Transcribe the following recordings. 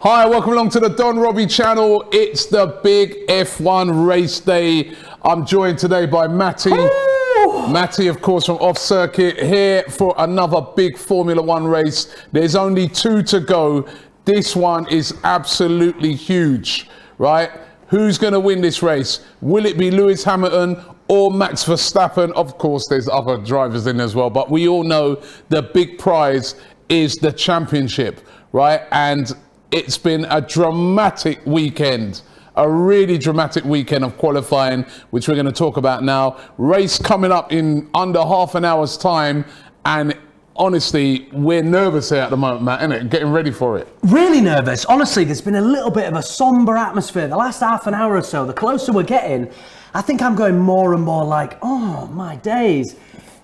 Hi, welcome along to the Don Robbie channel. It's the big F1 race day. I'm joined today by Matty. Matty, of course, from Off Circuit, here for another big Formula One race. There's only 2 to go. This one is absolutely huge, right? Who's going to win this race? Will it be Lewis Hamilton or Max Verstappen? Of course, there's other drivers in as well, but we all know the big prize is the championship, right? And it's been a dramatic weekend, a really dramatic weekend of qualifying, which we're going to talk about now. Race coming up in under half an hour's time, and honestly, we're nervous here at the moment, Matt, innit? Getting ready for it. Really nervous. Honestly, there's been a little bit of a somber atmosphere the last half an hour or so. The closer we're getting, I think I'm going more and more like, oh my days.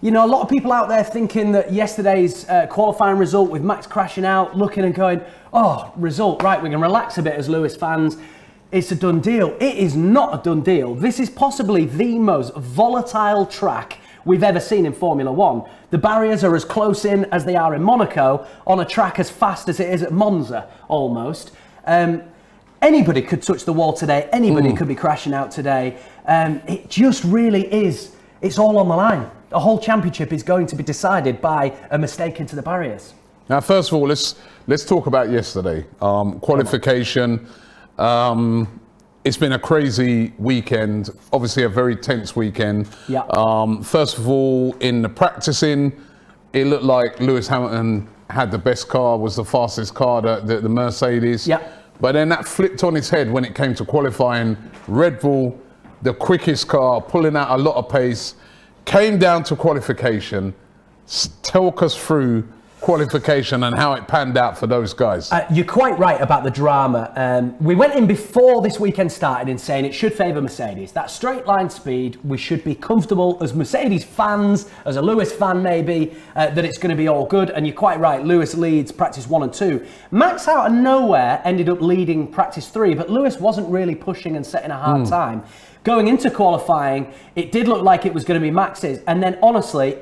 You know, a lot of people out there thinking that yesterday's qualifying result with Max crashing out, looking and going, oh, result, right, we can relax a bit as Lewis fans. It's a done deal. It is not a done deal. This is possibly the most volatile track we've ever seen in Formula One. The barriers are as close in as they are in Monaco, on a track as fast as it is at Monza, almost. Anybody could touch the wall today. Anybody could be crashing out today. It just really is. It's all on the line. The whole championship is going to be decided by a mistake into the barriers. Now, first of all, let's talk about yesterday. Qualification. It's been a crazy weekend, obviously a very tense weekend. Yeah. First of all, in the practicing, it looked like Lewis Hamilton had the best car, was the fastest car, the Mercedes. Yeah. But then that flipped on its head when it came to qualifying. Red Bull, the quickest car, pulling out a lot of pace, came down to qualification. Talk us through qualification and how it panned out for those guys. You're quite right about the drama. We went in before this weekend started in saying it should favour Mercedes. That straight line speed, we should be comfortable as Mercedes fans, as a Lewis fan maybe, that it's going to be all good. And you're quite right, Lewis leads practice 1 and 2. Max out of nowhere ended up leading practice 3, but Lewis wasn't really pushing and setting a hard time. Going into qualifying, it did look like it was going to be Max's, and then honestly,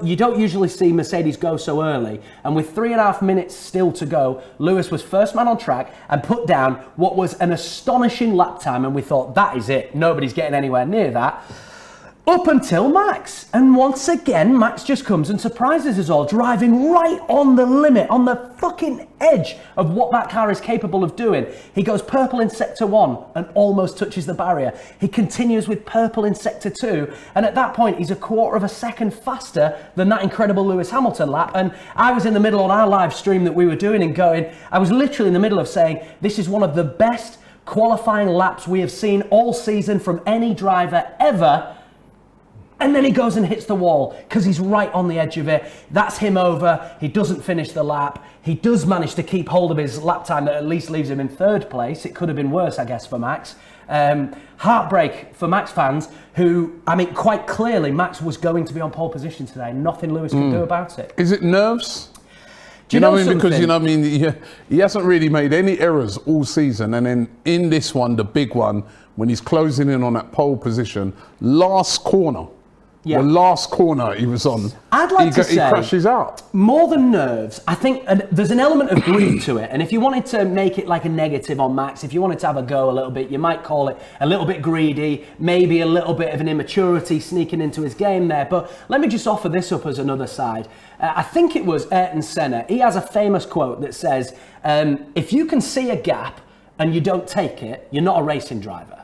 you don't usually see Mercedes go so early. And with 3.5 minutes still to go, Lewis was first man on track and put down what was an astonishing lap time, and we thought, that is it. Nobody's getting anywhere near that. Up until Max. And once again, Max just comes and surprises us all, driving right on the limit, on the fucking edge of what that car is capable of doing. He goes purple in sector 1 and almost touches the barrier. He continues with purple in sector 2. And at that point, he's a quarter of a second faster than that incredible Lewis Hamilton lap. And I was in the middle on our live stream that we were doing and going, I was literally in the middle of saying, this is one of the best qualifying laps we have seen all season from any driver ever. And then he goes and hits the wall because he's right on the edge of it. That's him over. He doesn't finish the lap. He does manage to keep hold of his lap time that at least leaves him in 3rd place. It could have been worse, I guess, for Max. Heartbreak for Max fans who, I mean, quite clearly Max was going to be on pole position today. Nothing Lewis could do about it. Is it nerves? Do you know what I mean? something? Because, you know what I mean, he hasn't really made any errors all season. And then in this one, the big one, when he's closing in on that pole position, last corner. Yeah. The last corner he was on, I'd like to say, he crashes out. More than nerves, I think there's an element of greed to it. And if you wanted to make it like a negative on Max, if you wanted to have a go a little bit, you might call it a little bit greedy, maybe a little bit of an immaturity sneaking into his game there. But let me just offer this up as another side. I think it was Ayrton Senna. He has a famous quote that says, if you can see a gap and you don't take it, you're not a racing driver.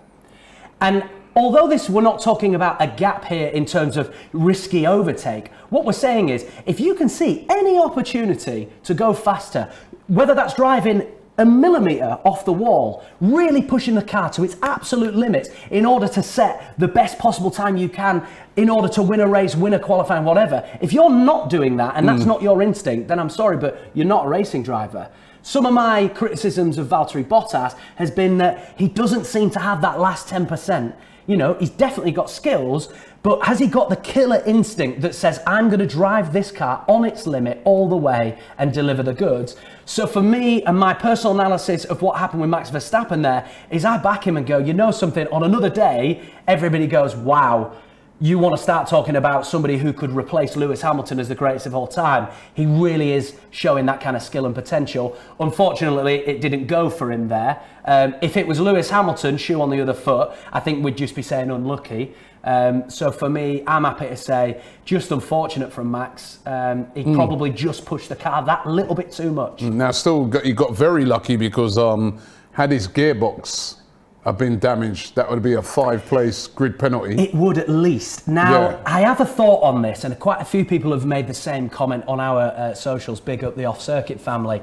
And although we're not talking about a gap here in terms of risky overtake, what we're saying is if you can see any opportunity to go faster, whether that's driving a millimetre off the wall, really pushing the car to its absolute limits in order to set the best possible time you can in order to win a race, win a qualifying, whatever. If you're not doing that and that's not your instinct, then I'm sorry, but you're not a racing driver. Some of my criticisms of Valtteri Bottas has been that he doesn't seem to have that last 10%. You know, he's definitely got skills, but has he got the killer instinct that says, I'm going to drive this car on its limit all the way and deliver the goods? So for me and my personal analysis of what happened with Max Verstappen there is I back him and go, you know something, on another day, everybody goes, wow, you want to start talking about somebody who could replace Lewis Hamilton as the greatest of all time. He really is showing that kind of skill and potential. Unfortunately, it didn't go for him there. If it was Lewis Hamilton, shoe on the other foot, I think we'd just be saying unlucky. So for me, I'm happy to say just unfortunate from Max. He probably just pushed the car that little bit too much. Now, he got very lucky because had his gearbox have been damaged, that would be a 5-place grid penalty. It would at least. Now, I have a thought on this, and quite a few people have made the same comment on our socials. Big up the off-circuit family.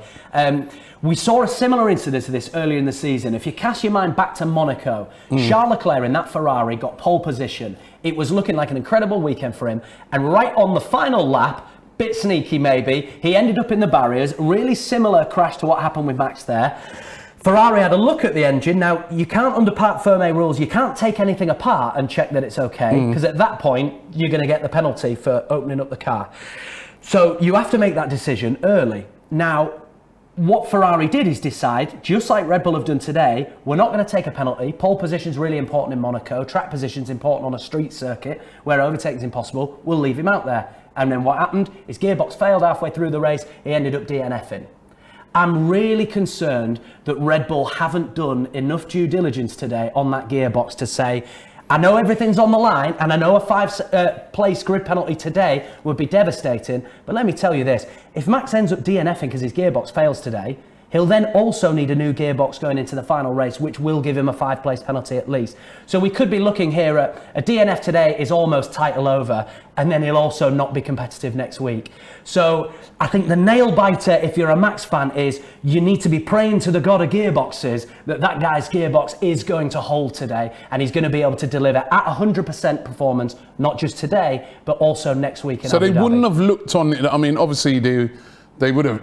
We saw a similar incident to this earlier in the season. If you cast your mind back to Monaco, Charles Leclerc in that Ferrari got pole position. It was looking like an incredible weekend for him, and right on the final lap, bit sneaky maybe, he ended up in the barriers. Really similar crash to what happened with Max there. Ferrari had a look at the engine. Now, you can't, under Parc Fermé rules, you can't take anything apart and check that it's okay, because at that point, you're going to get the penalty for opening up the car. So you have to make that decision early. Now, what Ferrari did is decide, just like Red Bull have done today, we're not going to take a penalty. Pole position's really important in Monaco. Track position's important on a street circuit where overtaking is impossible. We'll leave him out there. And then what happened? His gearbox failed halfway through the race. He ended up DNFing. I'm really concerned that Red Bull haven't done enough due diligence today on that gearbox to say, I know everything's on the line, and I know a 5-place grid penalty today would be devastating, but let me tell you this, if Max ends up DNFing because his gearbox fails today, he'll then also need a new gearbox going into the final race, which will give him a 5-place penalty at least. So we could be looking here at a DNF today is almost title over, and then he'll also not be competitive next week. So I think the nail biter, if you're a Max fan, is you need to be praying to the god of gearboxes that guy's gearbox is going to hold today, and he's going to be able to deliver at 100% performance, not just today, but also next week in Abu Dhabi. So they wouldn't have looked on it. I mean, obviously they would have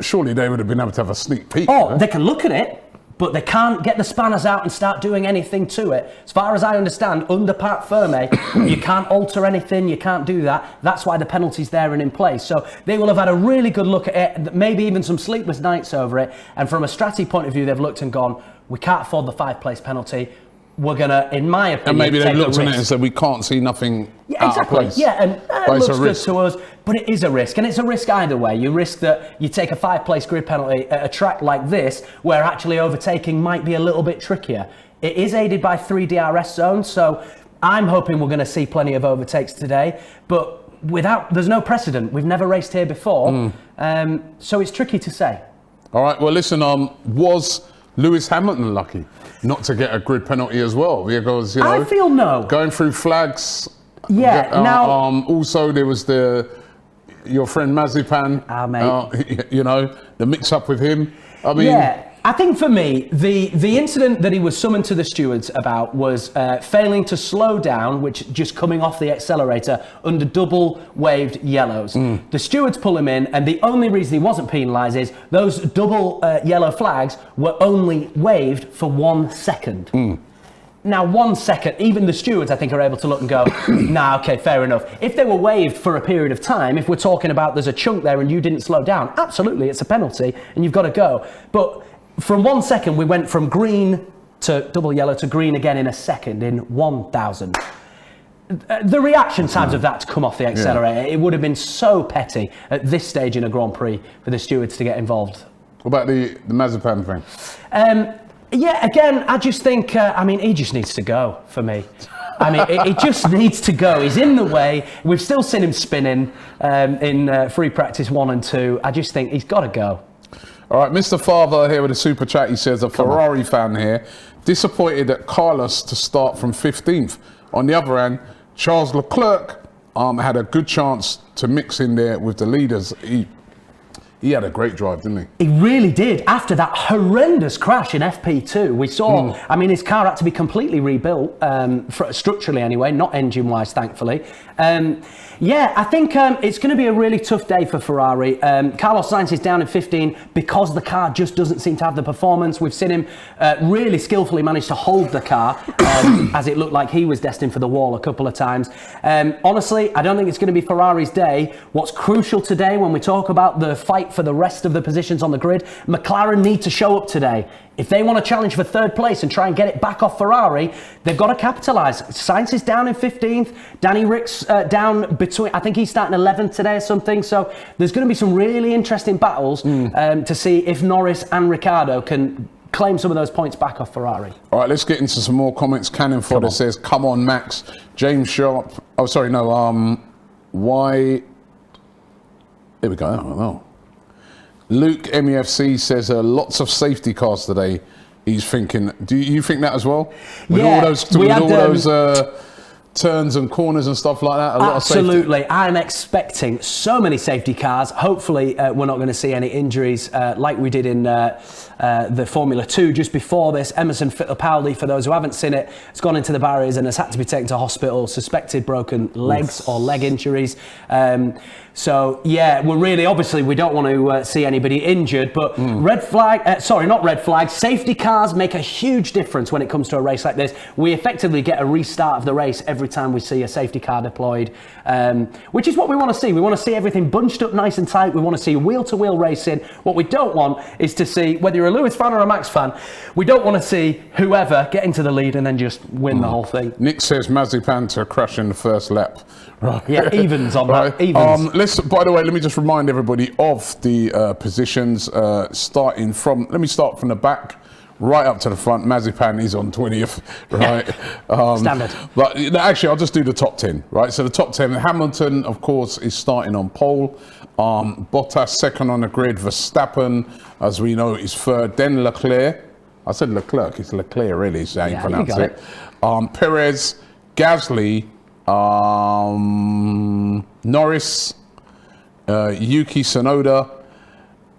been able to have a sneak peek. Oh, they can look at it, but they can't get the spanners out and start doing anything to it. As far as I understand, under Parc Fermé, you can't alter anything, you can't do that. That's why the penalty's there and in place. So they will have had a really good look at it, maybe even some sleepless nights over it. And from a strategy point of view, they've looked and gone, we can't afford the 5-place penalty. We're going to, in my opinion, and maybe they've take looked a at risk. it and said, we can't see nothing out of place. Yeah, and it But looks it's a good risk. to us, but it is a risk. And it's a risk either way. You risk that you take a 5-place grid penalty at a track like this, where actually overtaking might be a little bit trickier. It is aided by 3 DRS zones, so I'm hoping we're going to see plenty of overtakes today. But there's no precedent. We've never raced here before, so it's tricky to say. All right, well, listen, was Lewis Hamilton lucky not to get a grid penalty as well? Because, you know, I feel no. Going through flags. Yeah, now... also, there was your friend Mazepan. Mate. You know, the mix-up with him. I mean... Yeah. I think for me, the incident that he was summoned to the stewards about was failing to slow down, which just coming off the accelerator under double waved yellows. The stewards pull him in, and the only reason he wasn't penalised is those double yellow flags were only waved for 1 second. Now, 1 second, even the stewards, I think, are able to look and go, nah, okay, fair enough. If they were waved for a period of time, if we're talking about there's a chunk there and you didn't slow down, absolutely, it's a penalty and you've got to go. But from 1 second, we went from green to double yellow to green again in a second, in 1,000. The reaction times of that to come off the accelerator, it would have been so petty at this stage in a Grand Prix for the stewards to get involved. What about the Mazepan thing? Yeah, again, I just think, he just needs to go for me. I mean, it just needs to go. He's in the way. We've still seen him spinning in free practice 1 and 2. I just think he's got to go. All right, Mr. Father here with a super chat. He says, a Ferrari fan here, disappointed at Carlos to start from 15th. On the other hand, Charles Leclerc had a good chance to mix in there with the leaders. He had a great drive, didn't he? He really did. After that horrendous crash in FP2, we saw, his car had to be completely rebuilt, structurally anyway, not engine-wise, thankfully. I think it's going to be a really tough day for Ferrari. Carlos Sainz is down in 15 because the car just doesn't seem to have the performance. We've seen him really skillfully manage to hold the car as it looked like he was destined for the wall a couple of times. Honestly, I don't think it's going to be Ferrari's day. What's crucial today when we talk about the fight fight for the rest of the positions on the grid. McLaren need to show up today. If they want to challenge for third place and try and get it back off Ferrari, they've got to capitalise. Sainz is down in 15th. Danny Rick's down between, I think he's starting 11th today or something. So there's going to be some really interesting battles to see if Norris and Ricciardo can claim some of those points back off Ferrari. All right, let's get into some more comments. Cannon Fodder says, come on, Max. James Sharp. Oh, sorry, no. Why? Here we go. I don't know. Luke MEFC says lots of safety cars today. He's thinking. Do you think that as well? With all those turns and corners and stuff like that. Absolutely. I'm expecting so many safety cars. Hopefully, we're not going to see any injuries like we did in the Formula 2 just before this. Emerson Fittipaldi, for those who haven't seen it, has gone into the barriers and has had to be taken to hospital, suspected broken legs or leg injuries. So yeah, we're really, obviously we don't want to see anybody injured, but safety cars make a huge difference when it comes to a race like this. We effectively get a restart of the race every time we see a safety car deployed, which is what we want to see. We want to see everything bunched up nice and tight. We want to see wheel-to-wheel racing. What we don't want is to see, whether you're a Lewis fan or a Max fan, we don't want to see whoever get into the lead and then just win the whole thing. Nick says Mazepin to crash in the first lap. Right. Yeah, evens on that. Evens. By the way, let me just remind everybody of the positions. Starting from, let me start from the back, right up to the front. Mazepan is on 20th, right? Standard. But actually, I'll just do the top 10, right? So the top 10, Hamilton, of course, is starting on pole. Bottas second on the grid. Verstappen, as we know, is third. Then Leclerc. I said Leclerc. It's Leclerc, really, is how you pronounce it. Perez, Gasly, Norris, Yuki Tsunoda,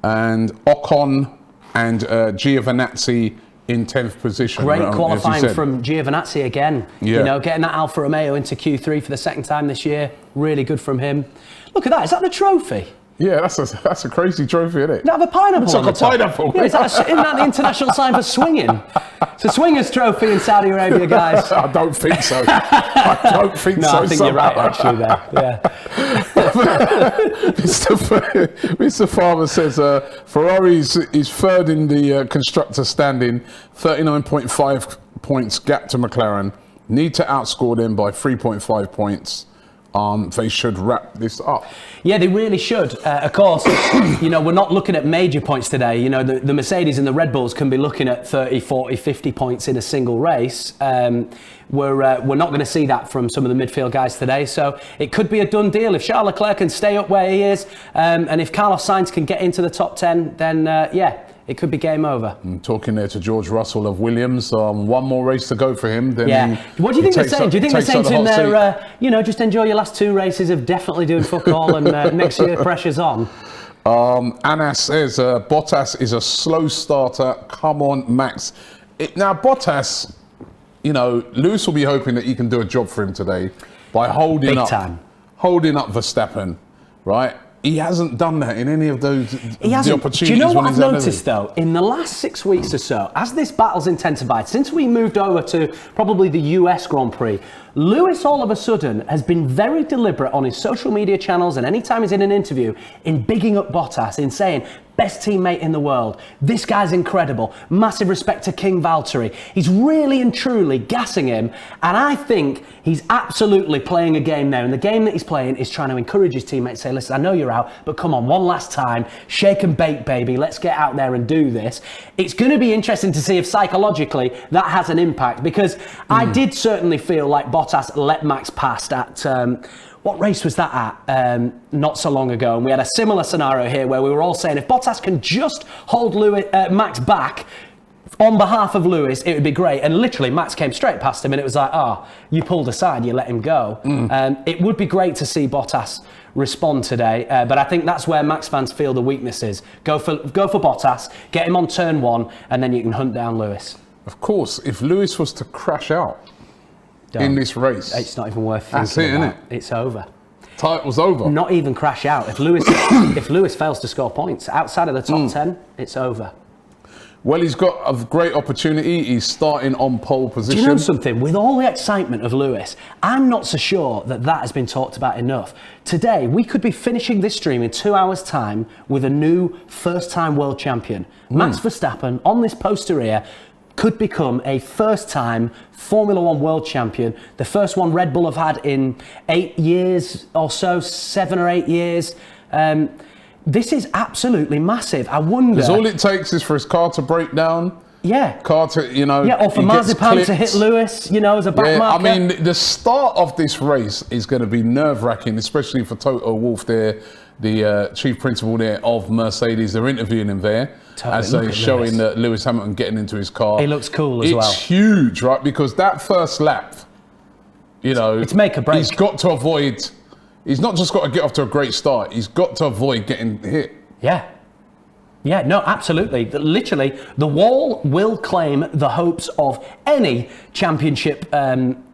and Ocon and Giovinazzi in 10th position. Great qualifying from Giovinazzi again. Yeah. You know, getting that Alfa Romeo into Q3 for the second time this year. Really good from him. Look at that. Is that the trophy? Yeah, that's a crazy trophy, isn't it? Does it have a pineapple? It's like a pineapple. Yeah, isn't that the international sign for swinging? It's a swingers trophy in Saudi Arabia, guys. I don't think so. I don't think so. No, I think you're right, actually, there. Yeah. Mr. Farmer says Ferrari is third in the constructor standing, 39.5 points gap to McLaren. Need to outscore them by 3.5 points. They should wrap this up. Yeah, they really should. Of course, you know, we're not looking at major points today. You know, the Mercedes and the Red Bulls can be looking at 30, 40, 50 points in a single race. We're not going to see that from some of the midfield guys today. So it could be a done deal. If Charles Leclerc can stay up where he is, and if Carlos Sainz can get into the top 10, then yeah, it could be game over. I'm talking there to George Russell of Williams. One more race to go for him. Then yeah. What do you think they're saying? Do you think they're saying to him there, you know, just enjoy your last 2 races of definitely doing fuck all and next year pressure's on? Anas says Bottas is a slow starter. Come on, Max. Now, Bottas, you know, Lewis will be hoping that he can do a job for him today by holding up Verstappen, right? He hasn't done that in any of those opportunities. Do you know what I've noticed though? In the last 6 weeks or so, as this battle's intensified, since we moved over to probably the US Grand Prix, Lewis all of a sudden has been very deliberate on his social media channels and anytime he's in an interview in bigging up Bottas, in saying, best teammate in the world. This guy's incredible. Massive respect to King Valtteri. He's really and truly gassing him. And I think he's absolutely playing a game now. And the game that he's playing is trying to encourage his teammates, say, listen, I know you're out, but come on, one last time. Shake and bake, baby. Let's get out there and do this. It's going to be interesting to see if psychologically that has an impact. Because I did certainly feel like Bottas let Max past at... what race was that at not so long ago? And we had a similar scenario here where we were all saying if Bottas can just hold Max back on behalf of Lewis, it would be great. And literally, Max came straight past him and it was like, you pulled aside, you let him go. It would be great to see Bottas respond today, but I think that's where Max fans feel the weakness is. Go for Bottas, get him on turn 1, and then you can hunt down Lewis. Of course, if Lewis was to crash out in this race, it's not even worth thinking about. It's over. Title's over. Not even crash out. If Lewis fails to score points outside of the top 10, it's over. Well, he's got a great opportunity. He's starting on pole position. Do you know something? With all the excitement of Lewis, I'm not so sure that has been talked about enough. Today, we could be finishing this stream in 2 hours' time with a new first-time world champion. Max Verstappen, on this poster here, could become a first-time Formula One world champion. The first one Red Bull have had in 8 years or so, 7 or 8 years. This is absolutely massive. I wonder... Because all it takes is for his car to break down. Yeah. Car to, or for Marzipan to hit Lewis, as a back marker. I mean, the start of this race is going to be nerve-wracking, especially for Toto Wolff there, the chief principal there of Mercedes. They're interviewing him there as they're showing Lewis Hamilton getting into his car. He looks cool as well. It's huge, right? Because that first lap, it's make or break. He's got to avoid... He's not just got to get off to a great start. He's got to avoid getting hit. Yeah. Yeah, no, absolutely. Literally, the wall will claim the hopes of any championship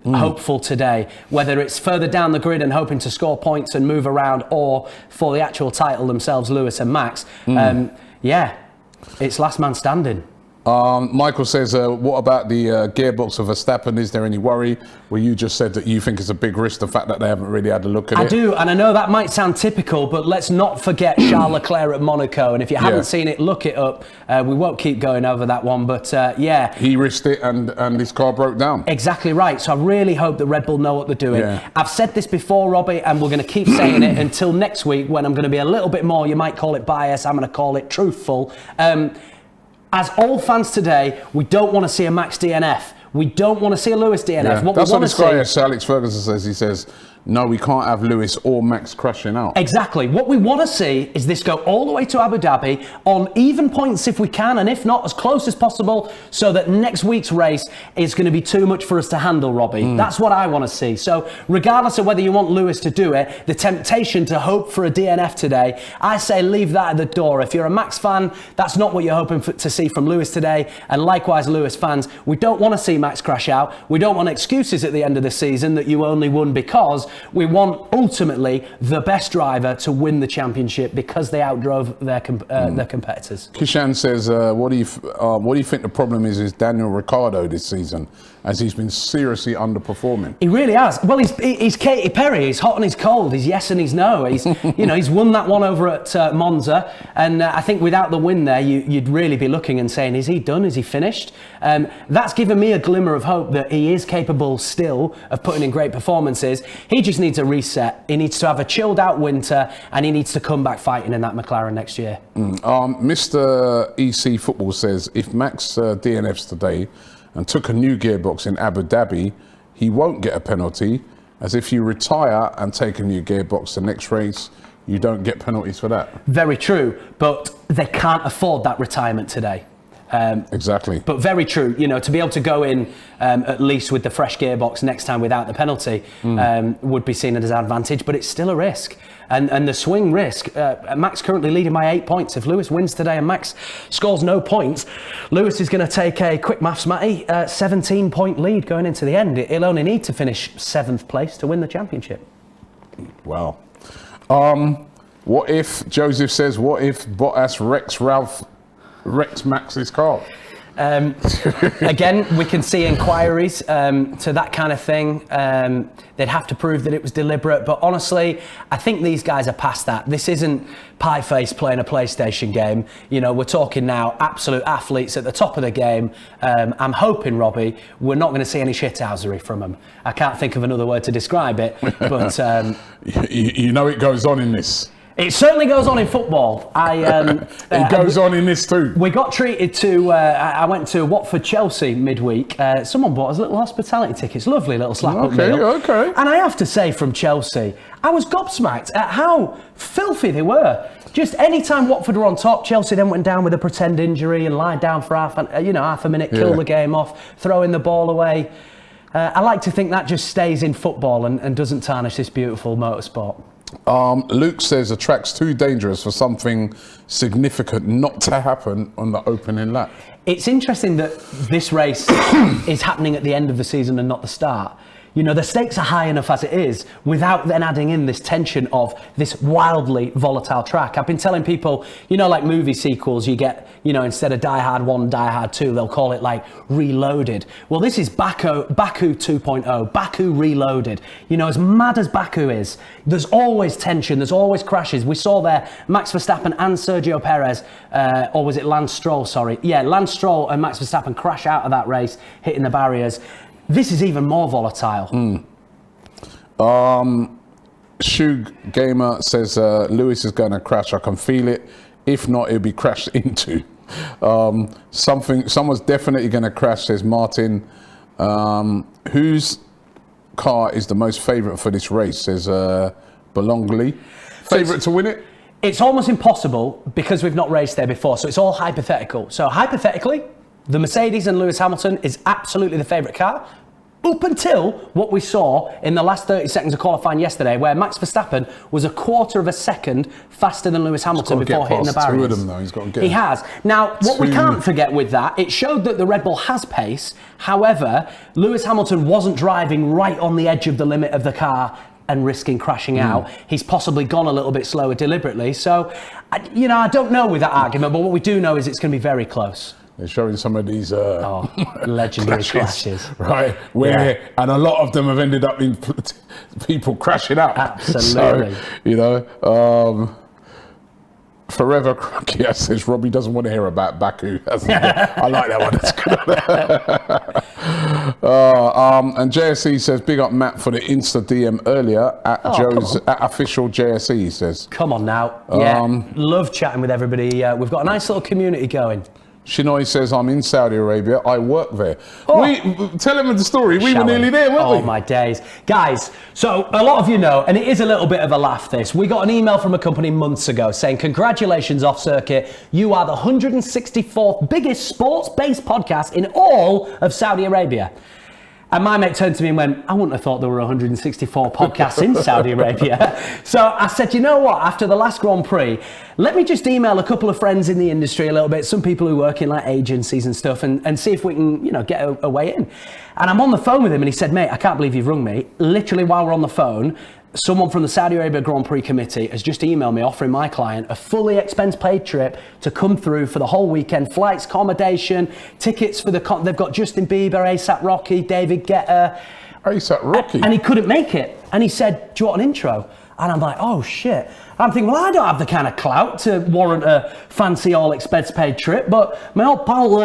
hopeful today, whether it's further down the grid and hoping to score points and move around, or for the actual title themselves, Lewis and Max. It's last man standing. Michael says, what about the gearbox of Verstappen? Is there any worry? Well, you just said that you think it's a big risk, the fact that they haven't really had a look at it. I do, and I know that might sound typical, but let's not forget Charles Leclerc at Monaco. And if you haven't seen it, look it up. We won't keep going over that one, but he risked it and his car broke down. Exactly right. So I really hope that Red Bull know what they're doing. I've said this before, Robbie, and we're going to keep saying it until next week, when I'm going to be a little bit more, you might call it biased, I'm going to call it truthful. As all fans today, we don't want to see a Max DNF. We don't want to see a Lewis DNF. Yeah. That's what this guy, Alex Ferguson, says. He says, no, we can't have Lewis or Max crashing out. Exactly. What we want to see is this go all the way to Abu Dhabi on even points if we can, and if not, as close as possible, so that next week's race is going to be too much for us to handle, Robbie. That's what I want to see. So regardless of whether you want Lewis to do it, the temptation to hope for a DNF today, I say leave that at the door. If you're a Max fan, that's not what you're hoping to see from Lewis today. And likewise, Lewis fans, we don't want to see Max crash out. We don't want excuses at the end of the season that you only won because. We want ultimately the best driver to win the championship because they outdrove their competitors. Kishan says, what do you think the problem is Daniel Ricciardo this season, as he's been seriously underperforming? He really has. Well, he's Katy Perry. He's hot and he's cold. He's yes and he's no. He's he's won that one over at Monza, and I think without the win there, you'd really be looking and saying, is he done? Is he finished? That's given me a glimmer of hope that he is capable still of putting in great performances. He just needs a reset. He needs to have a chilled out winter, and he needs to come back fighting in that McLaren next year. Mr. EC Football says, if Max DNFs today and took a new gearbox in Abu Dhabi, he won't get a penalty, as if you retire and take a new gearbox the next race, you don't get penalties for that. Very true, but they can't afford that retirement today. Exactly. But very true, to be able to go in at least with the fresh gearbox next time without the penalty would be seen as an advantage, but it's still a risk. And the swing risk, Max currently leading by 8 points. If Lewis wins today and Max scores no points, Lewis is going to take a quick maths, Matty, 17-point lead going into the end. He'll only need to finish 7th place to win the championship. Wow. What if, Joseph says, what if Bottas wrecks Max's car? Again, we can see inquiries to that kind of thing. They'd have to prove that it was deliberate, but honestly, I think these guys are past that. This isn't pie-face playing a PlayStation game. We're talking now absolute athletes at the top of the game. I'm hoping, Robbie, we're not going to see any shithousery from them. I can't think of another word to describe it, but... it goes on in this. It certainly goes on in football. It goes on in this too. We got treated to, I went to Watford Chelsea midweek. Someone bought us little hospitality tickets. Lovely little slap-up meal. Okay. And I have to say, from Chelsea, I was gobsmacked at how filthy they were. Just any time Watford were on top, Chelsea then went down with a pretend injury and lied down for half a minute, kill the game off, throwing the ball away. I like to think that just stays in football and doesn't tarnish this beautiful motorsport. Luke says the track's too dangerous for something significant not to happen on the opening lap. It's interesting that this race is happening at the end of the season and not the start. You know, the stakes are high enough as it is without then adding in this tension of this wildly volatile track. I've been telling people, you know, like movie sequels, you get, you know, instead of Die Hard 1, Die Hard 2, they'll call it like Reloaded. Well, this is Baku 2.0, Baku Reloaded. You know, as mad as Baku is, there's always tension, there's always crashes. We saw there Max Verstappen and Sergio Perez, or was it Lance Stroll, sorry. Yeah, Lance Stroll and Max Verstappen crash out of that race, hitting the barriers. This is even more volatile. Shug Gamer says Lewis is going to crash. I can feel it. If not, he'll be crashed into. Someone's definitely going to crash, says Martin. Whose car is the most favourite for this race, says Belongly. Favourite to win it? It's almost impossible because we've not raced there before, so it's all hypothetical. So hypothetically, the Mercedes and Lewis Hamilton is absolutely the favourite car. Up until what we saw in the last 30 seconds of qualifying yesterday, where Max Verstappen was a quarter of a second faster than Lewis Hamilton before hitting the barriers. Two of them, though. He's got to get He has. Now, what we can't forget with that, it showed that the Red Bull has pace. However, Lewis Hamilton wasn't driving right on the edge of the limit of the car and risking crashing out. He's possibly gone a little bit slower deliberately. So, you know, I don't know with that argument, but what we do know is it's going to be very close. They're showing some of these legendary crashes, right? And a lot of them have ended up in people crashing out. Absolutely. So, you know, Forever Cracky says Robbie doesn't want to hear about Baku. I like that one. That's good. And JSE says big up Matt for the Insta DM earlier at at official JSE. He says. Come on now. Yeah. Love chatting with everybody. We've got a nice little community going. Shinoi says, I'm in Saudi Arabia. I work there. Tell him the story. We were nearly there, weren't we? Oh, my days. Guys, so a lot of you know, and it is a little bit of a laugh, this. We got an email from a company months ago saying, congratulations, Off Circuit. You are the 164th biggest sports-based podcast in all of Saudi Arabia. And my mate turned to me and went, I wouldn't have thought there were 164 podcasts in Saudi Arabia. So I said, you know what, after the last Grand Prix, let me just email a couple of friends in the industry a little bit, some people who work in like agencies and stuff, and see if we can, you know, get a way in. And I'm on the phone with him and he said, mate, I can't believe you've rung me. Literally while we're on the phone, someone from the Saudi Arabia Grand Prix committee has just emailed me offering my client a fully expense-paid trip to come through for the whole weekend. Flights, accommodation, tickets for they've got Justin Bieber, A$AP Rocky, David Guetta. A$AP Rocky? And he couldn't make it. And he said, do you want an intro? And I'm like, oh shit. I'm thinking, well, I don't have the kind of clout to warrant a fancy all expense paid trip, but my old pal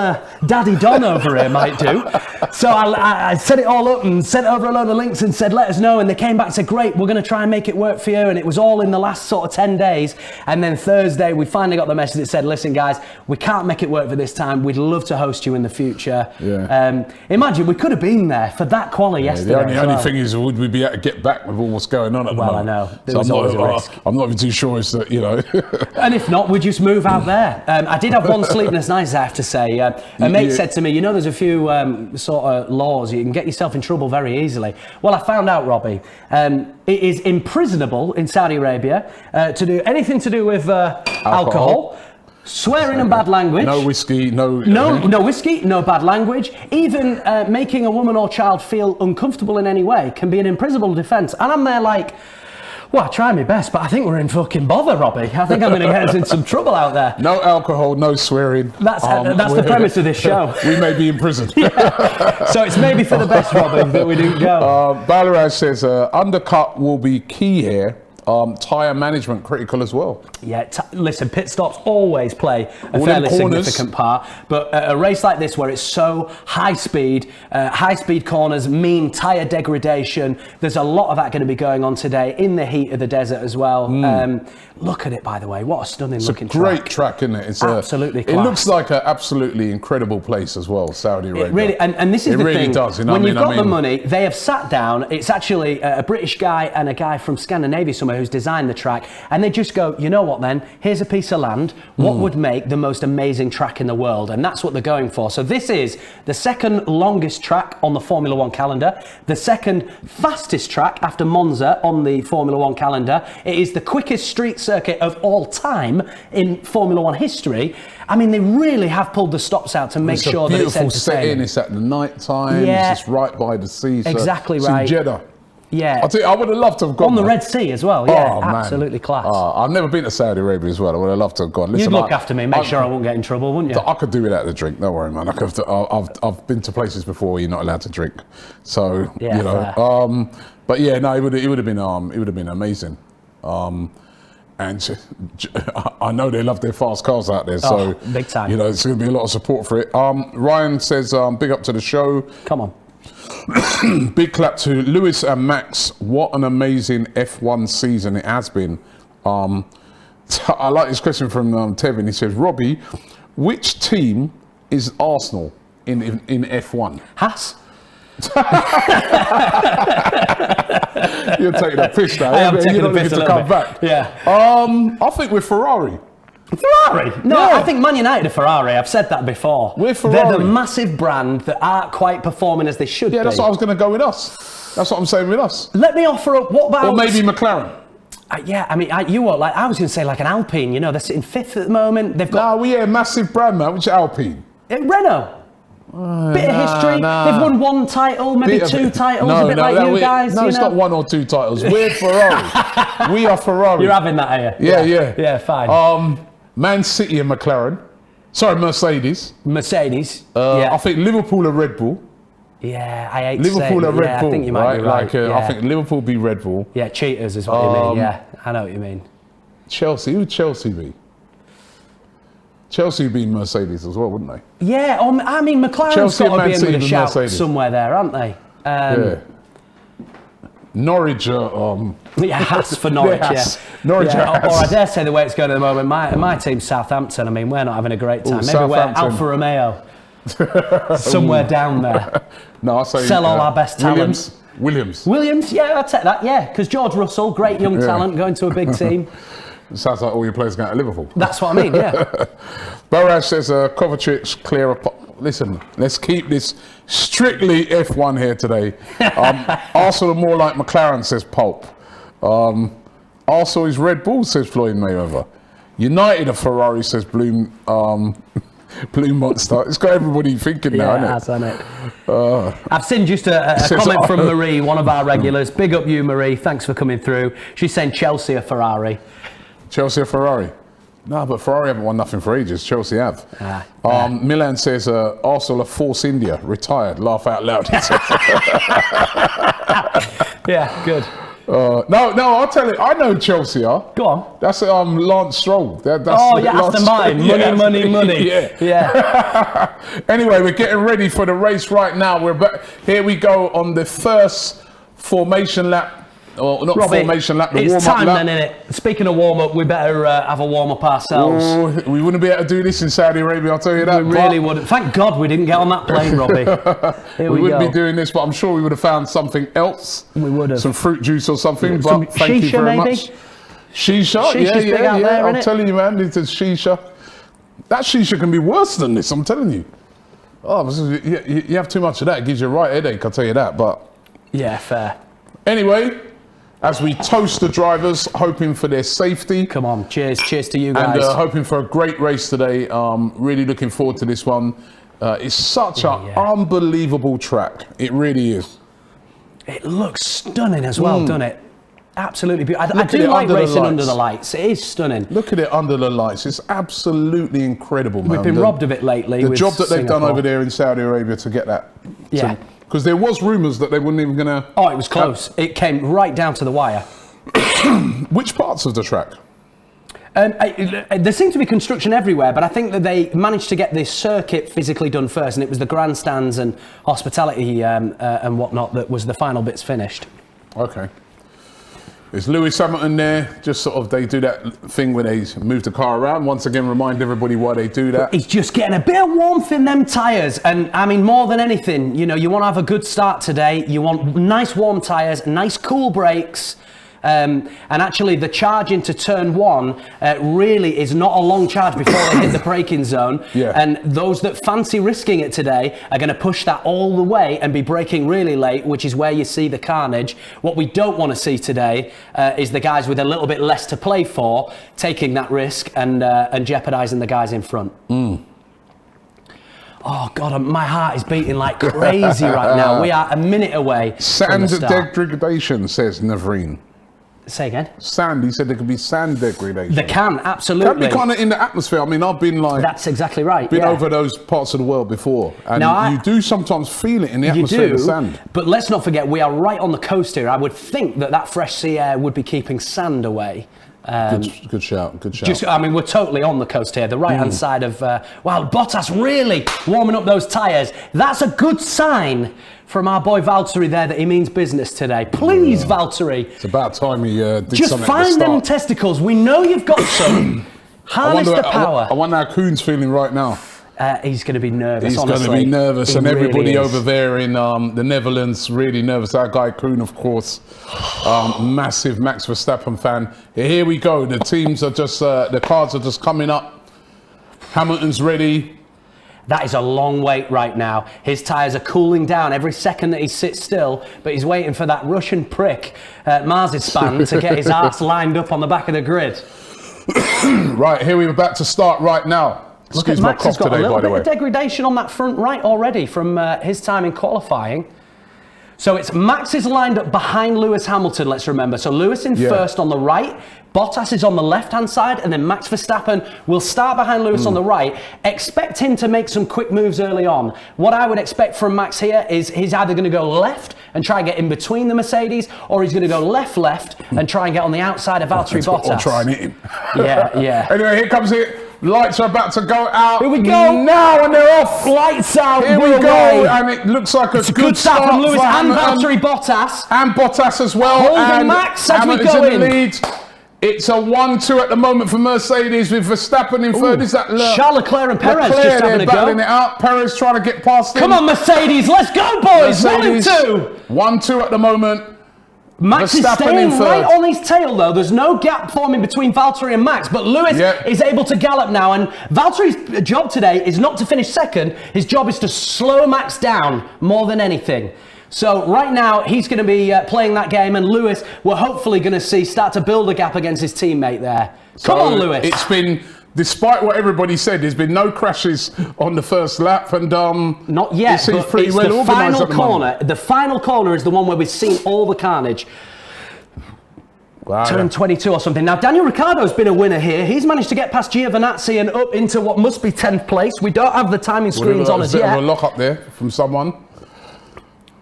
Daddy Don over here might do. So I set it all up and sent over a load of links and said, let us know. And they came back and said, great, we're going to try and make it work for you. And it was all in the last sort of 10 days. And then Thursday, we finally got the message that said, listen, guys, we can't make it work for this time. We'd love to host you in the future. Yeah. Imagine, we could have been there for that quality yesterday. The only thing is, would we be able to get back with all what's going on at the moment? Well, I know. There was always a risk. I'm not even too sure it's that, you know. And if not, we just move out there. I did have one sleepless night, I have to say. A mate said to me, you know, there's a few sort of laws, you can get yourself in trouble very easily. Well, I found out, Robbie, it is imprisonable in Saudi Arabia to do anything to do with alcohol. Swearing and bad language. No whiskey, no whiskey, no bad language. Even making a woman or child feel uncomfortable in any way can be an imprisonable offence. And I'm there like, well, I try my best, but I think we're in fucking bother, Robbie. I think I'm going to get us in some trouble out there. No alcohol, no swearing. That's the premise of this show. We may be in prison. Yeah. So it's maybe for the best, Robbie, that we didn't go. Balaraj says undercut will be key here. Tyre management critical as well. Yeah, listen, pit stops always play a fairly significant part, but a race like this where it's so high speed corners mean tyre degradation. There's a lot of that going to be going on today in the heat of the desert as well. Look at it, by the way. What a stunning looking track. It's a great track, isn't it? It's absolutely class. It looks like an absolutely incredible place as well, Saudi Arabia. It really, and this is the really thing. Does, you know when what you've got the money, they have sat down. It's actually a British guy and a guy from Scandinavia somewhere Farmer who's designed the track, and they just go, you know what then, here's a piece of land, what would make the most amazing track in the world? And that's what they're going for. So this is the second longest track on the Formula One calendar, the second fastest track after Monza on the Formula One calendar. It is the quickest street circuit of all time in Formula One history. I mean, they really have pulled the stops out to make sure that it's entertaining. It's a beautiful setting, it's at the night time, it's just right by the sea. So exactly it's right. in Jeddah. Yeah. I'll tell you, I would have loved to have gone on the Red Sea as well, absolutely class. I've never been to Saudi Arabia as well. I would have loved to have gone. Listen, you'd look after me, make sure I won't get in trouble, wouldn't you? I could do without the drink, don't worry, man. I've been to places before where you're not allowed to drink, so yeah, you know. But yeah, no, it would have been amazing. And I know they love their fast cars out there, so big time. You know, there's going to be a lot of support for it. Ryan says, "Big up to the show." Come on. Big clap to Lewis and Max. What an amazing F1 season it has been. I like this question from Tevin. He says, Robbie, which team is Arsenal in F1? Haas. You're taking a piss now. I'm taking a piss to come back. Yeah. I think we're Ferrari. Ferrari? No, Yeah. I think Man United are Ferrari. I've said that before. We're Ferrari. They're the massive brand that aren't quite performing as they should be. Yeah, that's what I was going to go with us. That's what I'm saying with us. Let me offer up, what about... Or maybe McLaren. Yeah, I mean, you were like, I was going to say like an Alpine, you know, they're sitting fifth at the moment. They've got... massive brand, man. Which Alpine? Renault. Bit of history. They've won one title, maybe two titles, a bit like you guys. No, it's not one or two titles. We're Ferrari. We are Ferrari. You're having that, are you? Yeah. Yeah, fine. Man City and McLaren. Sorry, Mercedes. I think Liverpool are Red Bull. Yeah, I hate Liverpool are Red Bull. I think you might be right. I think Liverpool be Red Bull. Yeah, cheaters is what you mean. Yeah, I know what you mean. Chelsea, who would Chelsea be? Chelsea would be Mercedes as well, wouldn't they? Yeah, I mean, McLaren's got to be in with a shout Mercedes. somewhere there, aren't they? Yeah. Norwich. Haas for Norwich. Norwich. Or I dare say the way it's going at the moment, my team's Southampton. I mean, we're not having a great time. Maybe we're Alfa Romeo. Somewhere down there. No, I say sell all our best talent. Williams. Yeah, I'll take that. Yeah, because George Russell, great young talent, going to a big team. It sounds like all your players going to Liverpool. That's what I mean. Yeah. Barrage says Kovacic clear up. Listen, let's keep this strictly F1 here today. Arsenal are more like McLaren, says Pulp. Arsenal is Red Bull, says Floyd Mayweather. United are Ferrari, says Bloom. Blue Monster. It's got everybody thinking now, hasn't it? I've seen just a comment from Marie, one of our regulars. Big up you, Marie. Thanks for coming through. She's saying Chelsea or Ferrari. Chelsea or Ferrari? No, but Ferrari haven't won nothing for ages. Chelsea have. Milan says Arsenal are Force India. Retired. Laugh out loud. Yeah, good. No, I'll tell you. I know Chelsea are. Go on. That's Lance Stroll. That's after mine. Money. Yeah. Anyway, we're getting ready for the race right now. We're back. Here we go on the first formation lap. Or not Robbie, formation lap, the it's warm-up time lap. then, innit? Speaking of warm-up, we better have a warm-up ourselves. Oh, we wouldn't be able to do this in Saudi Arabia, I'll tell you that. We really wouldn't. Thank God we didn't get on that plane, Robbie. We wouldn't be doing this, but I'm sure we would have found something else. We would have. Some fruit juice or something, Some but thank you very much. Shisha, Shisha's big out there, I'm telling you, man, it's a shisha. That shisha can be worse than this, I'm telling you. Oh, you have too much of that, it gives you a right headache, I'll tell you that, but... Yeah, fair. Anyway, as we toast the drivers, hoping for their safety. Come on, cheers to you guys. And hoping for a great race today. Really looking forward to this one. It's such an unbelievable track. It really is. It looks stunning as well, doesn't it? Absolutely beautiful. I do like under racing the under the lights. It is stunning. Look at it under the lights. It's absolutely incredible, man. We've been robbed of it lately. The job that they've done over there in Saudi Arabia to get that. Yeah. Because there was rumours that they weren't even going to... Oh, it was close. It came right down to the wire. Which parts of the track? There seemed to be construction everywhere, but I think that they managed to get this circuit physically done first, and it was the grandstands and hospitality and whatnot that was the final bits finished. Okay. Is Lewis Hamilton there? Just sort of, they do that thing where they move the car around. Once again, remind everybody why they do that. He's just getting a bit of warmth in them tyres. And I mean, more than anything, you know, you want to have a good start today. You want nice warm tyres, nice cool brakes. And actually, the charge into turn 1 really is not a long charge before they hit the braking zone. Yeah. And those that fancy risking it today are going to push that all the way and be braking really late, which is where you see the carnage. What we don't want to see today is the guys with a little bit less to play for taking that risk and jeopardising the guys in front. Oh, God, my heart is beating like crazy right now. We are a minute away from Sand the start. degradation, says Navreen. Say again? Sand, he said there could be sand degradation. They can, absolutely. Can be kind of in the atmosphere. I mean, I've been like... That's exactly right, Been over those parts of the world before. And you do sometimes feel it in the atmosphere of the sand. But let's not forget, we are right on the coast here. I would think that fresh sea air would be keeping sand away. Good shout, good shout. I mean, we're totally on the coast here, the right-hand side of... wow, Bottas really warming up those tyres. That's a good sign from our boy Valtteri there that he means business today. Please, Valtteri. It's about time he did just something find them testicles. We know you've got some. Harness the power. I wonder how Koen's feeling right now. He's going to be nervous, He's honestly. going to be nervous, He and everybody really is. over there in the Netherlands really nervous. That guy Koen, of course, massive Max Verstappen fan. Here we go. The teams are just, the cars are just coming up. Hamilton's ready. That is a long wait right now. His tyres are cooling down every second that he sits still, but he's waiting for that Russian prick, Marzispan, to get his arse lined up on the back of the grid. Right, here we're about to start right now. Look at Excuse my Max has cough got today, a little by the bit way. of degradation on that front right already from his time in qualifying. So it's Max is lined up behind Lewis Hamilton, let's remember. So Lewis in first on the right, Bottas is on the left-hand side, and then Max Verstappen will start behind Lewis on the right. Expect him to make some quick moves early on. What I would expect from Max here is he's either going to go left and try and get in between the Mercedes, or he's going to go left and try and get on the outside of Valtteri Bottas. Or try and hit him. Yeah. Anyway, here comes it. Lights are about to go out. Here we go. Now, and they're off. Lights out. Here we we're go. away. And it looks like a Good start from Lewis for and Hamilton. Valtteri Bottas. And Bottas as well. Holding and Max as we Hamilton's go in the lead. It's a 1-2 at the moment for Mercedes with Verstappen in third. Is that Charles Leclerc and Perez just having a battling go. it out. Perez trying to get past him. Come on, Mercedes, let's go, boys. Mercedes, 1-2. 1-2 at the moment. Max is Verstappen staying in third. right on his tail, though. There's no gap forming between Valtteri and Max, but Lewis is able to gallop now. And Valtteri's job today is not to finish second. His job is to slow Max down more than anything. So right now, he's going to be playing that game, and Lewis, we're hopefully going to see start to build a gap against his teammate there. Come on, Lewis. It's been, despite what everybody said, there's been no crashes on the first lap, and not yet. it seems but pretty it's well the organised final at the corner. moment. The final corner is the one where we've seen all the carnage. Wow. Turn 22 or something. Now, Daniel Ricciardo's been a winner here. He's managed to get past Giovinazzi and up into what must be 10th place. We don't have the timing screens on as yet. A lock up there from someone.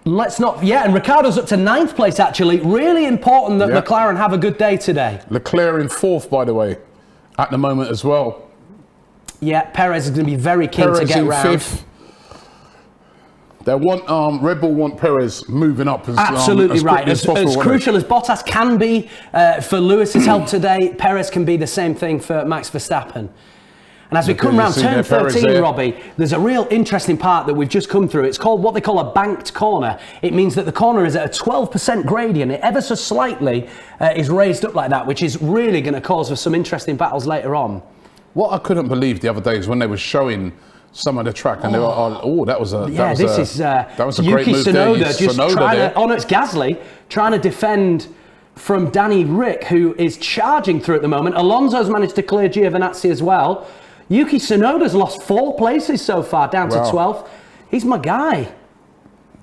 Let's not, and Ricciardo's up to 9th place actually. Really important that McLaren have a good day today. Leclerc in 4th, by the way, at the moment as well. Yeah, Perez is going to be very keen to get round. 5th. They want Red Bull want Perez moving up as absolutely as right. As crucial as Bottas can be for Lewis's help today, Perez can be the same thing for Max Verstappen. And as we come round turn 13, Robbie, there's a real interesting part that we've just come through. It's called what they call a banked corner. It means that the corner is at a 12% gradient. It ever so slightly is raised up like that, which is really going to cause us some interesting battles later on. What I couldn't believe the other day is when they were showing some of the track, and they were, that was a great move Tsunoda there. just trying to, it's Gasly trying to defend from Danny Rick, who is charging through at the moment. Alonso's managed to clear Giovinazzi as well. Yuki Tsunoda's lost 4 places so far, down to 12th. He's my guy.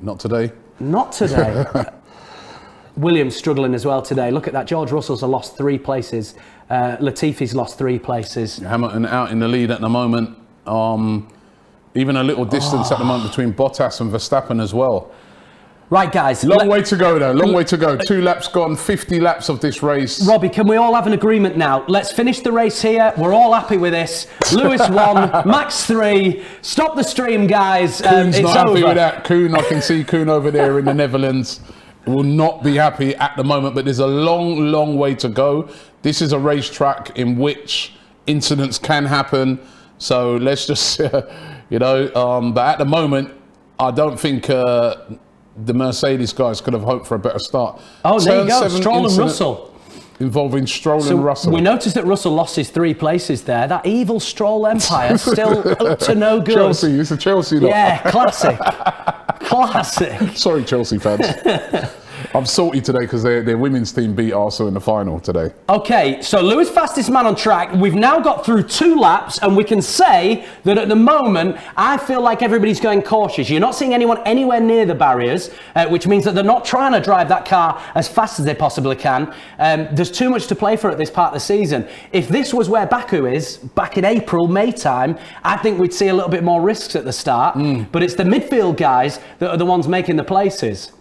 Not today. Not today. Williams struggling as well today. Look at that. George Russell's lost 3 places. Latifi's lost 3 places. Hamilton out in the lead at the moment. Even a little distance at the moment between Bottas and Verstappen as well. Right, guys. Long way to go, though. Long way to go. 2 laps gone, 50 laps of this race. Robbie, can we all have an agreement now? Let's finish the race here. We're all happy with this. Lewis 1, Max 3. Stop the stream, guys. Koen's it's not happy over. with that. Koen, I can see Koen over there in the Netherlands. Will not be happy at the moment, but there's a long, long way to go. This is a racetrack in which incidents can happen. So let's just, but at the moment, I don't think the Mercedes guys could have hoped for a better start. Oh, there you go. Stroll and Russell. involving Stroll and Russell. We noticed that Russell lost his 3 places there. That evil Stroll empire still up to no good. Chelsea, it's a Chelsea lot. Yeah, classic. Classic. Sorry, Chelsea fans. I'm salty today because their women's team beat Arsenal in the final today. Okay, so Lewis, fastest man on track. We've now got through 2 laps, and we can say that at the moment, I feel like everybody's going cautious. You're not seeing anyone anywhere near the barriers, which means that they're not trying to drive that car as fast as they possibly can. There's too much to play for at this part of the season. If this was where Baku is, back in April, May time, I think we'd see a little bit more risks at the start. But it's the midfield guys that are the ones making the places.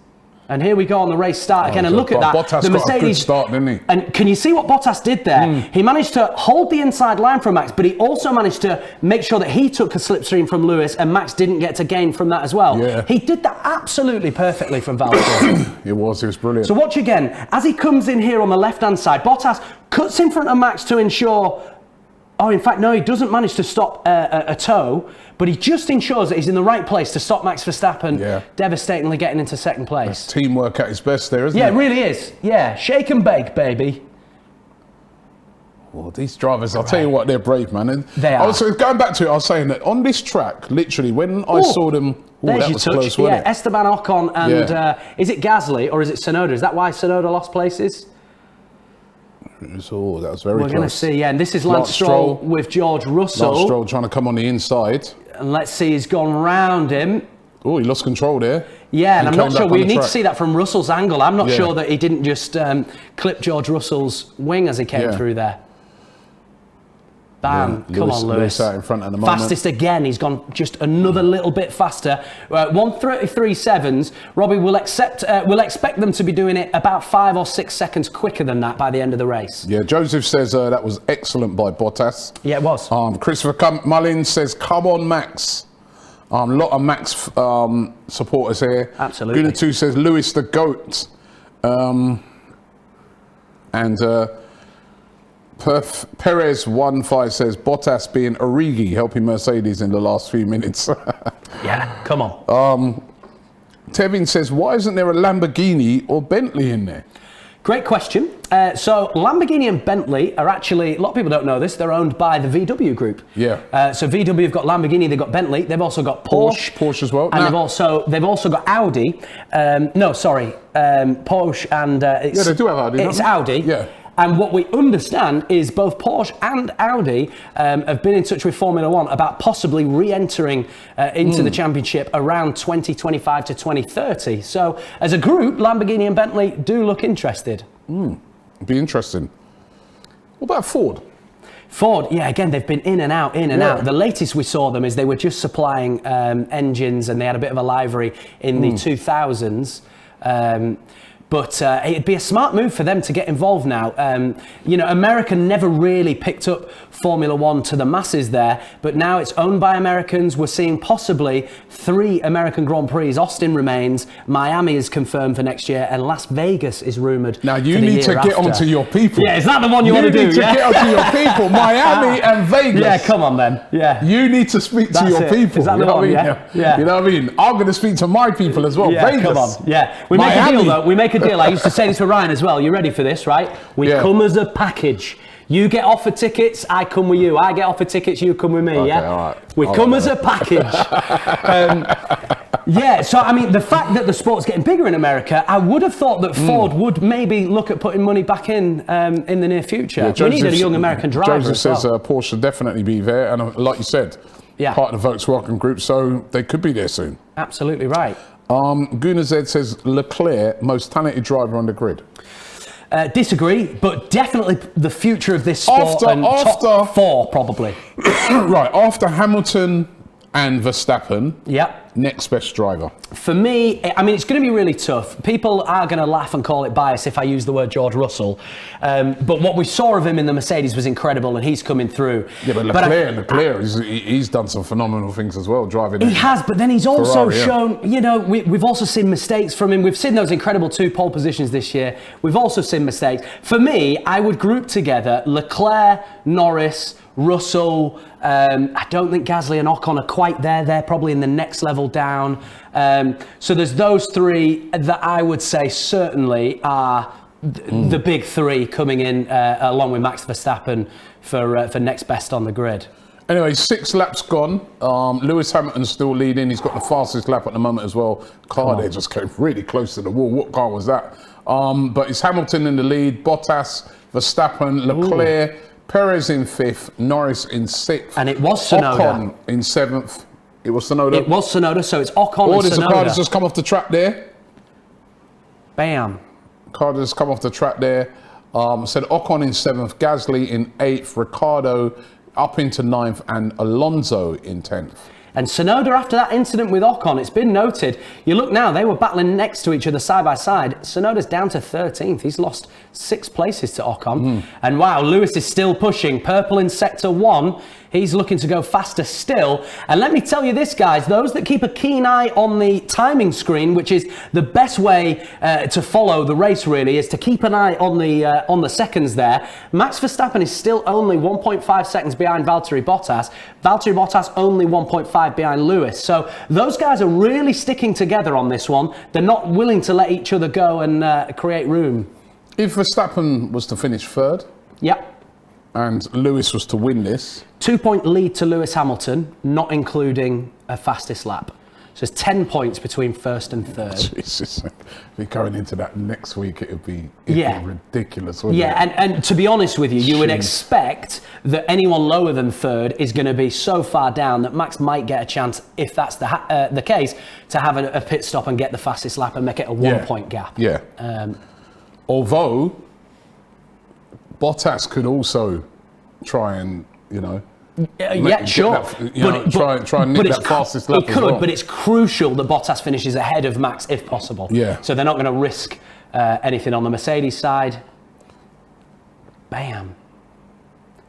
And here we go on the race start again, and look at that. Bottas the Mercedes got a good start, didn't he? And can you see what Bottas did there? He managed to hold the inside line from Max, but he also managed to make sure that he took a slipstream from Lewis, and Max didn't get to gain from that as well. Yeah. He did that absolutely perfectly from Valtteri. It was brilliant. So watch again. As he comes in here on the left-hand side, Bottas cuts in front of Max to ensure... Oh, in fact, no, he doesn't manage to stop a toe, but he just ensures that he's in the right place to stop Max Verstappen devastatingly getting into second place. That's teamwork at its best there, isn't it? Yeah, it really is. Yeah, shake and bake, baby. Well, these drivers, I'll tell you what, they're brave, man. And they are. Also, going back to it, I was saying that on this track, literally, when I saw them... There's that your was touch. close, wasn't it? Esteban Ocon and is it Gasly or is it Tsunoda? Is that why Tsunoda lost places? Oh, that was very close. We're going to see, and this is Lance Stroll with George Russell. Lance Stroll trying to come on the inside. And let's see, he's gone round him. Oh, he lost control there. Yeah, and I'm not sure, we need to see that from Russell's angle. I'm not sure that he didn't just clip George Russell's wing as he came through there. Bam, come on, Lewis. Out in front at the moment. Fastest again, he's gone just another little bit faster. 1:33.7s. Robbie will expect them to be doing it about 5 or 6 seconds quicker than that by the end of the race. Yeah, Joseph says that was excellent by Bottas. Yeah, it was. Christopher Mullins says, come on, Max. A lot of Max supporters here. Absolutely. Guna2 says, Lewis the GOAT. Perez 15 says Bottas being Origi helping Mercedes in the last few minutes. Yeah, come on. Tevin says, why isn't there a Lamborghini or Bentley in there? Great question. So Lamborghini and Bentley are actually, a lot of people don't know this, they're owned by the VW group. Yeah. So VW have got Lamborghini, they've got Bentley, they've also got Porsche as well. And they've also got Audi. Porsche and it's, they do have Audi. It's Audi. Yeah. And what we understand is both Porsche and Audi have been in touch with Formula One about possibly re-entering into the championship around 2025 to 2030. So as a group, Lamborghini and Bentley do look interested. Be interesting. What about Ford? Ford, yeah, again, they've been in and out. The latest we saw them is they were just supplying engines, and they had a bit of a livery in the 2000s. But it'd be a smart move for them to get involved now. America never really picked up Formula One to the masses there, but now it's owned by Americans. We're seeing possibly 3 American Grand Prix. Austin remains, Miami is confirmed for next year, and Las Vegas is rumoured. Now you need to get onto your people. Yeah, is that the one you want to do? You need to get onto your people. Miami and Vegas. Yeah, come on then. Yeah. You need to speak to your people. Is that the one? Yeah. You know what I mean? I'm going to speak to my people as well. Yeah, Vegas. come on. Yeah. We make a deal though. We make a deal. I used to say this for Ryan as well. You ready for this, right? We come as a package. You get offered tickets, I come with you. I get offered tickets, you come with me, okay, all right. We come as a package. So I mean, the fact that the sport's getting bigger in America, I would have thought that Ford would maybe look at putting money back in the near future. We needed a young American driver. Joseph says Porsche should definitely be there, and like you said, part of the Volkswagen group, so they could be there soon. Absolutely right. Guna Z says Leclerc, most talented driver on the grid. Disagree, but definitely the future of this sport top 4 probably. Right, after Hamilton and Verstappen, next best driver. For me, I mean, it's going to be really tough. People are going to laugh and call it bias if I use the word George Russell. But what we saw of him in the Mercedes was incredible, and he's coming through. Yeah, but Leclerc, he's done some phenomenal things as well, driving. He has, but then he's also shown, we've also seen mistakes from him. We've seen those incredible 2 pole positions this year. We've also seen mistakes. For me, I would group together Leclerc, Norris, Russell. I don't think Gasly and Ocon are quite there. They're probably in the next level down. So there's those 3 that I would say certainly are the big three coming in along with Max Verstappen for next best on the grid. Anyway, 6 laps gone. Lewis Hamilton's still leading. He's got the fastest lap at the moment as well. Car there just came really close to the wall. What car was that? But it's Hamilton in the lead, Bottas, Verstappen, Leclerc, Perez in 5th, Norris in 6th. And it was Tsunoda. Ocon in 7th. It was Tsunoda. It was Tsunoda, so it's Ocon and there's a Tsunoda. car that's just come off the track there. Bam. Car that's come off the track there. Said Ocon in 7th, Gasly in 8th, Ricciardo up into 9th, and Alonso in 10th. And Tsunoda, after that incident with Ocon, it's been noted. You look now, they were battling next to each other side by side. Tsunoda's down to 13th. He's lost 6 places to Ocon. And wow, Lewis is still pushing. Purple in sector 1. He's looking to go faster still. And let me tell you this, guys, those that keep a keen eye on the timing screen, which is the best way to follow the race really, is to keep an eye on the seconds there. Max Verstappen is still only 1.5 seconds behind Valtteri Bottas. Valtteri Bottas only 1.5 behind Lewis. So those guys are really sticking together on this one. They're not willing to let each other go and create room. If Verstappen was to finish 3rd, Yep. and Lewis was to win this, 2-point lead to Lewis Hamilton, not including a fastest lap. So there's 10 points between 1st and 3rd. Jesus, if we're going into that next week, it'd be ridiculous, wouldn't it? And to be honest with you, you would expect that anyone lower than 3rd is going to be so far down that Max might get a chance, if that's the case, to have a pit stop and get the fastest lap and make it a 1-point gap. Yeah. Although Bottas could also try and, Sure. Try and nick that fastest lap. He could, but it's crucial that Bottas finishes ahead of Max if possible. Yeah. So they're not going to risk anything on the Mercedes side. Bam.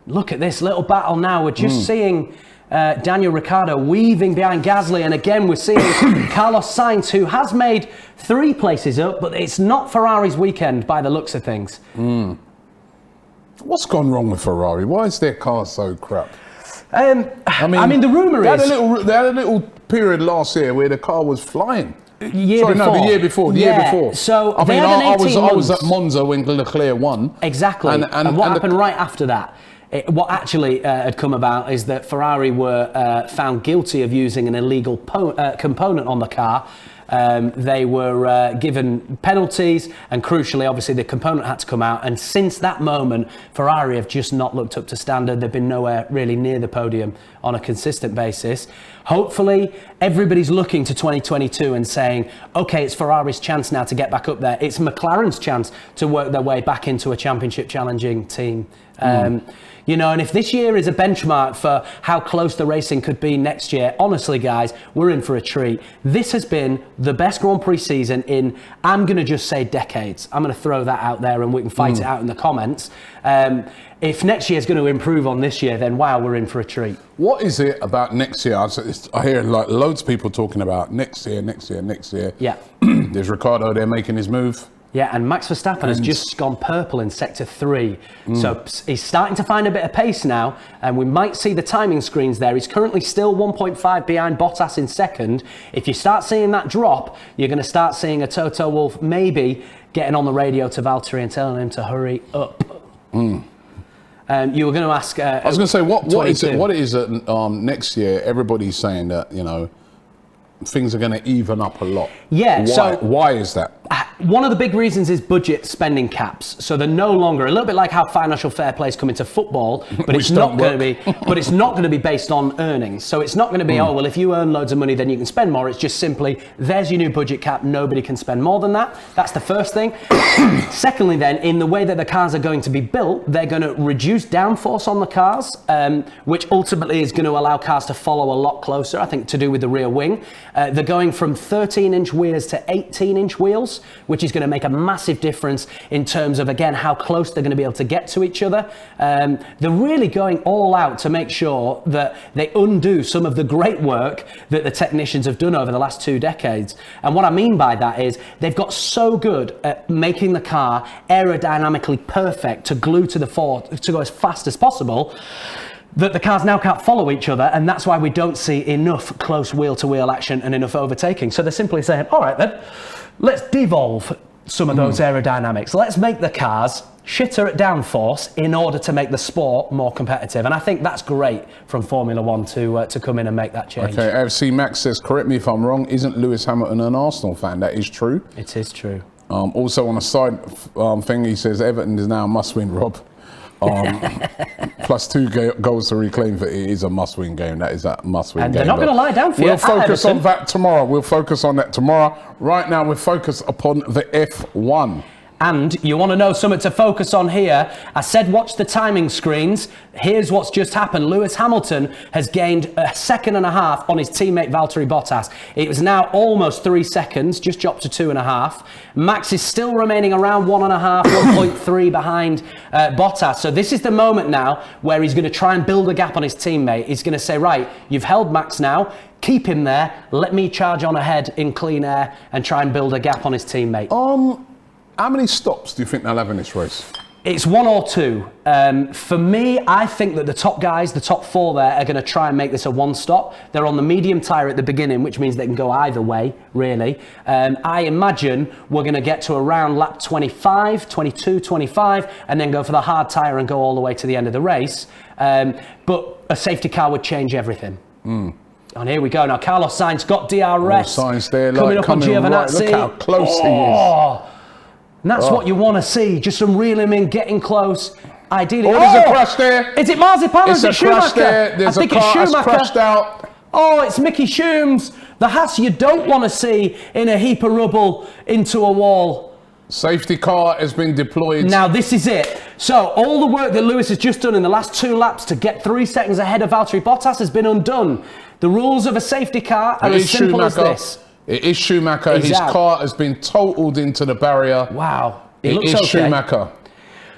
Look at this little battle now. We're just seeing Daniel Ricciardo weaving behind Gasly, and again we're seeing Carlos Sainz, who has made 3 places up, but it's not Ferrari's weekend by the looks of things. What's gone wrong with Ferrari? Why is their car so crap? I mean, the rumour is... They had a little period last year where the car was flying. The year before. So I mean, I was at Monza when Leclerc won. Exactly. And what happened right after that? What actually had come about is that Ferrari were found guilty of using an illegal component on the car. They were given penalties, and crucially, obviously, the component had to come out. And since that moment, Ferrari have just not looked up to standard. They've been nowhere really near the podium on a consistent basis. Hopefully, everybody's looking to 2022 and saying, okay, it's Ferrari's chance now to get back up there. It's McLaren's chance to work their way back into a championship challenging team. And if this year is a benchmark for how close the racing could be next year, honestly, guys, we're in for a treat. This has been the best Grand Prix season in, I'm going to just say decades. I'm going to throw that out there and we can fight it out in the comments. If next year is going to improve on this year, then wow, we're in for a treat. What is it about next year? I hear like loads of people talking about next year. Yeah. There's Ricciardo there making his move. Yeah, and Max Verstappen has just gone purple in sector 3. So he's starting to find a bit of pace now, and we might see the timing screens there. He's currently still 1.5 behind Bottas in 2nd. If you start seeing that drop, you're going to start seeing a Toto Wolff maybe getting on the radio to Valtteri and telling him to hurry up. You were going to ask... I was going to say, what is it next year? Everybody's saying that, things are going to even up a lot. Yeah. Why is that? One of the big reasons is budget spending caps. So they're no longer, a little bit like how financial fair play is coming to football, but it's not going to be. But it's not going to be based on earnings. So it's not going to be oh well, if you earn loads of money, then you can spend more. It's just simply there's your new budget cap. Nobody can spend more than that. That's the first thing. Secondly, then in the way that the cars are going to be built, they're going to reduce downforce on the cars, which ultimately is going to allow cars to follow a lot closer. I think to do with the rear wing. They're going from 13-inch wheels to 18-inch wheels, which is going to make a massive difference in terms of, again, how close they're going to be able to get to each other. They're really going all out to make sure that they undo some of the great work that the technicians have done over the last 2 decades. And what I mean by that is they've got so good at making the car aerodynamically perfect to glue to the floor to go as fast as possible, that the cars now can't follow each other, and that's why we don't see enough close wheel-to-wheel action and enough overtaking. So they're simply saying, all right then, let's devolve some of those aerodynamics. Let's make the cars shitter at downforce in order to make the sport more competitive. And I think that's great from Formula One to come in and make that change. Okay, FC Max says, correct me if I'm wrong, isn't Lewis Hamilton an Arsenal fan? That is true. It is true. Also on a side thing, he says Everton is now a must-win, Rob. Plus 2 goals to reclaim for it is a must-win game. That is a must-win game. And they're not going to lie down for you. We'll focus on that tomorrow. We'll focus on that tomorrow. Right now, we're focused upon the F1. And you want to know something to focus on here? I said watch the timing screens. Here's what's just happened. Lewis Hamilton has gained a second and a half on his teammate Valtteri Bottas. It was now almost 3 seconds, just dropped to 2.5. Max is still remaining around 1.5, 1.3 behind Bottas. So this is the moment now where he's going to try and build a gap on his teammate. He's going to say, right, you've held Max now. Keep him there. Let me charge on ahead in clean air and try and build a gap on his teammate. How many stops do you think they'll have in this race? It's 1 or 2. For me, I think that the top guys, the top 4 there, are going to try and make this a 1-stop. They're on the medium tyre at the beginning, which means they can go either way, really. I imagine we're going to get to around lap 25, 22, 25, and then go for the hard tyre and go all the way to the end of the race. But a safety car would change everything. And here we go. Now, Carlos Sainz got DRS. Sainz there, coming up on Giovinazzi. Right. Look how close he is. And that's what you want to see. Just some reeling in, getting close. Ideally. There's a crash there. Is it Marzipan or is it Schumacher? Crash there. There's I think a car it's Schumacher. that's crashed out. Oh, it's Mickey Schooms. The Haas you don't want to see in a heap of rubble into a wall. Safety car has been deployed. Now this is it. So all the work that Lewis has just done in the last 2 laps to get 3 seconds ahead of Valtteri Bottas has been undone. The rules of a safety car are as simple as this. It is Schumacher. His car has been totaled into the barrier. Wow. It is Schumacher.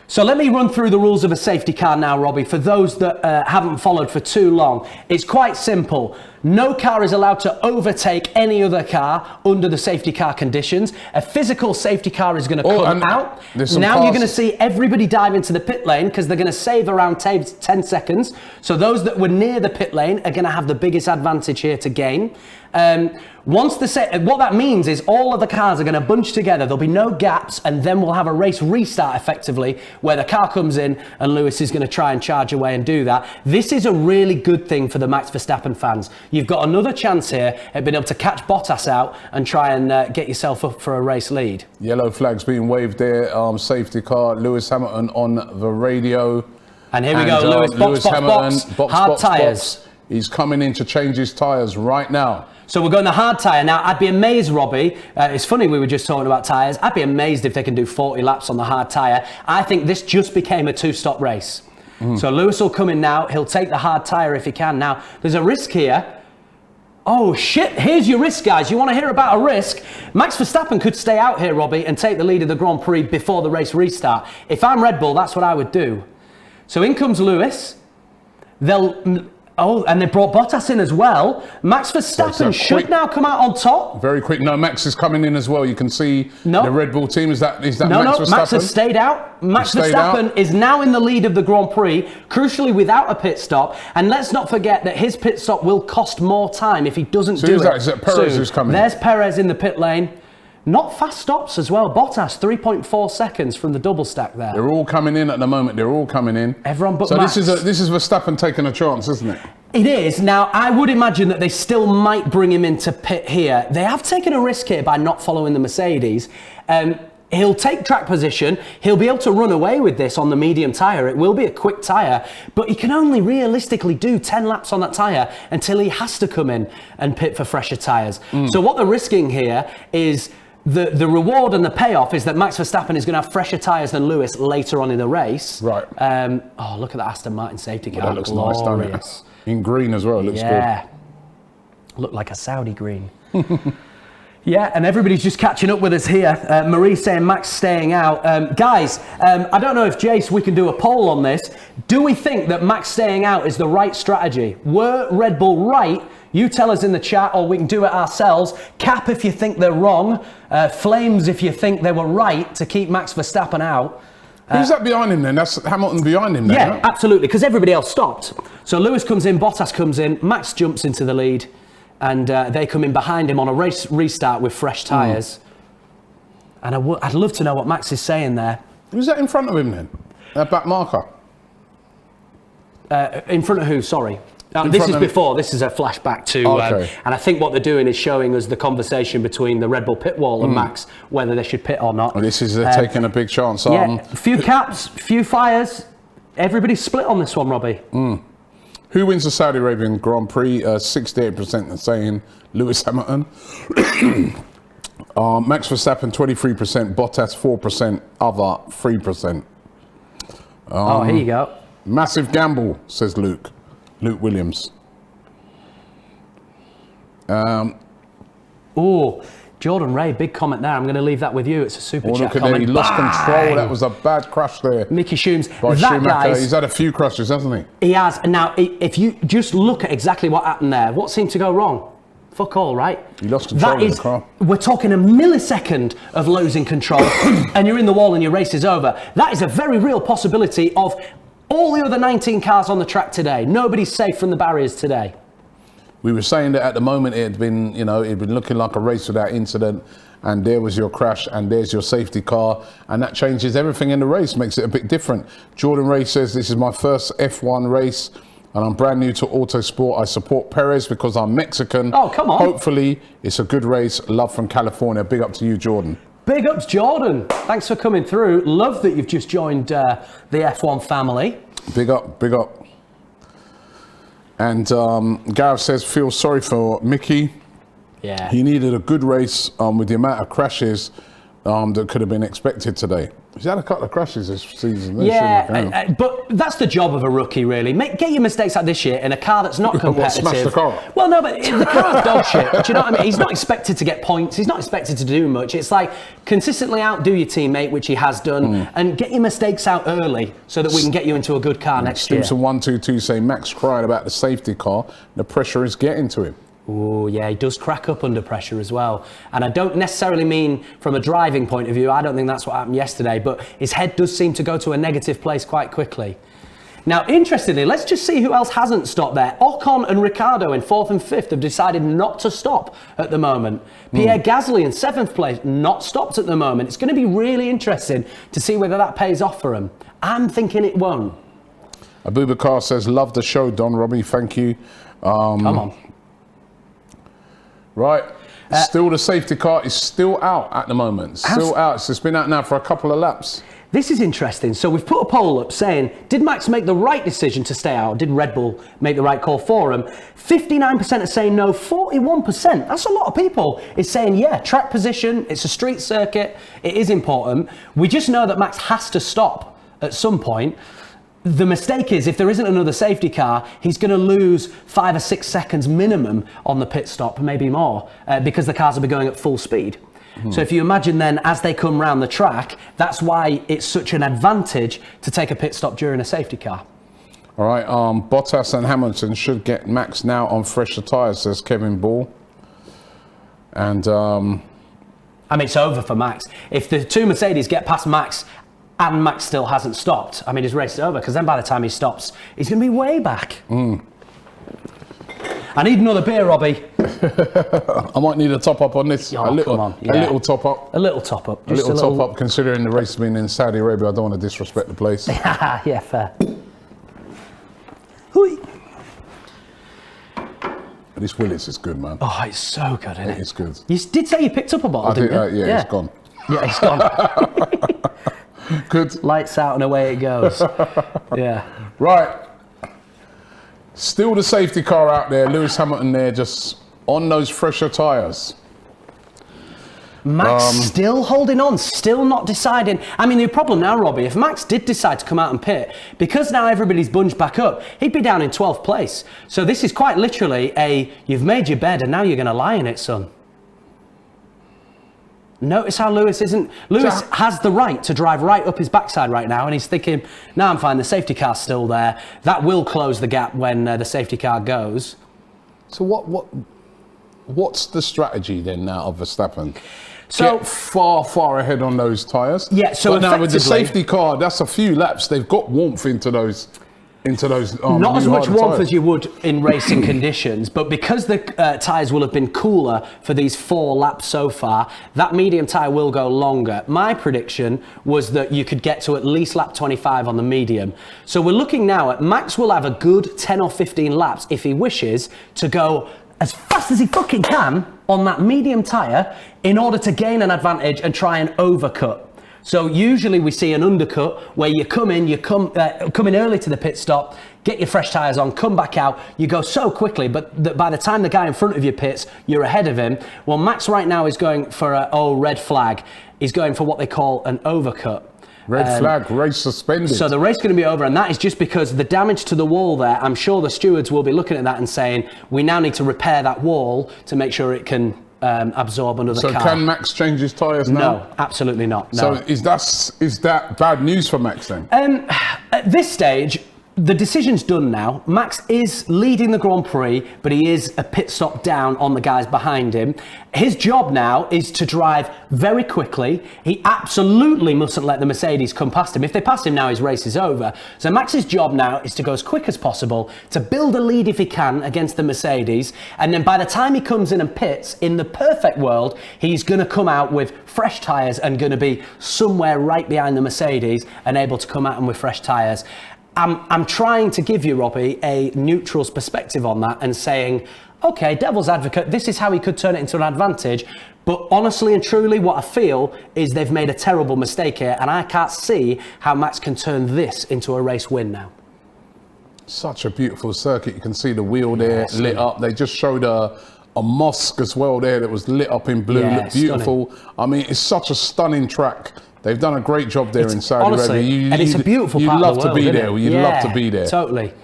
So let me run through the rules of a safety car now, Robbie, for those that haven't followed for too long. It's quite simple. No car is allowed to overtake any other car under the safety car conditions. A physical safety car is going to come out. Now you're going to see everybody dive into the pit lane because they're going to save around 10 seconds. So those that were near the pit lane are going to have the biggest advantage here to gain. What that means is all of the cars are going to bunch together. There'll be no gaps, and then we'll have a race restart effectively where the car comes in and Lewis is going to try and charge away and do that. This is a really good thing for the Max Verstappen fans. You've got another chance here at being able to catch Bottas out and try and get yourself up for a race lead. Yellow flags being waved there. Safety car. Lewis Hamilton on the radio. And here we go. Lewis box. Hard tyres. He's coming in to change his tyres right now. So we're going the hard tyre. Now, I'd be amazed, Robbie. It's funny we were just talking about tyres. I'd be amazed if they can do 40 laps on the hard tyre. I think this just became a 2-stop race. So Lewis will come in now. He'll take the hard tyre if he can. Now, there's a risk here. Oh, shit. Here's your risk, guys. You want to hear about a risk? Max Verstappen could stay out here, Robbie, and take the lead of the Grand Prix before the race restart. If I'm Red Bull, that's what I would do. So in comes Lewis. And they brought Bottas in as well. Max Verstappen should now come out on top. Very quick. No, Max is coming in as well. You can see the Red Bull team. Is that Max Verstappen? Max has stayed out. Max Verstappen is now in the lead of the Grand Prix, crucially without a pit stop. And let's not forget that his pit stop will cost more time if he doesn't do it. Is that Perez who's coming? There's Perez in the pit lane. Not fast stops as well. Bottas, 3.4 seconds from the double stack there. They're all coming in at the moment. They're all coming in. Everyone but Max. So this is Verstappen taking a chance, isn't it? It is. Now, I would imagine that they still might bring him into pit here. They have taken a risk here by not following the Mercedes. He'll take track position. He'll be able to run away with this on the medium tyre. It will be a quick tyre, but he can only realistically do 10 laps on that tyre until he has to come in and pit for fresher tyres. So what they're risking here is the reward and the payoff is that Max Verstappen is going to have fresher tyres than Lewis later on in the race. Right. Oh, look at that Aston Martin safety car. That looks nice, doesn't it? In green as well, it looks good. Look like a Saudi green. Yeah, and everybody's just catching up with us here. Marie saying Max staying out. Guys, I don't know if Jace, we can do a poll on this. Do we think that Max staying out is the right strategy? Were Red Bull right? You tell us in the chat, or we can do it ourselves. Cap if you think they're wrong. Flames if you think they were right to keep Max Verstappen out. Who's that behind him then? That's Hamilton behind him then, yeah, right? Absolutely, because everybody else stopped. So Lewis comes in, Bottas comes in, Max jumps into the lead, and they come in behind him on a race restart with fresh tyres. And I'd love to know what Max is saying there. Who's that in front of him then? That back marker? In front of who? Sorry. This is before. This is a flashback to, and I think what they're doing is showing us the conversation between the Red Bull pit wall and Max, whether they should pit or not. Well, this is taking a big chance. Yeah, a few caps, few fires. Everybody's split on this one, Robbie. Who wins the Saudi Arabian Grand Prix? 68% are saying Lewis Hamilton. Max Verstappen 23%, Bottas 4%, other 3%. Here you go. Massive gamble, says Luke Williams. Jordan Ray, big comment there. I'm going to leave that with you. It's a super chat look at comment. He lost control. That was a bad crash there. Mickey Schooms. By that Schumacher. Guy's, he's had a few crashes, hasn't he? He has. And now, if you just look at exactly what happened there, what seemed to go wrong? Fuck all, right? He lost control of the car. We're talking a millisecond of losing control and you're in the wall and your race is over. That is a very real possibility of all the other 19 cars on the track today. Nobody's safe from the barriers today. We were saying that at the moment it'd been looking like a race without incident, and there was your crash and there's your safety car, and that changes everything in the race, makes it a bit different. Jordan Ray says, this is my first F1 race and I'm brand new to autosport. I support Perez because I'm Mexican. Oh, come on. Hopefully it's a good race. Love from California. Big up to you, Jordan. Big ups, Jordan. Thanks for coming through. Love that you've just joined the F1 family. Big up, big up. And Gareth says, feel sorry for Mickey. Yeah. He needed a good race with the amount of crashes that could have been expected today. He's had a couple of crashes this season. But that's the job of a rookie, really. Get your mistakes out this year in a car that's not competitive. Smash the car. Well, no, but the car's dog shit. Do you know what I mean? He's not expected to get points. He's not expected to do much. It's like consistently outdo your teammate, which he has done, and get your mistakes out early so that we can get you into a good car next year. Stimson 122 say Max crying about the safety car. The pressure is getting to him. Oh, yeah, he does crack up under pressure as well. And I don't necessarily mean from a driving point of view. I don't think that's what happened yesterday, but his head does seem to go to a negative place quite quickly. Now, interestingly, let's just see who else hasn't stopped there. Ocon and Ricciardo in 4th and 5th have decided not to stop at the moment. Pierre Gasly in 7th place, not stopped at the moment. It's going to be really interesting to see whether that pays off for him. I'm thinking it won't. Abubakar says, love the show, Don Robbie, thank you. Come on. Right, still the safety car is still out at the moment. Still out. It's been out now for a couple of laps. This is interesting. So we've put a poll up saying, did Max make the right decision to stay out? Did Red Bull make the right call for him? 59% are saying no, 41%. That's a lot of people is saying, yeah, track position, it's a street circuit, it is important. We just know that Max has to stop at some point. The mistake is, if there isn't another safety car, he's going to lose 5 or 6 seconds minimum on the pit stop, maybe more, because the cars will be going at full speed. So if you imagine then, as they come round the track, that's why it's such an advantage to take a pit stop during a safety car. All right, Bottas and Hamilton should get Max now on fresher tyres, says Kevin Ball. And I mean, it's over for Max. If the two Mercedes get past Max and Max still hasn't stopped, I mean, his race is over, because then by the time he stops, he's going to be way back. I need another beer, Robbie. I might need a top up on this. Oh, a little top up. A little top up. Just a little top up, considering the race has been in Saudi Arabia. I don't want to disrespect the place. Yeah, fair. Hui. This Willis is good, man. Oh, it's so good, isn't it? It's good. You did say you picked up a bottle, didn't you? Yeah, it's gone. Yeah, it's gone. Good. Lights out and away it goes. Yeah. Right. Still the safety car out there. Lewis Hamilton there, just on those fresher tyres. Max still holding on, still not deciding. I mean, the problem now, Robbie, if Max did decide to come out and pit, because now everybody's bunged back up, he'd be down in 12th place. So this is quite literally you've made your bed and now you're going to lie in it, son. Notice how Lewis has the right to drive right up his backside right now, and he's thinking, no, I'm fine, the safety car's still there. That will close the gap when the safety car goes. So what's the strategy then now of Verstappen? So get far ahead on those tyres. Yeah, so but now with the safety car, that's a few laps. They've got warmth into those. into those not as new much harder warmth tyres. as you would in racing conditions, but because the tyres will have been cooler for these 4 laps so far, that medium tyre will go longer. My prediction was that you could get to at least lap 25 on the medium. So we're looking now at Max will have a good 10 or 15 laps if he wishes to go as fast as he fucking can on that medium tyre in order to gain an advantage and try and overcut. So usually we see an undercut where you come in early to the pit stop, get your fresh tyres on, come back out, you go so quickly, but by the time the guy in front of you pits, you're ahead of him. Well, Max right now is going for a red flag. He's going for what they call an overcut. Red flag, race suspended. So the race is going to be over, and that is just because the damage to the wall there, I'm sure the stewards will be looking at that and saying, we now need to repair that wall to make sure it can absorb another car. So can Max change his tyres now? No, absolutely not. No. So is that bad news for Max then? At this stage, the decision's done now. Max is leading the Grand Prix, but he is a pit stop down on the guys behind him. His job now is to drive very quickly. He absolutely mustn't let the Mercedes come past him. If they pass him now, his race is over. So Max's job now is to go as quick as possible, to build a lead if he can against the Mercedes. And then by the time he comes in and pits, in the perfect world, he's going to come out with fresh tyres and going to be somewhere right behind the Mercedes and able to come at them with fresh tyres. I'm trying to give you, Robbie, a neutral's perspective on that and saying, okay, devil's advocate, this is how he could turn it into an advantage. But honestly and truly, what I feel is they've made a terrible mistake here, and I can't see how Max can turn this into a race win now. Such a beautiful circuit. You can see the wheel there lit up. They just showed a mosque as well there that was lit up in blue. Looked beautiful. Stunning. I mean, it's such a stunning track. They've done a great job there in Saudi Arabia. And it's a beautiful part of the world, You'd love to be there. Totally.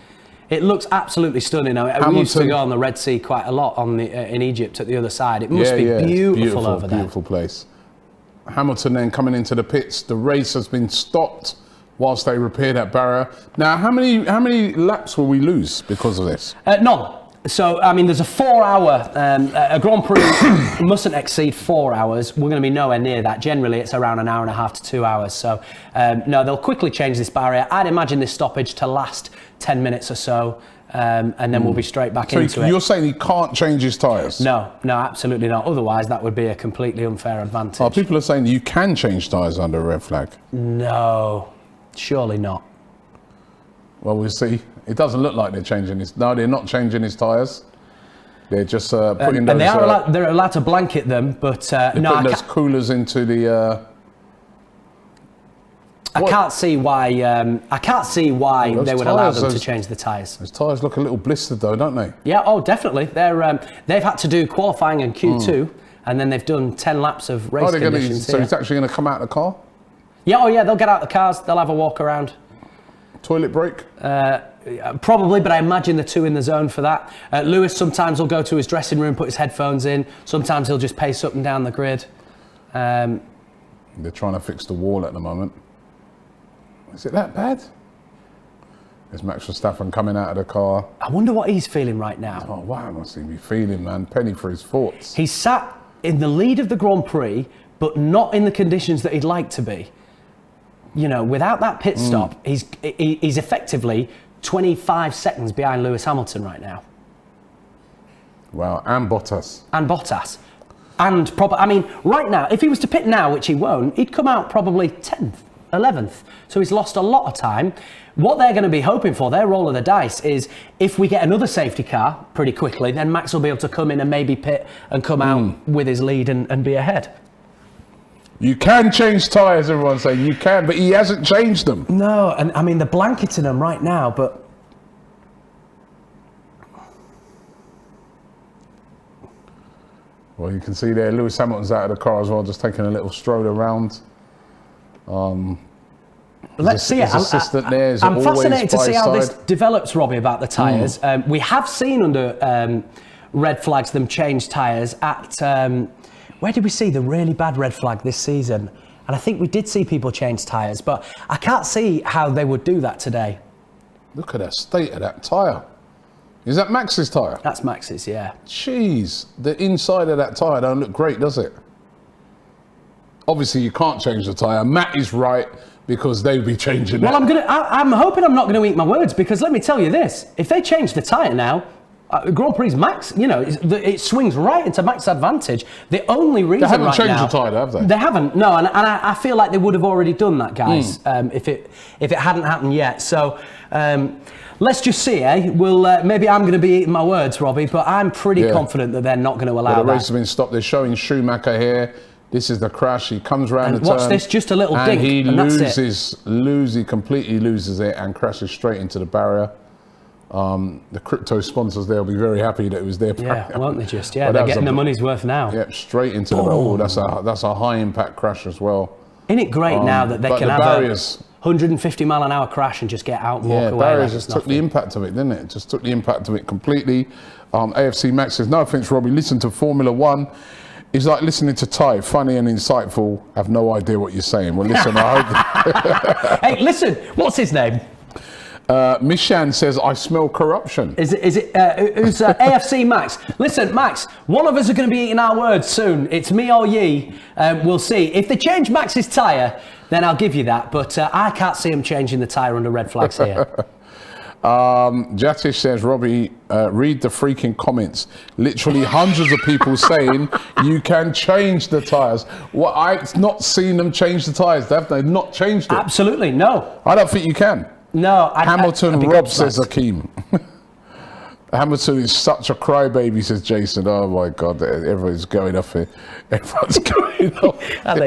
It looks absolutely stunning. We used to go on the Red Sea quite a lot in Egypt at the other side. It must be beautiful over there. Beautiful place. Hamilton then coming into the pits. The race has been stopped whilst they repair that barrier. Now, how many laps will we lose because of this? None. So, I mean, there's a 4-hour, a Grand Prix mustn't exceed 4 hours. We're going to be nowhere near that. Generally, it's around an hour and a half to 2 hours. So, no, they'll quickly change this barrier. I'd imagine this stoppage to last 10 minutes or so, and then we'll be straight back into it. You're saying he can't change his tyres? No, absolutely not. Otherwise, that would be a completely unfair advantage. Oh, people are saying you can change tyres under a red flag. No, surely not. Well, we'll see. It doesn't look like they're changing his. No, they're not changing his tyres. They're just putting those. And they're allowed to blanket them, but no, putting those coolers into the. I can't see why. They would allow them to change the tyres. Those tyres look a little blistered, though, don't they? Yeah. Oh, definitely. They've had to do qualifying in Q2, and then they've done 10 laps of race conditions. So he's actually going to come out of the car? Yeah. Oh, yeah. They'll get out the cars. They'll have a walk around. Toilet break? Probably, but I imagine the two in the zone for that. Lewis sometimes will go to his dressing room, put his headphones in. Sometimes he'll just pace up and down the grid. They're trying to fix the wall at the moment. Is it that bad? There's Max Verstappen coming out of the car. I wonder what he's feeling right now. Oh, wow, must he be feeling, man? Penny for his thoughts. He's sat in the lead of the Grand Prix, but not in the conditions that he'd like to be. You know, without that pit stop, he's effectively 25 seconds behind Lewis Hamilton right now. Wow, and Bottas. I mean, right now, if he was to pit now, which he won't, he'd come out probably 10th, 11th. So he's lost a lot of time. What they're going to be hoping for, their roll of the dice, is if we get another safety car pretty quickly, then Max will be able to come in and maybe pit and come out with his lead and be ahead. You can change tyres, everyone's saying. You can, but he hasn't changed them. No, and I mean, they're blanketing them right now, but... Well, you can see there, Lewis Hamilton's out of the car as well, just taking a little stroll around. Let's see it. I'm fascinated to see how this develops, Robbie, about the tyres. We have seen under red flags them change tyres at... where did we see the really bad red flag this season? And I think we did see people change tyres, but I can't see how they would do that today. Look at the state of that tyre. Is that Max's tyre? That's Max's, yeah. Jeez, the inside of that tyre don't look great, does it? Obviously, you can't change the tyre. Matt is right. because they'd be changing Well, it. I'm hoping I'm not going to eat my words, because let me tell you this: if they change the tyre now, Grand Prix Max, it swings right into Max's advantage. The only reason They haven't right changed now, the tyre, have they? They haven't. No, and I feel like they would have already done that, guys, if it hadn't happened yet. So. Let's just see, eh? Maybe I'm going to be eating my words, Robbie, but I'm pretty confident that they're not going to allow the that. race has been stopped. They're showing Schumacher here. This is the crash. He comes round the turn. Watch this, just a little dink, he and he completely loses it and crashes straight into the barrier. The crypto sponsors there will be very happy that it was their barrier. Yeah, won't they just? Yeah, they're getting the money's worth now. Yep, straight into the barrier. Oh, that's a high impact crash as well. Isn't it great now that they can have barriers, 150 mile an hour crash and just get out and walk away? Barriers just took the impact of it, didn't it? Just took the impact of it completely. AFC Max says, no offense, Robbie, listen to Formula One. It's like listening to Ty, funny and insightful. Have no idea what you're saying. Well, listen, I hope. Hey, listen, what's his name? Mishan says, I smell corruption. Is it who's AFC Max? Listen, Max, one of us are going to be eating our words soon. It's me or ye. We'll see. If they change Max's tyre, then I'll give you that. But I can't see him changing the tyre under red flags here. Jatish says, Robbie, read the freaking comments. Literally hundreds of people saying you can change the tyres. Well, I've not seen them change the tyres. They've not changed it. Absolutely, no. I don't think you can. No, Hamilton Rob says Akeem. Hamilton is such a crybaby, says Jason. Oh my God, everyone's going off here. Everyone's going off.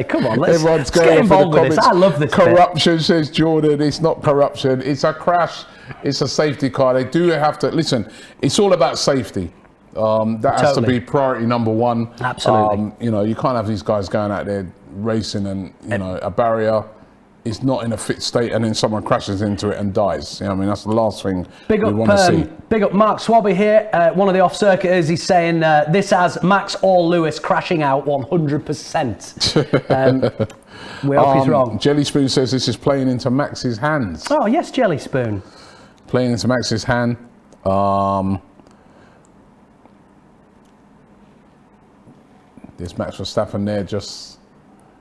Come on, Everyone's let's going get off involved in the with this. comments. I love this. Corruption, says Jordan. It's not corruption. It's a crash. It's a safety car. They do have to listen. It's all about safety. That has to be priority number one. Absolutely. You can't have these guys going out there racing and a barrier is not in a fit state and then someone crashes into it and dies. That's the last thing we want to see. Big up Mark Swabby here, one of the off-circuiters. He's saying this has Max or Lewis crashing out 100%. We hope he's wrong. Jelly Spoon says this is playing into Max's hands. Oh, yes, Jelly Spoon. Playing into Max's hand. There's Max Verstappen there just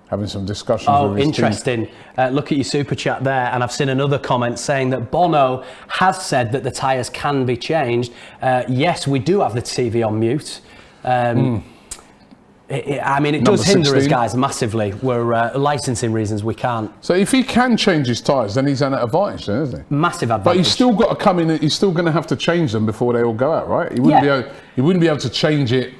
having some discussions with his interesting. Look at your super chat there, and I've seen another comment saying that Bono has said that the tyres can be changed. Yes, we do have the TV on mute. It does hinder us, guys, massively. We're licensing reasons we can't. So if he can change his tyres, then he's an advantage, then, isn't he? Massive advantage. But he's still got to come in. He's still going to have to change them before they all go out, right? He wouldn't be able to change it.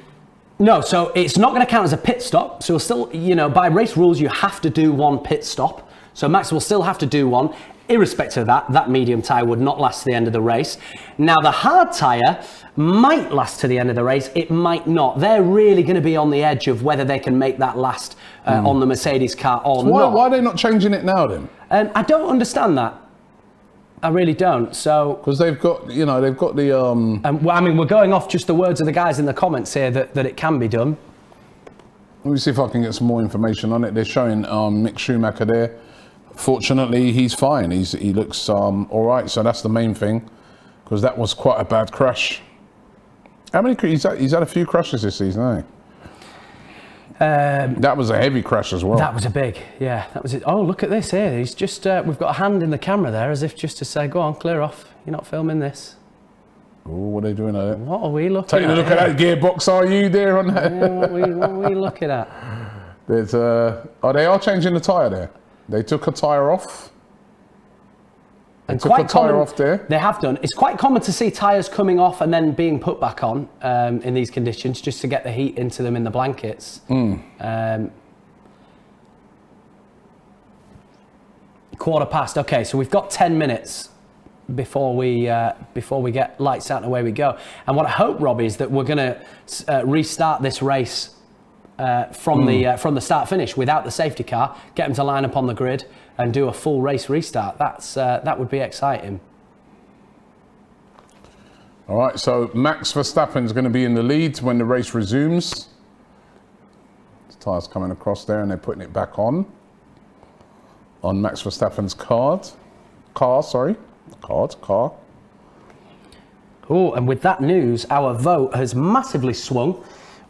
No, so it's not going to count as a pit stop. So still, by race rules, you have to do one pit stop. So Max will still have to do one. Irrespective of that medium tyre would not last to the end of the race. Now, the hard tyre might last to the end of the race. It might not. They're really going to be on the edge of whether they can make that last on the Mercedes car or not. Why are they not changing it now then? I don't understand that. I really don't. So because they've got the. we're going off just the words of the guys in the comments here that it can be done. Let me see if I can get some more information on it. They're showing Mick Schumacher there. Fortunately, he's fine. He looks all right. So that's the main thing, because that was quite a bad crash. How many? He's had a few crashes this season, hasn't he? That was a heavy crash as well. That was a big, that was it. Oh, look at this here. He's just, we've got a hand in the camera there as if just to say, go on, clear off. You're not filming this. Oh, what are they doing there? What are we looking at? Taking a look at that gearbox, are you there on that? Yeah, what are we looking at? There's they are changing the tyre there. They took a tyre off. They took a tyre off there. They have done. It's quite common to see tyres coming off and then being put back on in these conditions, just to get the heat into them in the blankets. 1:15. Okay, so we've got 10 minutes before we get lights out and away we go. And what I hope, Robbie, is that we're going to restart this race from the start finish without the safety car, get them to line up on the grid and do a full race restart. That would be exciting. All right, so Max Verstappen is going to be in the lead when the race resumes. The tyre's coming across there and they're putting it back on Max Verstappen's car. Oh, and with that news, our vote has massively swung.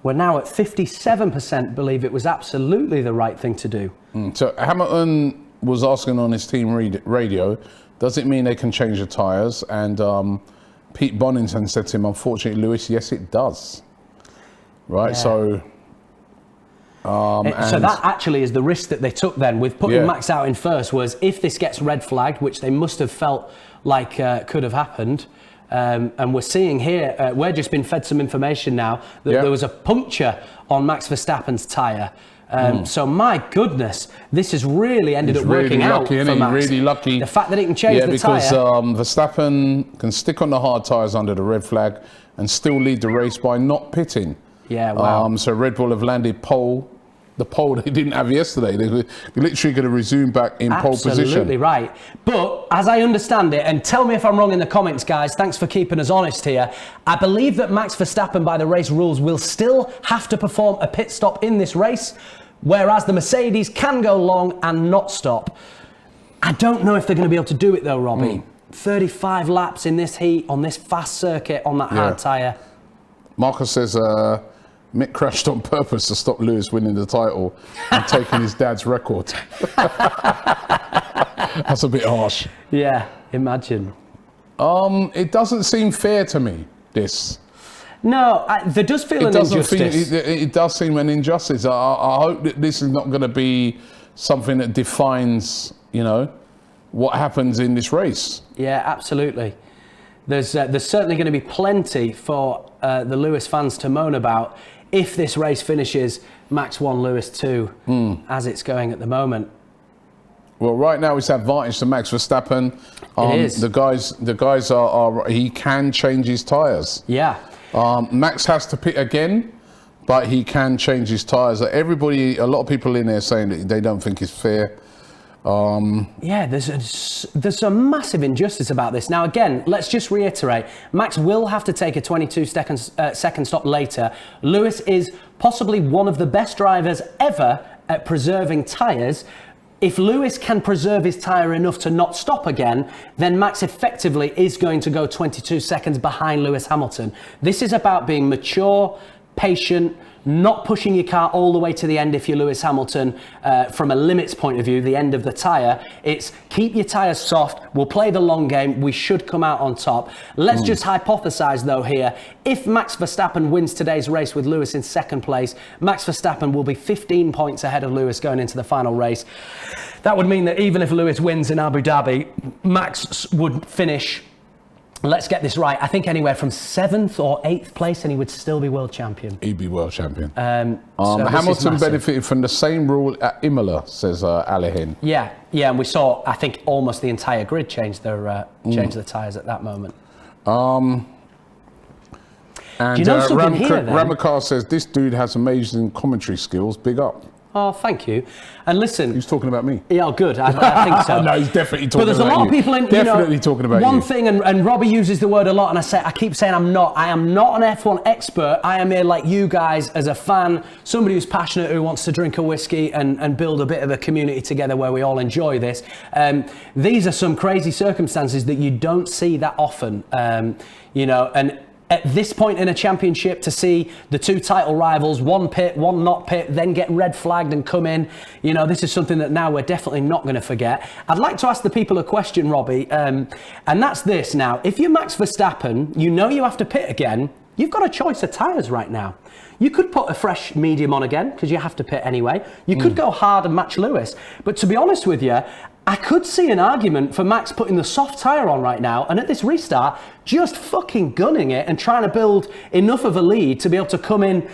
We're now at 57% believe it was absolutely the right thing to do. So Hamilton was asking on his team radio, does it mean they can change the tyres? And Pete Bonington said to him, unfortunately, Lewis, yes, it does. Right, Yeah. So that actually is the risk that they took then with putting Max out in first, was if this gets red flagged, which they must have felt like could have happened. And we're seeing here, we're just been fed some information now that there was a puncture on Max Verstappen's tyre. So my goodness, this has really ended up working really out lucky, for Max. Really lucky. The fact that he can change the tyre. Yeah, because Verstappen can stick on the hard tyres under the red flag and still lead the race by not pitting. Yeah, wow. So Red Bull have landed the pole they didn't have yesterday. They're literally going to resume back in pole position. Absolutely right. But as I understand it, and tell me if I'm wrong in the comments, guys, thanks for keeping us honest here. I believe that Max Verstappen, by the race rules, will still have to perform a pit stop in this race, whereas the Mercedes can go long and not stop. I don't know if they're going to be able to do it though, Robbie. 35 laps in this heat, on this fast circuit, on that hard tyre. Marcus says Mick crashed on purpose to stop Lewis winning the title and taking his dad's record. That's a bit harsh. Yeah, imagine. It doesn't seem fair to me, this. No, there does feel an injustice. It does seem an injustice. I hope that this is not going to be something that defines, what happens in this race. Yeah, absolutely. There's certainly going to be plenty for the Lewis fans to moan about if this race finishes Max 1, Lewis 2, as it's going at the moment. Well, right now it's advantage to Max Verstappen. It is. The guys are he can change his tyres. Yeah. Max has to pit again, but he can change his tyres. A lot of people in there saying that they don't think it's fair. Yeah, there's a massive injustice about this. Now, again, let's just reiterate, Max will have to take a 22-second stop later. Lewis is possibly one of the best drivers ever at preserving tyres. If Lewis can preserve his tyre enough to not stop again, then Max effectively is going to go 22 seconds behind Lewis Hamilton. This is about being mature, patient, not pushing your car all the way to the end if you're Lewis Hamilton, from a limits point of view, the end of the tyre. It's keep your tyres soft, we'll play the long game, we should come out on top. Let's just hypothesise though here, if Max Verstappen wins today's race with Lewis in second place, Max Verstappen will be 15 points ahead of Lewis going into the final race. That would mean that even if Lewis wins in Abu Dhabi, Max would finish, let's get this right, I think anywhere from 7th or 8th place, and he would still be world champion. He'd be world champion. So Hamilton benefited from the same rule at Imola, says Alihin. Yeah, and we saw, I think, almost the entire grid change their tyres at that moment. And Do you know something here, then? Ramakar says, this dude has amazing commentary skills, big up. Oh, thank you. And listen... He's talking about me. Yeah, good. I think so. No, he's definitely talking about you. But there's a lot of people in... Definitely talking about one you. thing, and Robbie uses the word a lot, and I keep saying I'm not. I am not an F1 expert. I am here like you guys as a fan, somebody who's passionate, who wants to drink a whiskey and build a bit of a community together where we all enjoy this. These are some crazy circumstances that you don't see that often, and... At this point in a championship, to see the two title rivals, one pit, one not pit, then get red flagged and come in, this is something that now we're definitely not going to forget. I'd like to ask the people a question, Robbie, and that's this now. If you're Max Verstappen, you have to pit again, you've got a choice of tyres right now. You could put a fresh medium on again, because you have to pit anyway. You could go hard and match Lewis. But to be honest with you, I could see an argument for Max putting the soft tyre on right now and at this restart just fucking gunning it and trying to build enough of a lead to be able to come in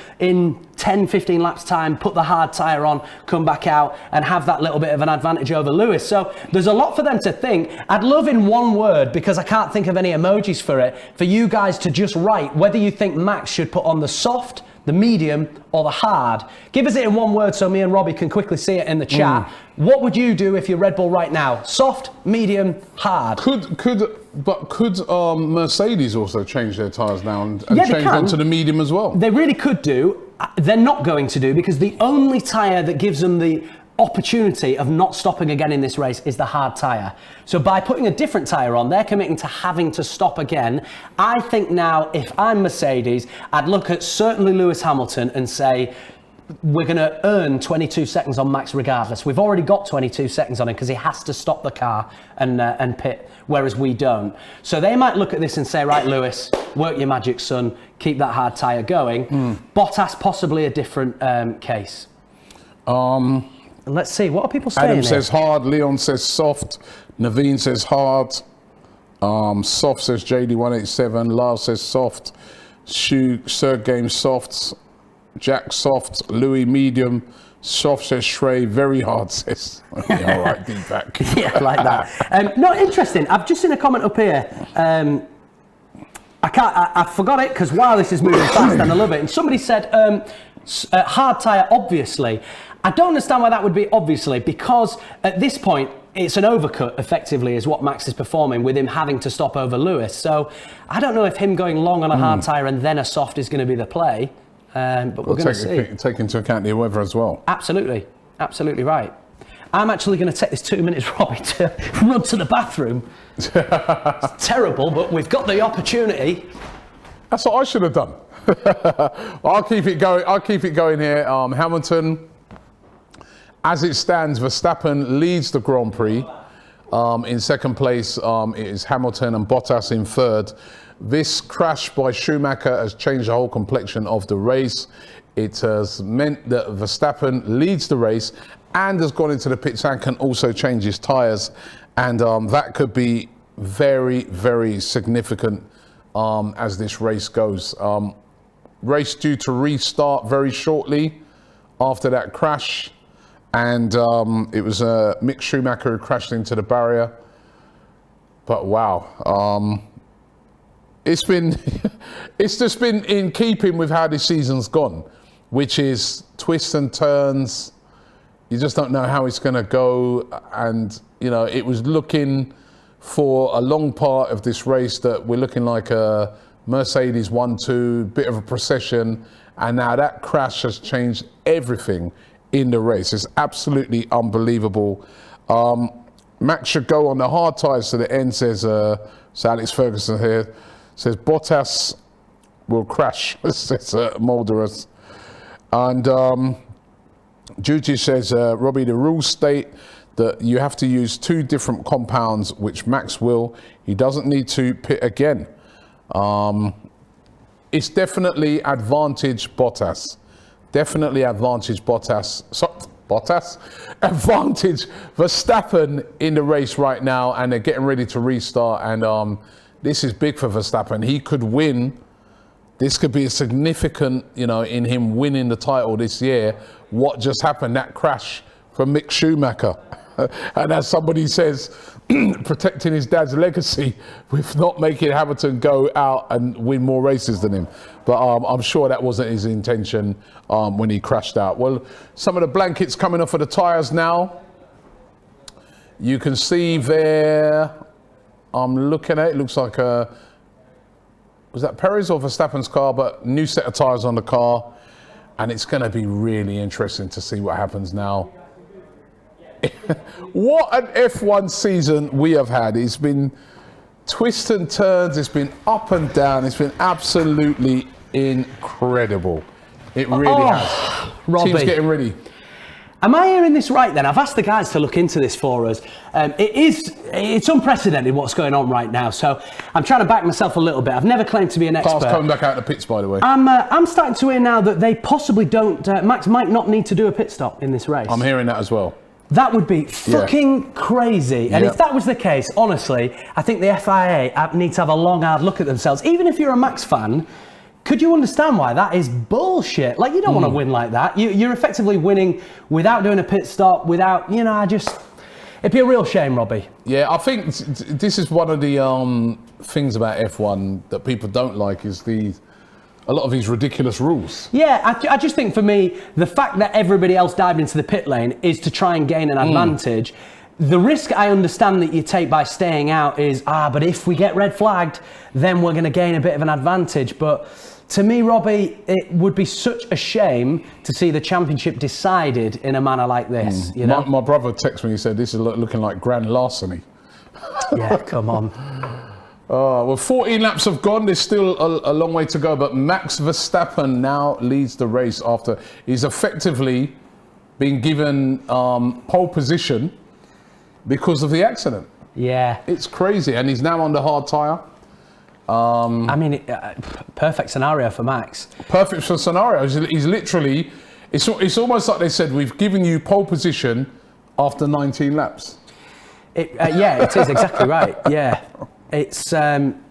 10, 15 laps time, put the hard tyre on, come back out and have that little bit of an advantage over Lewis. So there's a lot for them to think. I'd love in one word, because I can't think of any emojis for it, for you guys to just write whether you think Max should put on the soft, the medium or the hard. Give us it in one word so me and Robbie can quickly see it in the chat. What would you do if you're Red Bull right now? Soft, medium, hard? Could Mercedes also change their tyres now and change onto the medium as well? They really could do. They're not going to do, because the only tyre that gives them the opportunity of not stopping again in this race is the hard tyre. So by putting a different tyre on, they're committing to having to stop again. I think now, if I'm Mercedes, I'd look at certainly Lewis Hamilton and say, we're going to earn 22 seconds on Max regardless. We've already got 22 seconds on him because he has to stop the car and pit, whereas we don't. So they might look at this and say, right, Lewis, work your magic, son, keep that hard tyre going. Bottas, possibly a different case. Let's see, what are people saying? Adam says hard, Leon says soft, Naveen says hard, soft says JD187, Lars says soft, Sergey soft, Jack soft, Louis medium, soft says Shrey, very hard says. Yeah, all right, Deepak. Yeah, like that. No, interesting. I've just seen a comment up here. I forgot it because wow, this is moving fast and I love it. And somebody said hard tyre, obviously. I don't understand why that would be obviously, because at this point it's an overcut effectively is what Max is performing with him having to stop over Lewis. So I don't know if him going long on a hard tyre and then a soft is going to be the play. But we're going to see. Take into account the weather as well. Absolutely. Absolutely right. I'm actually going to take this 2 minutes, Robbie, to run to the bathroom. It's terrible, but we've got the opportunity. That's what I should have done. I'll keep it going. I'll keep it going here. Hamilton, as it stands, Verstappen leads the Grand Prix. In second place, it is Hamilton and Bottas in third. This crash by Schumacher has changed the whole complexion of the race. It has meant that Verstappen leads the race and has gone into the pits and can also change his tyres. And that could be very, very significant as this race goes. Race due to restart very shortly after that crash. And it was Mick Schumacher who crashed into the barrier. But wow. It's just been in keeping with how this season's gone, which is twists and turns. You just don't know how it's going to go. And, you know, it was looking for a long part of this race that we're looking like a Mercedes 1-2, bit of a procession. And now that crash has changed everything in the race. It's absolutely unbelievable. Max should go on the hard tyres to the end, says Alex Ferguson here. Says Bottas will crash, says Mulderus. And Judy says, Robbie, the rules state that you have to use 2 different compounds, which Max will. He doesn't need to pit again. It's definitely advantage Bottas. Definitely advantage Bottas. Advantage Verstappen in the race right now, and they're getting ready to restart. And this is big for Verstappen. He could win. This could be a significant, you know, in him winning the title this year. What just happened? That crash from Mick Schumacher. And as somebody says, protecting his dad's legacy with not making Hamilton go out and win more races than him. But I'm sure that wasn't his intention when he crashed out. Well, some of the blankets coming off of the tyres now. You can see there, I'm looking at it, looks like was that Perez or Verstappen's car, but new set of tyres on the car. And it's going to be really interesting to see what happens now. What an F1 season we have had. It's been twists and turns, it's been up and down, it's been absolutely incredible. It really has. Robbie. Team's getting ready. Am I hearing this right then? I've asked the guys to look into this for us. It's unprecedented what's going on right now, so I'm trying to back myself a little bit. I've never claimed to be an expert. Car's coming back out of the pits, by the way. I'm starting to hear now that they possibly don't, Max might not need to do a pit stop in this race. I'm hearing that as well. That would be fucking crazy. And if that was the case, honestly, I think the FIA need to have a long, hard look at themselves. Even if you're a Max fan, could you understand why that is bullshit? Like, you don't want to win like that. You're effectively winning without doing a pit stop, without, you know, it'd be a real shame, Robbie. Yeah, I think this is one of the things about F1 that people don't like is a lot of these ridiculous rules. Yeah, I just think for me, the fact that everybody else dived into the pit lane is to try and gain an advantage. The risk I understand that you take by staying out is, but if we get red flagged, then we're going to gain a bit of an advantage. But to me, Robbie, it would be such a shame to see the championship decided in a manner like this. You know? My brother texted me, he said, this is looking like grand larceny. Yeah, come on. Well, 14 laps have gone. There's still a long way to go, but Max Verstappen now leads the race after he's effectively been given pole position because of the accident. Yeah. It's crazy, and he's now on the hard tyre. I mean, perfect scenario for Max. Perfect for scenario. He's literally, it's almost like they said, we've given you pole position after 19 laps. Yeah, it is exactly right. Yeah. It's I'm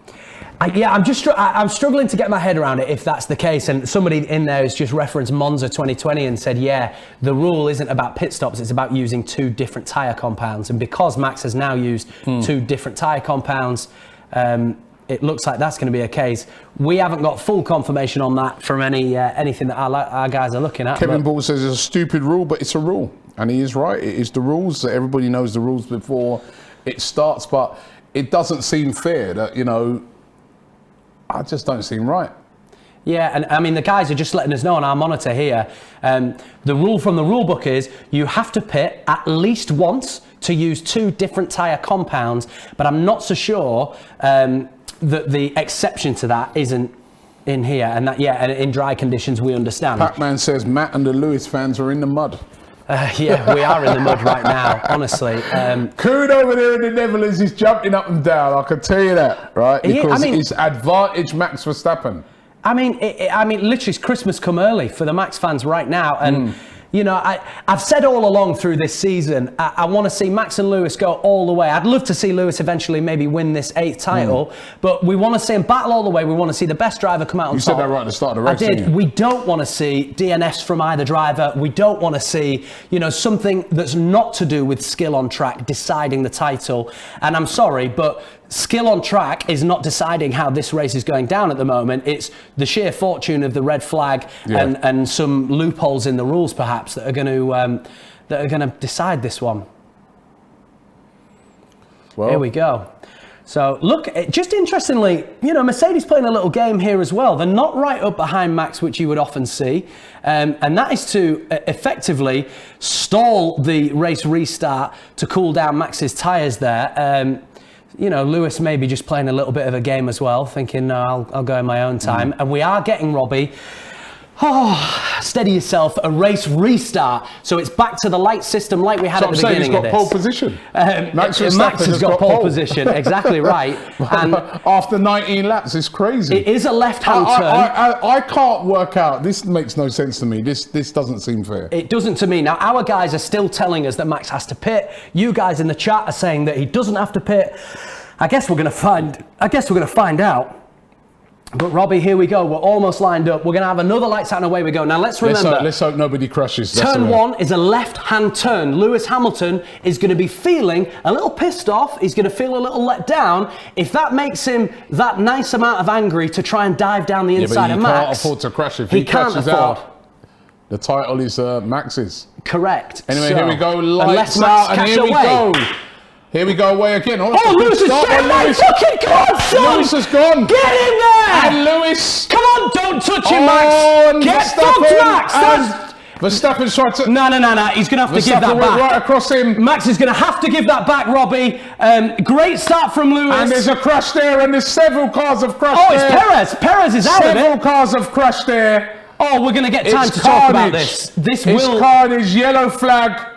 struggling to get my head around it if that's the case. And somebody in there has just referenced Monza 2020 and said, yeah, the rule isn't about pit stops, it's about using 2 different tyre compounds. And because Max has now used 2 different tyre compounds, it looks like that's going to be a case. We haven't got full confirmation on that from anything that our guys are looking at. Kevin Ball says it's a stupid rule, but it's a rule. And he is right. It is the rules. Everybody knows the rules before it starts, but it doesn't seem fair that, I just don't seem right. Yeah, and I mean, the guys are just letting us know on our monitor here. The rule from the rule book is you have to pit at least once to use 2 different tyre compounds, but I'm not so sure that the exception to that isn't in here. And that, and in dry conditions, we understand. Pac-Man says Matt and the Lewis fans are in the mud. Yeah, we are in the mud right now, honestly. Coon over there in the Netherlands is jumping up and down, I can tell you that, right? Because it's advantage Max Verstappen. I mean, literally, it's Christmas come early for the Max fans right now. And, I've said all along through this season, I want to see Max and Lewis go all the way. I'd love to see Lewis eventually maybe win this 8th title, but we want to see him battle all the way. We want to see the best driver come out on top. You said that right at the start of the race. I did. We don't want to see DNFs from either driver. We don't want to see, something that's not to do with skill on track deciding the title. And I'm sorry, but skill on track is not deciding how this race is going down at the moment. It's the sheer fortune of the red flag and some loopholes in the rules, perhaps, that are going to decide this one. Well, here we go. So look, just interestingly, Mercedes playing a little game here as well. They're not right up behind Max, which you would often see, and that is to effectively stall the race restart to cool down Max's tyres there. Lewis maybe just playing a little bit of a game as well, thinking, no, I'll go in my own time. And we are getting, Robbie, steady yourself, a race restart. So it's back to the light system like we had at the beginning of this. He's got pole position. Max has got pole position, exactly right. And after 19 laps, it's crazy. It is a left-hand turn. I can't work out. This makes no sense to me. This doesn't seem fair. It doesn't to me. Now, our guys are still telling us that Max has to pit. You guys in the chat are saying that he doesn't have to pit. I guess we're going to find out. But Robbie, here we go. We're almost lined up. We're going to have another lights out and away we go. Now let's remember. Let's hope nobody crashes. Turn 1 is a left-hand turn. Lewis Hamilton is going to be feeling a little pissed off. He's going to feel a little let down. If that makes him that nice amount of angry to try and dive down the inside of Max. He can't afford to crash. If he crashes out, the title is Max's. Correct. Anyway, here we go. Lights out, and here we go. Here we go away again. Lewis is gone. My fucking God, son! Lewis has gone. Get in there! And Lewis. Come on, don't touch him, Max. Get fucked, Max. Verstappen's trying to. No. He's going to have to give that back. Right across him. Max is going to have to give that back, Robbie. Great start from Lewis. And there's a crash there, and there's several cars have crashed there. It's Perez. Perez is out of it. Several cars have crashed there. Oh, we're going to get time to talk about this. It's carnage. Yellow flag.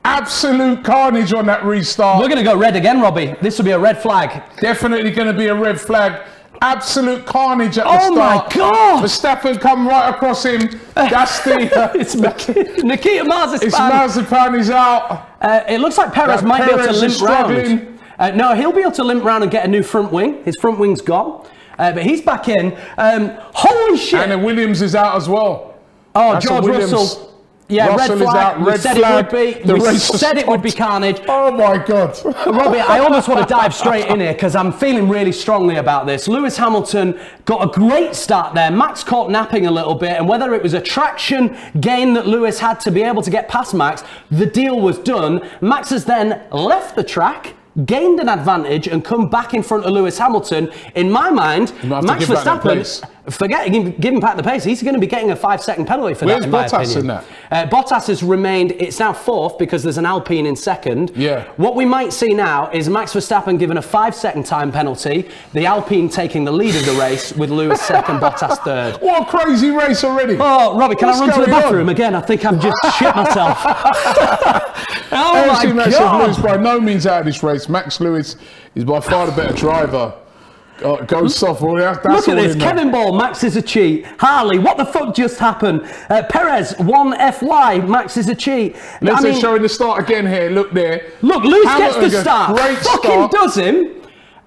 Absolute carnage on that restart. We're going to go red again, Robbie. This will be a red flag. Definitely going to be a red flag. Absolute carnage at the start. Oh my God! Verstappen come right across him. That's the... it's Nikita Mazepin. It's Mazepin is out. It looks like Perez might be able to limp round. No, he'll be able to limp round and get a new front wing. His front wing's gone. But he's back in. Holy shit! And then Williams is out as well. Oh, that's George Russell. Yeah, Russell red flag. We said it would be carnage. Oh my God. Robbie, I almost want to dive straight in here because I'm feeling really strongly about this. Lewis Hamilton got a great start there. Max caught napping a little bit, and whether it was a traction gain that Lewis had to be able to get past Max, the deal was done. Max has then left the track, gained an advantage and come back in front of Lewis Hamilton. In my mind, Max Verstappen Forget giving back the pace. He's going to be getting a 5-second penalty for that, in my opinion. Bottas in that? Bottas has remained. It's now 4th because there's an Alpine in 2nd. Yeah. What we might see now is Max Verstappen given a 5-second time penalty. The Alpine taking the lead of the race with Lewis 2nd, Bottas 3rd. What a crazy race already! Oh, Robbie, can I run to the bathroom again? I think I've just shit myself. Oh my God! Lewis by no means out of this race. Max Lewis is by far the better driver. Go soft. Well, look at this. Kevin Ball, Max is a cheat. Harley, what the fuck just happened? Perez, 1FY, Max is a cheat. Let's show the start again here. Look there. Look, Lewis gets the start. Great fucking start. Does him.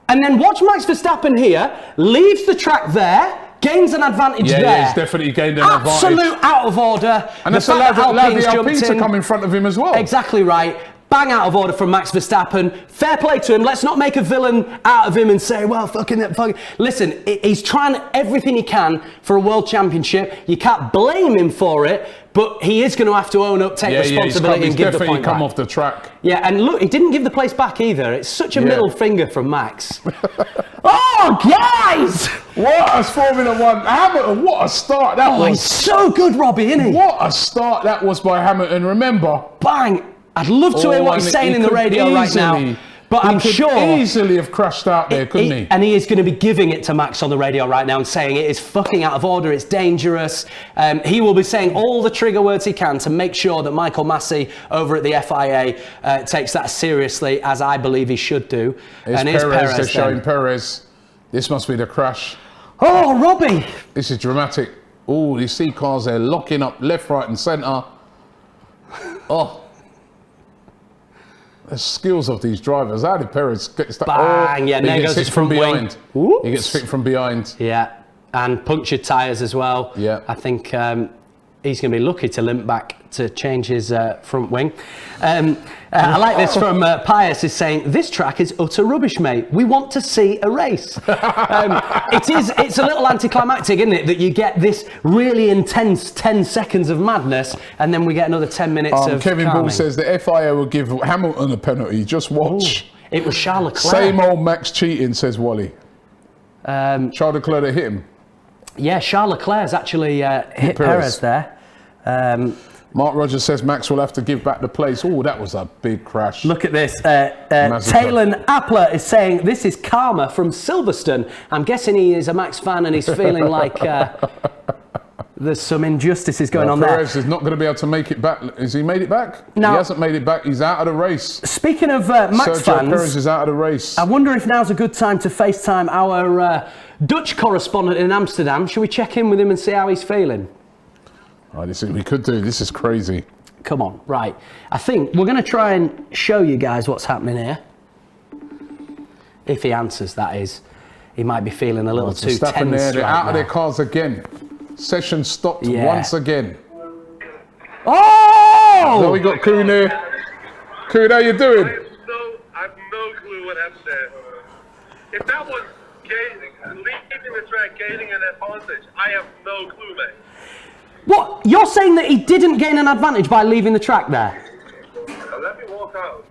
And then watch Max Verstappen here, leaves the track there, gains an advantage there. Yeah, he's definitely gained an advantage. Absolute out of order. And that's allowed the Alpine to come in front of him as well. Exactly right. Bang out of order from Max Verstappen. Fair play to him. Let's not make a villain out of him and say, well, fucking. Listen, he's trying everything he can for a world championship. You can't blame him for it, but he is going to have to own up, take responsibility and give the point back. Come off the track. Yeah, and look, he didn't give the place back either. It's such a middle finger from Max. Oh, guys! What a Formula One. Hamilton, what a start that was. He's so good, Robbie, isn't he? What a start that was by Hamilton, remember? Bang! I'd love to hear what he's saying in the radio right now. But I'm sure he easily have crashed out there, couldn't he? And he is going to be giving it to Max on the radio right now and saying it is fucking out of order, it's dangerous. He will be saying all the trigger words he can to make sure that Michael Massey over at the FIA takes that seriously, as I believe he should do. It's Perez, they're showing Perez. This must be the crash. Oh, Robbie! This is dramatic. Oh, you see cars there locking up left, right and centre. Oh. The skills of these drivers. How did Perez get stuck? Bang! Yeah, there goes his front behind. Wing. He gets hit from behind. Yeah, and punctured tyres as well. Yeah. I think he's going to be lucky to limp back to change his front wing. I like this from Pius is saying, this track is utter rubbish, mate. We want to see a race. It's a little anticlimactic, isn't it, that you get this really intense 10 seconds of madness and then we get another 10 minutes of Kevin calming. Ball says the FIA will give Hamilton a penalty. Just watch. Ooh, it was Charles Leclerc. Same old Max cheating, says Wally. Charles Leclerc that hit him. Yeah, Charles Leclerc's actually hit Perez there. Mark Rogers says Max will have to give back the place. Oh, that was a big crash. Look at this. Talon Appler is saying this is karma from Silverstone. I'm guessing he is a Max fan and he's feeling like there's some injustices going on there. Perez is not going to be able to make it back. Has he made it back? No. He hasn't made it back. He's out of the race. Speaking of Max Sergio fans, Perez is out of the race. I wonder if now's a good time to FaceTime our Dutch correspondent in Amsterdam. Should we check in with him and see how he's feeling? Oh, this is, we could do. This is crazy. Come on, right. I think we're going to try and show you guys what's happening here. If he answers, that is. He might be feeling a little too tense there. They're out now. of their cars again. Session stopped once again. Oh! Now we got Kuhn there. Kuhn, how you doing? I have no clue what happened there. If that was leaving the track, gaining an advantage, I have no clue, mate. What? You're saying that he didn't gain an advantage by leaving the track there? Let me walk out.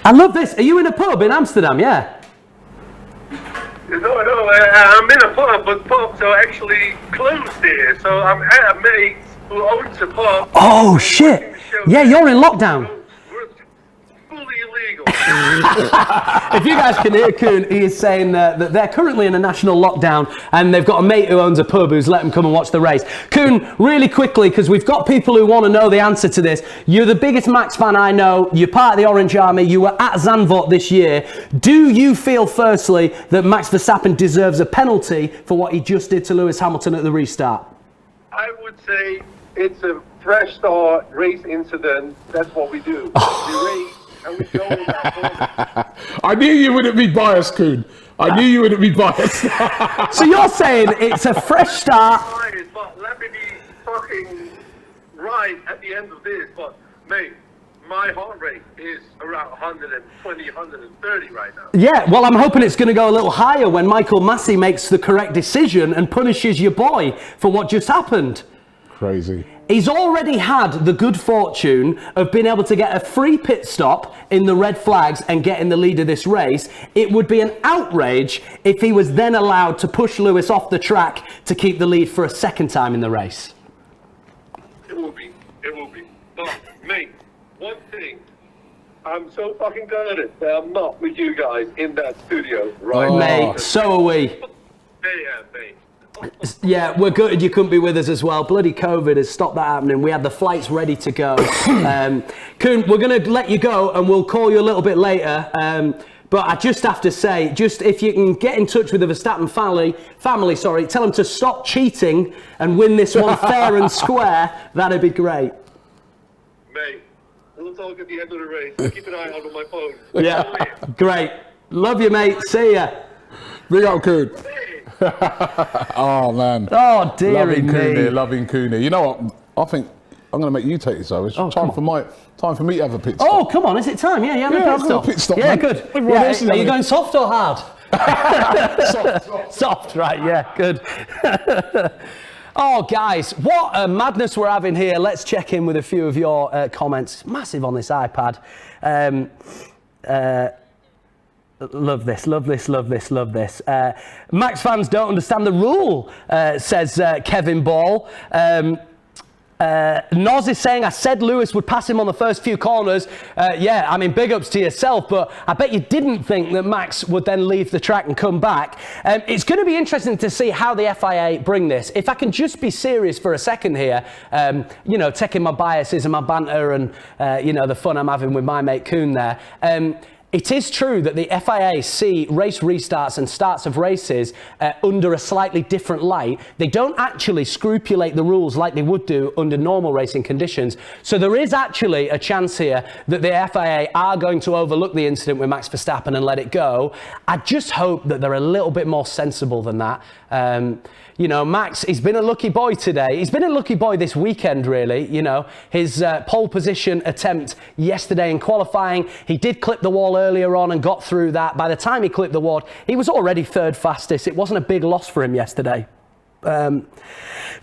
I love this. Are you in a pub in Amsterdam? Yeah. No, I'm in a pub, but pubs are actually closed here. So I'm at a mate who owns a pub. Oh, shit. Yeah, you're in lockdown. We're fully illegal. If you guys can hear Kuhn, he is saying that they're currently in a national lockdown and they've got a mate who owns a pub who's let them come and watch the race. Kuhn, really quickly, because we've got people who want to know the answer to this. You're the biggest Max fan I know. You're part of the Orange Army. You were at Zandvoort this year. Do you feel, firstly, that Max Verstappen deserves a penalty for what he just did to Lewis Hamilton at the restart? I would say it's a fresh start, race incident. That's what we do. We race. I knew you wouldn't be biased, Kuhn. I knew you wouldn't be biased. So you're saying it's a fresh start? But let me be fucking right at the end of this. But mate, my heart rate is around 120, 130 right now. Yeah, well, I'm hoping it's going to go a little higher when Michael Massey makes the correct decision and punishes your boy for what just happened. Crazy. He's already had the good fortune of being able to get a free pit stop in the red flags and get in the lead of this race. It would be an outrage if he was then allowed to push Lewis off the track to keep the lead for a second time in the race. It will be. But, mate, one thing. I'm so fucking gutted that I'm not with you guys in that studio right now. Mate, so are we. Yeah, mate. Yeah, we're gutted you couldn't be with us as well. Bloody COVID has stopped that happening. We had the flights ready to go. Koen, we're going to let you go and we'll call you a little bit later. But I just have to say, just if you can get in touch with the Verstappen family, tell them to stop cheating and win this one fair and square, that'd be great. Mate, we'll talk at the end of the race. Keep an eye out on my phone. Yeah, great. Love you, mate. See ya. Big up, Koen. Oh, man. Oh, dearie me. Loving Cooney. You know what? I think I'm going to make you take this over. It's time for me to have a pit stop. Oh, come on. Is it time? Yeah, you have a pit stop. Yeah, man. good. Everyone else is Are you going soft or hard? Soft, right, yeah, good. Oh, guys, what a madness we're having here. Let's check in with a few of your comments. Massive on this iPad. Love this. Max fans don't understand the rule, says Kevin Ball. Noz is saying, I said Lewis would pass him on the first few corners. Yeah, I mean, big ups to yourself, but I bet you didn't think that Max would then leave the track and come back. It's going to be interesting to see how the FIA bring this. If I can just be serious for a second here, taking my biases and my banter and, the fun I'm having with my mate Koen there. It is true that the FIA see race restarts and starts of races under a slightly different light. They don't actually scrupulate the rules like they would do under normal racing conditions. So there is actually a chance here that the FIA are going to overlook the incident with Max Verstappen and let it go. I just hope that they're a little bit more sensible than that. Max, he's been a lucky boy today. He's been a lucky boy this weekend, really. His pole position attempt yesterday in qualifying, he did clip the wall earlier on and got through that. By the time he clipped the wall, he was already third fastest. It wasn't a big loss for him yesterday. Mr.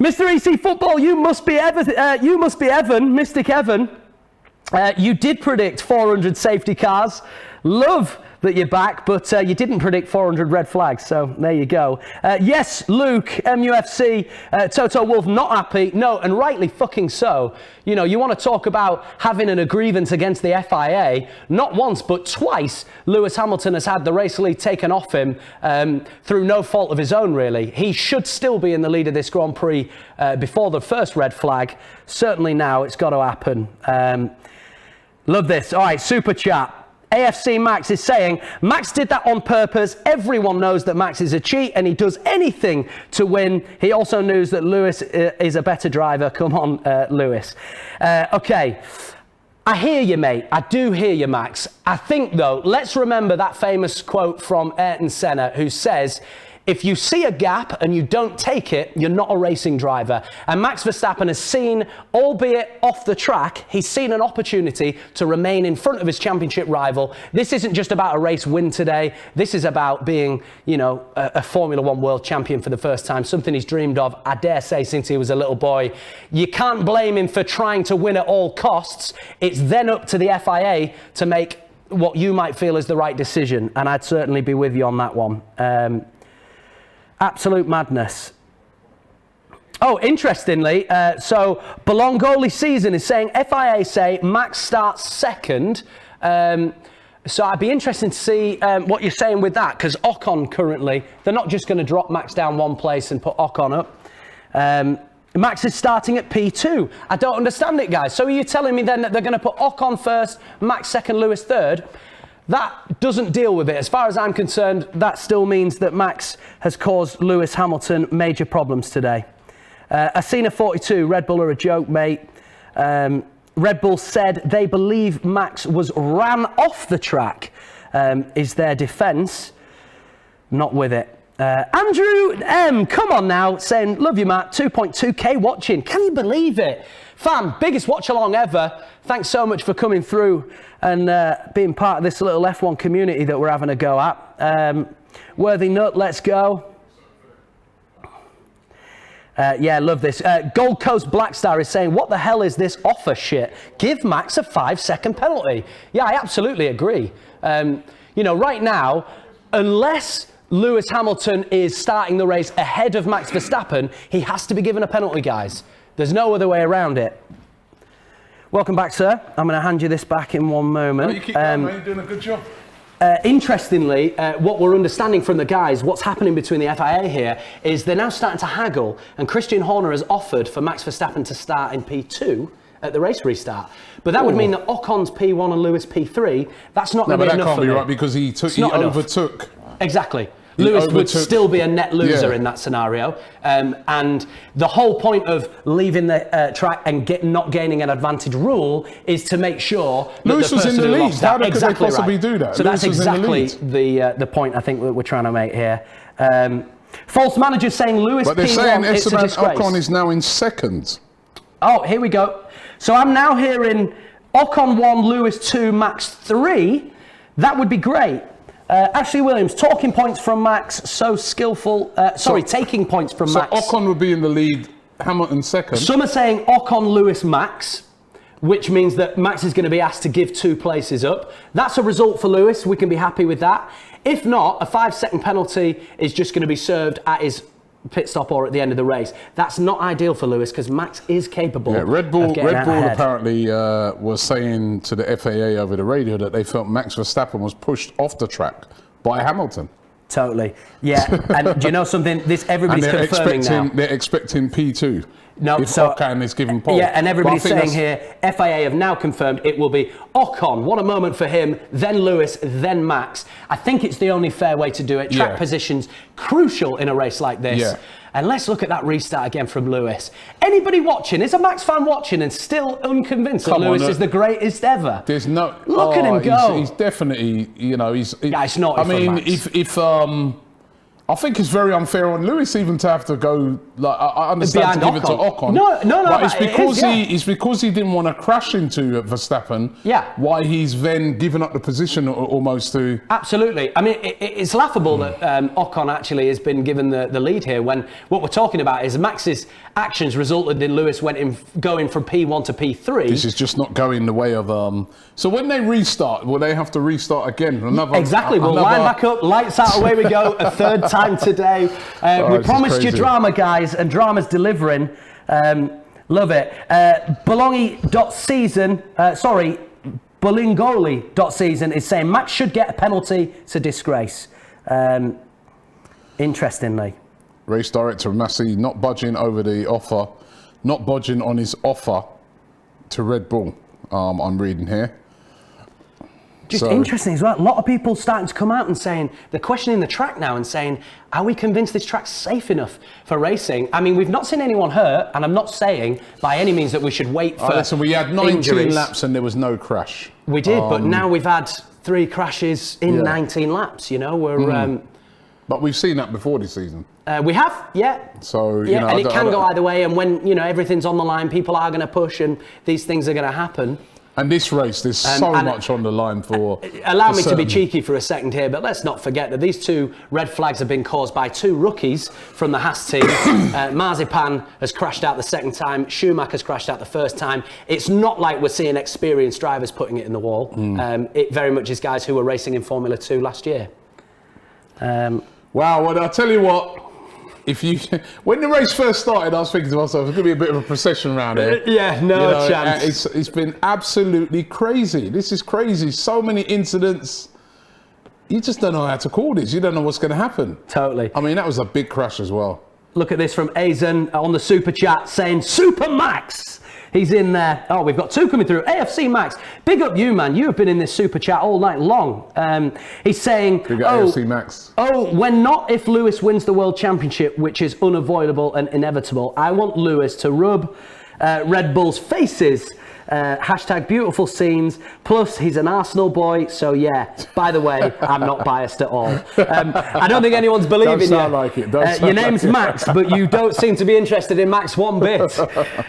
EC Football, you must be Evan, Mystic Evan. You did predict 400 safety cars. Love that you're back, but you didn't predict 400 red flags, so there you go. Yes, Luke, MUFC, Toto Wolf, not happy. No, and rightly fucking so. You want to talk about having an grievance against the FIA. Not once, but twice, Lewis Hamilton has had the race lead taken off him through no fault of his own, really. He should still be in the lead of this Grand Prix before the first red flag. Certainly now, it's got to happen. Love this. All right, super chat. AFC Max is saying, Max did that on purpose. Everyone knows that Max is a cheat and he does anything to win. He also knows that Lewis is a better driver. Come on, Lewis. Okay. I hear you, mate. I do hear you, Max. I think, though, let's remember that famous quote from Ayrton Senna who says, if you see a gap and you don't take it, you're not a racing driver. And Max Verstappen has seen, albeit off the track, he's seen an opportunity to remain in front of his championship rival. This isn't just about a race win today. This is about being, a Formula One world champion for the first time, something he's dreamed of, I dare say, since he was a little boy. You can't blame him for trying to win at all costs. It's then up to the FIA to make what you might feel is the right decision. And I'd certainly be with you on that one. Absolute madness. Oh, interestingly, so Bolongoli season is saying FIA say Max starts second. So I'd be interested to see what you're saying with that, because Ocon currently, they're not just going to drop Max down one place and put Ocon up. Max is starting at P2. I don't understand it, guys. So are you telling me then that they're going to put Ocon first, Max second, Lewis third? That doesn't deal with it. As far as I'm concerned, that still means that Max has caused Lewis Hamilton major problems today. Asina 42, Red Bull are a joke, mate. Red Bull said they believe Max was ran off the track, is their defence. Not with it. Andrew M, come on now, saying, love you, Matt, 2.2k watching. Can you believe it? Fam, biggest watch along ever. Thanks so much for coming through and being part of this little F1 community that we're having a go at. Worthy Nut, let's go. Yeah, love this. Gold Coast Blackstar is saying, what the hell is this offer shit? Give Max a 5-second penalty. Yeah, I absolutely agree. Right now, unless Lewis Hamilton is starting the race ahead of Max Verstappen, he has to be given a penalty, guys. There's no other way around it. Welcome back, sir. I'm going to hand you this back in one moment. You keep going, man. You're doing a good job. Interestingly, what we're understanding from the guys, what's happening between the FIA here is they're now starting to haggle, and Christian Horner has offered for Max Verstappen to start in P2 at the race restart. But that would mean that Ocon's P1 and Lewis P3, that's not going to be enough for me. That can't be right because he overtook. Exactly. Lewis would still be a net loser in that scenario. And the whole point of leaving the track and not gaining an advantage rule is to make sure that Lewis the person was in the who lead. lost How that, could they possibly do that? So Lewis that's exactly the point I think that we're trying to make here. False manager saying Lewis But they're P1, saying it's a Esteban disgrace. Ocon is now in second. Oh, here we go. So I'm now hearing Ocon 1, Lewis 2, Max 3. That would be great. Ashley Williams, talking points from Max, so skillful. Taking points from Max. So Ocon would be in the lead, Hamilton second. Some are saying Ocon, Lewis, Max, which means that Max is going to be asked to give 2 places up. That's a result for Lewis. We can be happy with that. If not, a 5-second penalty is just going to be served at his pit stop or at the end of the race. That's not ideal for Lewis because Max is capable. Yeah, Red Bull ahead. apparently was saying to the FAA over the radio that they felt Max Verstappen was pushed off the track by Hamilton. Totally. Yeah. And do you know something? Everybody's confirming now. They're expecting P2. No, if Ocon is given pole. Yeah, and everybody's saying here, FIA have now confirmed it will be Ocon. What a moment for him, then Lewis, then Max. I think it's the only fair way to do it. Track position's crucial in a race like this. Yeah. And let's look at that restart again from Lewis. Anybody watching, is a Max fan watching and still unconvinced that Lewis is the greatest ever? There's no... Look at him go. He's definitely, it's not. I mean, if I think it's very unfair on Lewis even to have to go. Like I understand to give it to Ocon. No. But it's because he didn't want to crash into Verstappen. Yeah. Why he's then given up the position almost to. Absolutely. I mean, it's laughable that Ocon actually has been given the lead here when what we're talking about is Max's actions resulted in Lewis going from P1 to P3. This is just not going the way of. So when they restart, will they have to restart again? Exactly. We'll line back up, lights out, away we go. A third time today. We promised you drama, guys, and drama's delivering. Love it. Bolingoli.season is saying Max should get a penalty. It's a disgrace. Interestingly. Race director Massey not budging on his offer to Red Bull. I'm reading here. Just interesting as well. A lot of people starting to come out and saying, they're questioning the track now and saying, are we convinced this track's safe enough for racing? I mean, we've not seen anyone hurt, and I'm not saying by any means that we should wait for listen, we had 19 injuries. laps and there was no crash. We did, but now we've had 3 crashes in 19 laps, we're... But we've seen that before this season. We have, yeah. So, and it can go either way, and when, everything's on the line, people are going to push, and these things are going to happen. And this race, there's so much on the line for... Allow me to be cheeky for a second here, but let's not forget that these 2 red flags have been caused by 2 rookies from the Haas team. Marzipan has crashed out the second time. Schumacher's crashed out the first time. It's not like we're seeing experienced drivers putting it in the wall. It very much is guys who were racing in Formula 2 last year. Wow, well, I'll tell you what. When the race first started, I was thinking to myself, it's going to be a bit of a procession around here. Yeah, no chance. It's been absolutely crazy. This is crazy. So many incidents. You just don't know how to call this. You don't know what's going to happen. Totally. I mean, that was a big crash as well. Look at this from Azen on the super chat saying, Super Max. He's in there. Oh, we've got 2 coming through. AFC Max, big up you, man. You have been in this super chat all night long. He's saying, big up AFC Max. When not if Lewis wins the World Championship, which is unavoidable and inevitable. I want Lewis to rub Red Bull's faces Hashtag beautiful scenes. Plus, he's an Arsenal boy. So, yeah, by the way, I'm not biased at all. I don't think anyone's believing you. Don't sound like it. Your name's Max, but you don't seem to be interested in Max one bit.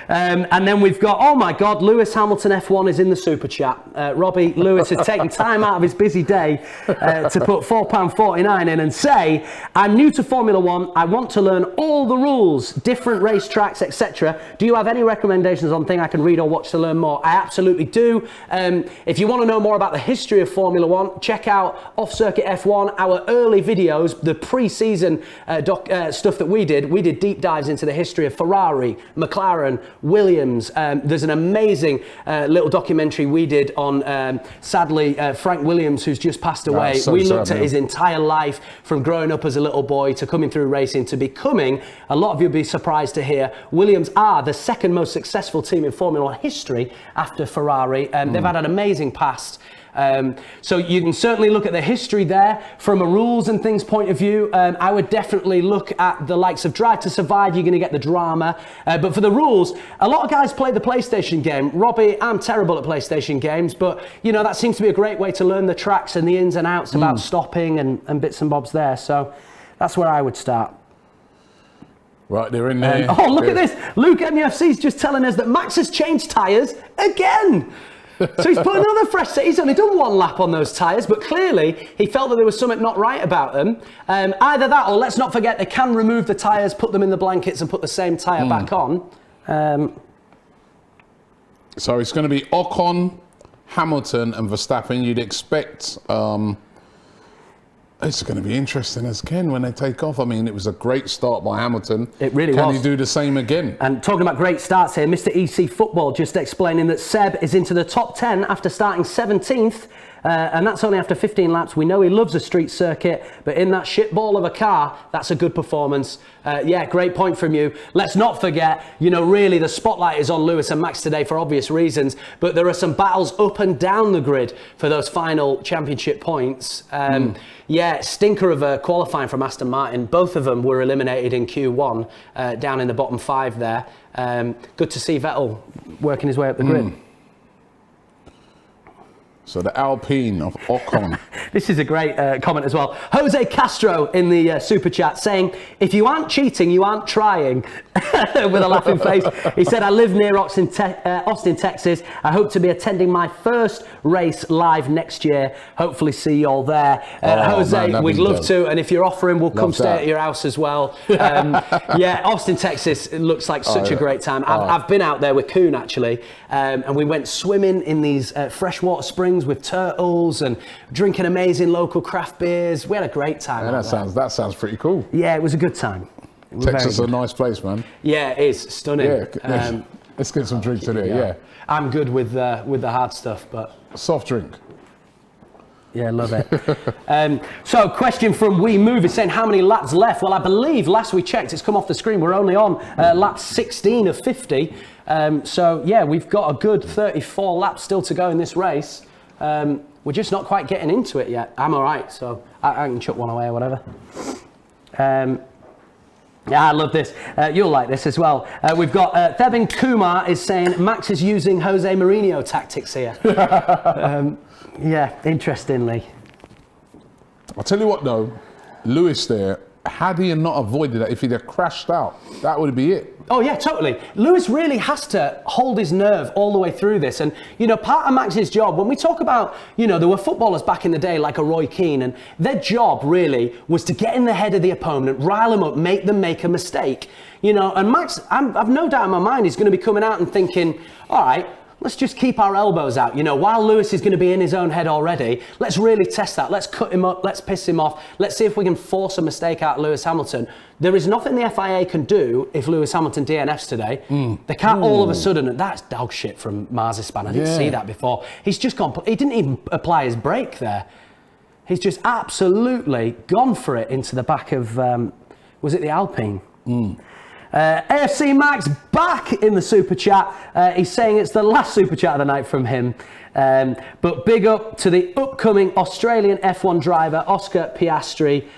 And then we've got, oh my God, Lewis Hamilton F1 is in the super chat. Robbie Lewis has taken time out of his busy day to put £4.49 in and say, I'm new to Formula One. I want to learn all the rules, different racetracks, etc. Do you have any recommendations on things I can read or watch to learn more? I absolutely do. If you want to know more about the history of Formula One, check out Off Circuit F1, our early videos, the pre-season stuff that we did deep dives into the history of Ferrari, McLaren, Williams. There's an amazing little documentary we did on, sadly, Frank Williams, who's just passed away. So we looked sad, at his man. entire life from growing up as a little boy to coming through racing to becoming, a lot of you will be surprised to hear, Williams are the second most successful team in Formula One history after Ferrari. They've had an amazing past. So you can certainly look at the history there from a rules and things point of view. I would definitely look at the likes of Drive to Survive. You're going to get the drama. But for the rules, a lot of guys play the PlayStation game. Robbie, I'm terrible at PlayStation games, but you know, that seems to be a great way to learn the tracks and the ins and outs about stopping and bits and bobs there. So that's where I would start. Right, they're in there. Oh, look at this. Luke MUFC's just telling us that Max has changed tyres again. So he's put another fresh set. He's only done one lap on those tyres, but clearly he felt that there was something not right about them. Either that, or let's not forget they can remove the tyres, put them in the blankets and put the same tyre back on. So it's going to be Ocon, Hamilton and Verstappen. You'd expect it's going to be interesting as Ken when they take off. I mean, it was a great start by Hamilton. It really was. Can was. he do the same again? And talking about great starts here, Mr. EC Football just explaining that Seb is into the top 10 after starting 17th. And that's only after 15 laps. We know he loves a street circuit, but in that shitball of a car, that's a good performance. Yeah, great point from you. Let's not forget, you know, really the spotlight is on Lewis and Max today for obvious reasons, but there are some battles up and down the grid for those final championship points. Yeah, stinker of a qualifying from Aston Martin. Both of them were eliminated in Q1, down in the bottom 5 there. Good to see Vettel working his way up the grid. So the Alpine of Ocon. This is a great comment as well. Jose Castro in the super chat saying, if you aren't cheating, you aren't trying, with a laughing face. He said, I live near Austin, Texas. I hope to be attending my first race live next year. Hopefully see you all there. Jose, man, we'd love to. And if you're offering, we'll come stay at your house as well. Yeah, Austin, Texas, it looks like such a great time. I've been out there with Kuhn actually, and we went swimming in these freshwater springs with turtles and drinking amazing local craft beers. We had a great time. Yeah, that sounds pretty cool. Yeah, it was a good time. Texas is a nice place, man. Yeah, it is stunning. Yeah, let's get some drinks in here. Yeah, I'm good with the hard stuff, but soft drink. Yeah, love it. So, question from We Move is saying how many laps left? Well, I believe last we checked, it's come off the screen. We're only on lap 16 of 50. So yeah, we've got a good 34 laps still to go in this race. We're just not quite getting into it yet. I'm all right, so I can chuck one away or whatever. Yeah, I love this. You'll like this as well. We've got Thebin Kumar is saying Max is using Jose Mourinho tactics here. Yeah, interestingly. I'll tell you what though, Lewis there, had he not avoided that, if he'd have crashed out, that would be it. Oh yeah, totally. Lewis really has to hold his nerve all the way through this. And, you know, part of Max's job, when we talk about, you know, there were footballers back in the day like a Roy Keane, and their job really was to get in the head of the opponent, rile them up, make them make a mistake. You know, and Max, I've no doubt in my mind he's going to be coming out and thinking, all right, let's just keep our elbows out. You know, while Lewis is going to be in his own head already, let's really test that. Let's cut him up. Let's piss him off. Let's see if we can force a mistake out of Lewis Hamilton. There is nothing the FIA can do if Lewis Hamilton DNFs today. They can't all of a sudden, and that's dog shit from Marzispan. I didn't see that before. He's just gone, he didn't even apply his brake there. He's just absolutely gone for it into the back of, was it the Alpine? AFC Max back in the super chat. He's saying it's the last super chat of the night from him. But big up to the upcoming Australian F1 driver, Oscar Piastri.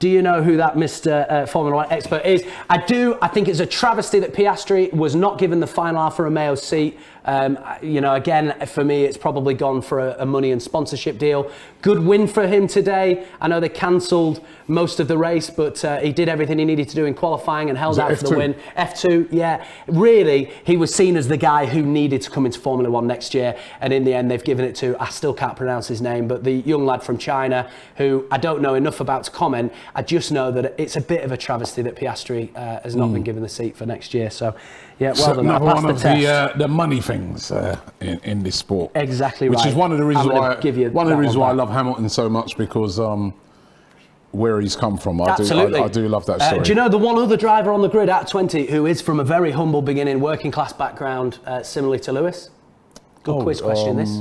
do you know who that Mr. Formula 1 expert is? I do. I think it's a travesty that Piastri was not given the final Alfa Romeo seat. Again, for me, it's probably gone for a money and sponsorship deal. Good win for him today. I know they cancelled most of the race, but he did everything he needed to do in qualifying and held out for the win. F2, yeah. Really, he was seen as the guy who needed to come into Formula 1 next year, and in the end, they've given it to, I still can't pronounce his name, but the young lad from China, who I don't know enough about to comment. I just know that it's a bit of a travesty that Piastri has not been given the seat for next year. So, yeah, well done. Another one of the money things in this sport. Exactly right. Which is one of the reasons why I love Hamilton so much, because where he's come from. I do love that story. Do you know the one other driver on the grid at 20 who is from a very humble beginning, working class background, similarly to Lewis? Good quiz question, this.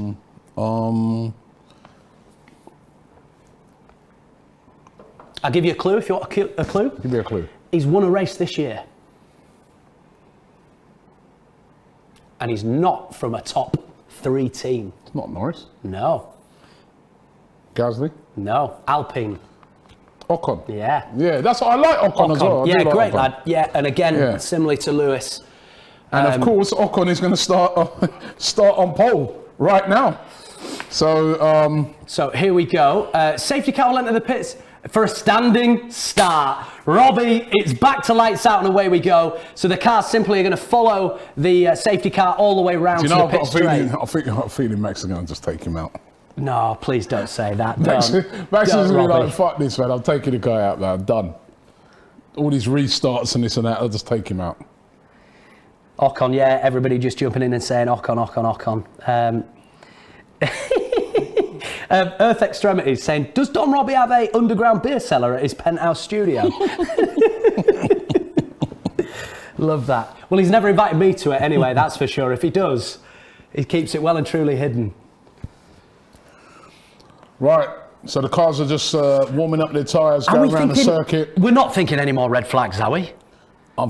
I'll give you a clue if you want a clue. Give me a clue. He's won a race this year. And he's not from a top 3 team. It's not Norris. No. Gasly? No. Alpine. Ocon. Yeah. Yeah, that's what I like Ocon as well. Yeah, great lad. Yeah, and again, similarly to Lewis. And of course, Ocon is going to start on pole right now. So here we go. Safety car will enter the pits for a standing start. Robbie, it's back to lights out and away we go. So the cars simply are going to follow the safety car all the way round to the pit straight. I think I've got a feeling Max is going to just take him out. No, please don't say that. Max is going to be like, fuck this, man. I'm taking the guy out, man. I'm done. All these restarts and this and that, I'll just take him out. Ocon, yeah. Everybody just jumping in and saying Ocon. Earth Extremities saying, does Don Robbie have a underground beer cellar at his penthouse studio? Love that. Well, he's never invited me to it anyway, that's for sure. If he does, he keeps it well and truly hidden. Right, so the cars are just warming up their tyres, going around the circuit. We're not thinking any more red flags, are we?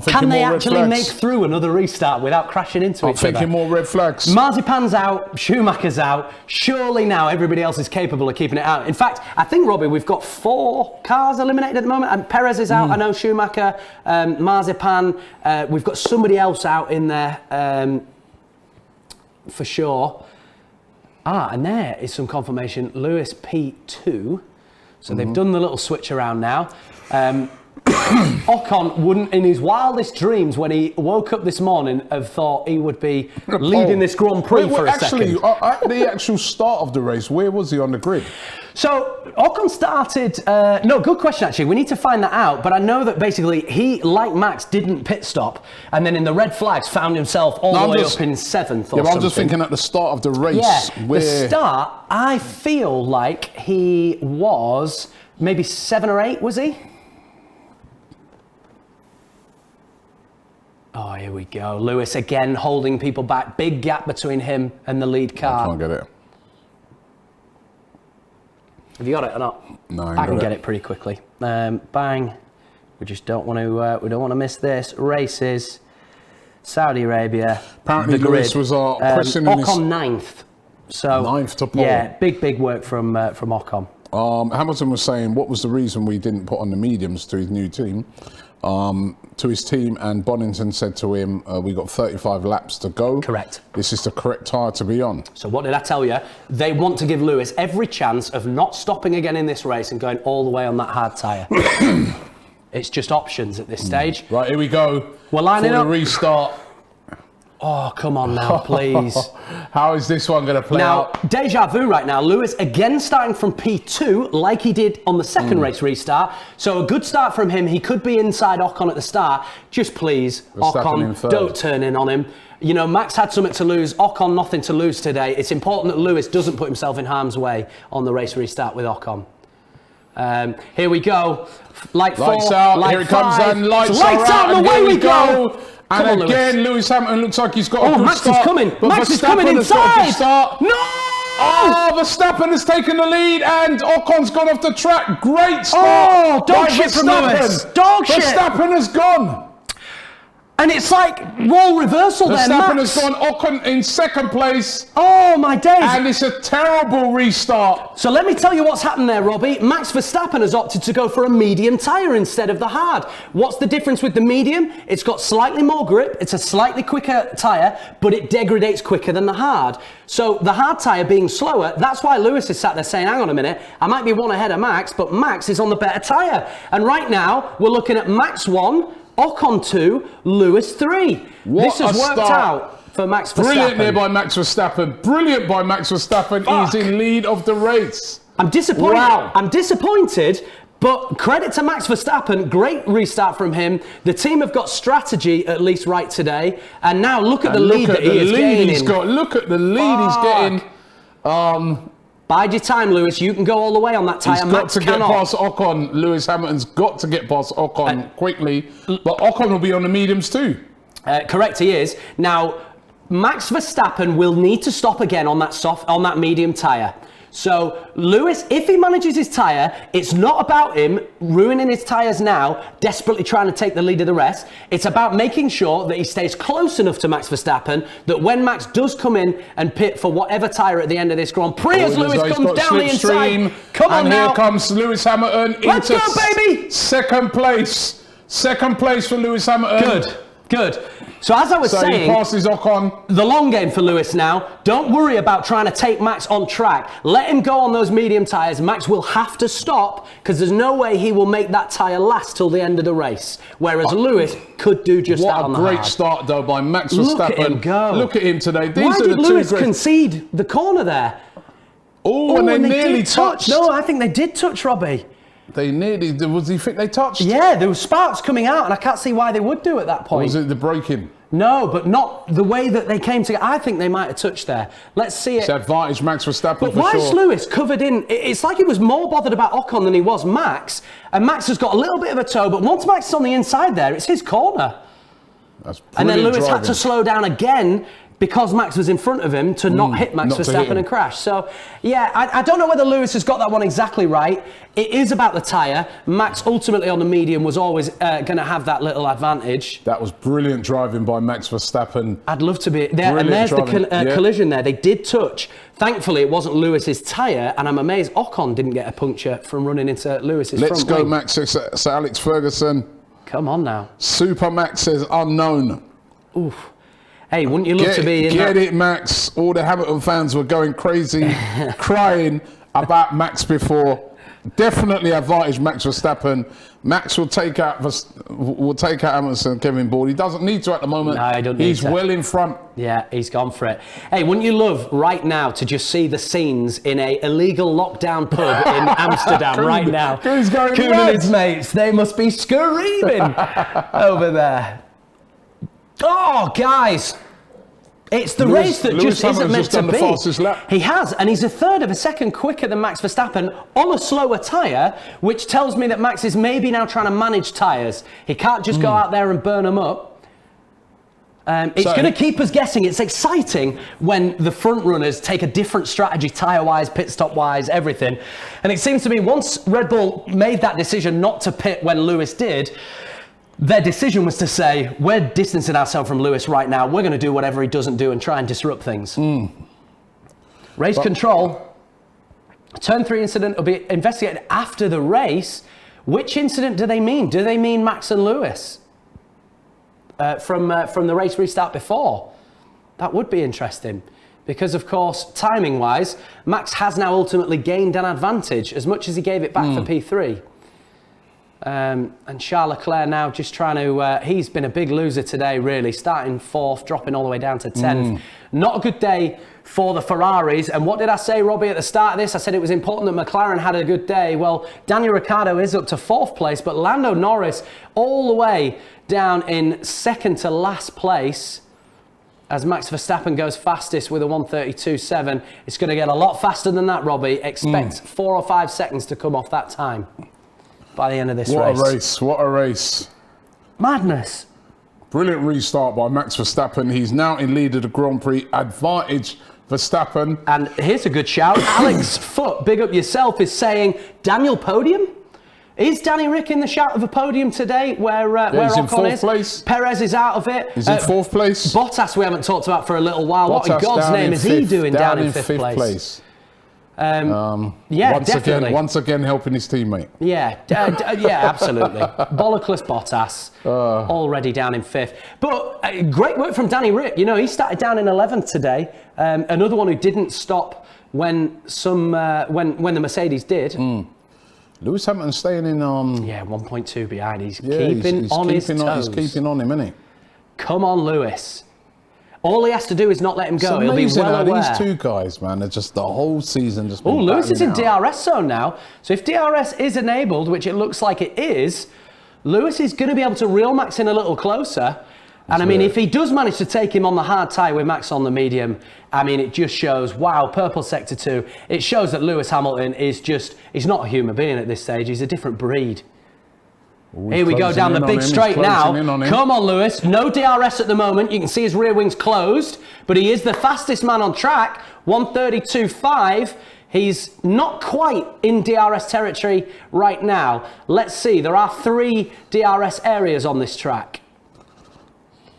Can they actually make through another restart without crashing into each other? I'm thinking more red flags. Marzipan's out, Schumacher's out. Surely now everybody else is capable of keeping it out. In fact, I think, Robbie, we've got 4 cars eliminated at the moment. And Perez is out, I know Schumacher, Marzipan. We've got somebody else out in there for sure. And there is some confirmation. Lewis P2. So they've done the little switch around now. Ocon wouldn't, in his wildest dreams, when he woke up this morning, have thought he would be leading this Grand Prix for a second. At the actual start of the race, where was he on the grid? So Ocon started. Good question actually. We need to find that out. But I know that basically he, like Max, didn't pit stop, and then in the red flags found himself all the way up in 7th. Yeah, but I'm just thinking at the start of the race. Yeah, the start. I feel like he was maybe 7 or 8. Was he? Oh, here we go. Lewis again holding people back. Big gap between him and the lead car. I can't get it. Have you got it or not? No, I can get it pretty quickly. Bang. We just don't want to. We don't want to miss this. Races. Saudi Arabia. Apparently, Lewis was pressing in Ocon 9th. So 9th to pole. Yeah, big work from Ocon. Hamilton was saying, what was the reason we didn't put on the mediums to his new team? To his team, and Bonington said to him, we got 35 laps to go. Correct. This is the correct tyre to be on. So what did I tell you? They want to give Lewis every chance of not stopping again in this race and going all the way on that hard tyre. It's just options at this stage. Right, here we go. We're lining up. Restart. Oh, come on now, please. How is this one going to play out? Now, deja vu right now. Lewis again starting from P2 like he did on the second race restart. So a good start from him. He could be inside Ocon at the start. Just please, Ocon, don't turn in on him. You know, Max had something to lose. Ocon, nothing to lose today. It's important that Lewis doesn't put himself in harm's way on the race restart with Ocon. Here we go. Lights out. Here it comes then. Lights out and away we go. And again, Lewis Hamilton looks like he's got a good start. Max is coming. Max is coming inside. No! Oh, Verstappen has taken the lead and Ocon's gone off the track. Great start. Oh, dog shit from Lewis. Dog shit. Verstappen has gone. And it's like role reversal there, Verstappen Max. has gone Ocon in second place. Oh my days. And it's a terrible restart. So let me tell you what's happened there, Robbie. Max Verstappen has opted to go for a medium tyre instead of the hard. What's the difference with the medium? It's got slightly more grip, it's a slightly quicker tyre, but it degrades quicker than the hard. So the hard tyre being slower, that's why Lewis is sat there saying, hang on a minute, I might be one ahead of Max, but Max is on the better tyre. And right now, we're looking at Max 1, Ocon 2, Lewis 3. This has worked out for Max Verstappen. Brilliant there by Max Verstappen. Brilliant by Max Verstappen. Fuck. He's in lead of the race. I'm disappointed. Wow. I'm disappointed, but credit to Max Verstappen. Great restart from him. The team have got strategy at least right today. And now look at the lead that he is gaining. Look at the lead he's getting. Bide your time, Lewis. You can go all the way on that tyre. He's got Max to get cannot. past Ocon. Lewis Hamilton's got to get past Ocon quickly. But Ocon will be on the mediums too. Correct, he is. Now, Max Verstappen will need to stop again on that medium tyre. So Lewis, if he manages his tyre, it's not about him ruining his tyres now, desperately trying to take the lead of the rest. It's about making sure that he stays close enough to Max Verstappen that when Max does come in and pit for whatever tyre at the end of this Grand Prix, as Lewis comes down the inside. Come on now. And here comes Lewis Hamilton Let's into go, baby! second place. Second place for Lewis Hamilton. Good. So as I was saying, he passes Ocon. The long game for Lewis now. Don't worry about trying to take Max on track. Let him go on those medium tyres. Max will have to stop because there's no way he will make that tyre last till the end of the race. Whereas Lewis could do just that on the hard. What a great start though by Max Verstappen. Look at him go. Look at him today. Why did Lewis concede the corner there? Oh, and they nearly touched. No, I think they did touch, Robbie. They nearly, do you think they touched? Yeah, there were sparks coming out, and I can't see why they would do at that point. Or was it the braking? No, but not the way that they came together. I think they might have touched there. Let's see it. It's advantage Max Verstappen but for why sure. is Lewis covered in? It's like he was more bothered about Ocon than he was Max, and Max has got a little bit of a toe, but once Max is on the inside there, it's his corner. That's and then Lewis driving. had to slow down again because Max was in front of him to not hit Max Verstappen and crash. So, yeah, I don't know whether Lewis has got that one exactly right. It is about the tyre. Max ultimately on the medium was always going to have that little advantage. That was brilliant driving by Max Verstappen. I'd love to be there. And there's the collision there. They did touch. Thankfully, it wasn't Lewis's tyre, and I'm amazed Ocon didn't get a puncture from running into Lewis's front Let's go, wing. Max. It's Alex Ferguson. Come on now. Super Max says unknown. Oof. Hey, wouldn't you love to be in Get it, Max. All the Hamilton fans were going crazy, crying about Max before. Definitely advantage Max Verstappen. Max will take out Hamilton and Kevin Ball. He doesn't need to at the moment. No, I don't need He's to. well in front. Yeah, he's gone for it. Hey, wouldn't you love right now to just see the scenes in a illegal lockdown pub in Amsterdam right now? Who's going Koen and his mates, they must be screaming over there. Oh, guys. It's the race that Lewis just isn't meant just done to the be. fastest lap. He has, and he's a third of a second quicker than Max Verstappen on a slower tyre, which tells me that Max is maybe now trying to manage tyres. He can't just go out there and burn them up. It's going to keep us guessing. It's exciting when the front runners take a different strategy, tyre-wise, pit stop-wise, everything. And it seems to me once Red Bull made that decision not to pit when Lewis did, their decision was to say, we're distancing ourselves from Lewis right now. We're going to do whatever he doesn't do and try and disrupt things. Race control. Turn 3 incident will be investigated after the race. Which incident do they mean? Do they mean Max and Lewis? From the race restart before? That would be interesting. Because, of course, timing-wise, Max has now ultimately gained an advantage as much as he gave it back for P3. And Charles Leclerc now just trying to, he's been a big loser today, really, starting 4th, dropping all the way down to 10th. Not a good day for the Ferraris. And what did I say, Robbie, at the start of this? I said it was important that McLaren had a good day. Well, Daniel Ricciardo is up to 4th place, but Lando Norris all the way down in 2nd to last place. As Max Verstappen goes fastest with a 1:32.7. It's going to get a lot faster than that, Robbie. Expect 4 or 5 seconds to come off that time by the end of this race. What a race. Madness. Brilliant restart by Max Verstappen. He's now in lead of the Grand Prix. Advantage Verstappen. And here's a good shout. Alex Foote, big up yourself, is saying, Daniel Podium? Is Danny Rick in the shout of a podium today where he's in Ocon fourth is? place. Perez is out of it. He's in fourth place. Bottas we haven't talked about for a little while. What in God's name is he doing down in fifth place? Yeah, definitely. Once again helping his teammate. Yeah, yeah, absolutely. Bollokless Bottas, already down in fifth. But great work from Danny Rick. You know, he started down in 11th today. Another one who didn't stop when the Mercedes did. Lewis Hamilton staying in. 1.2 behind. He's keeping on his toes. He's keeping on him, isn't he? Come on, Lewis. All he has to do is not let him go. It's He'll be well aware. These two guys, man, they're just the whole season just. Oh, Lewis is in DRS zone now. So if DRS is enabled, which it looks like it is, Lewis is going to be able to reel Max in a little closer. And I mean, if he does manage to take him on the hard tyre with Max on the medium, I mean, it just shows, wow, purple sector 2. It shows that Lewis Hamilton is he's not a human being at this stage. He's a different breed. Here we go down the big straight now. Come on, Lewis. No DRS at the moment. You can see his rear wings closed, but he is the fastest man on track. 1:32.5. He's not quite in DRS territory right now. Let's see. There are 3 DRS areas on this track.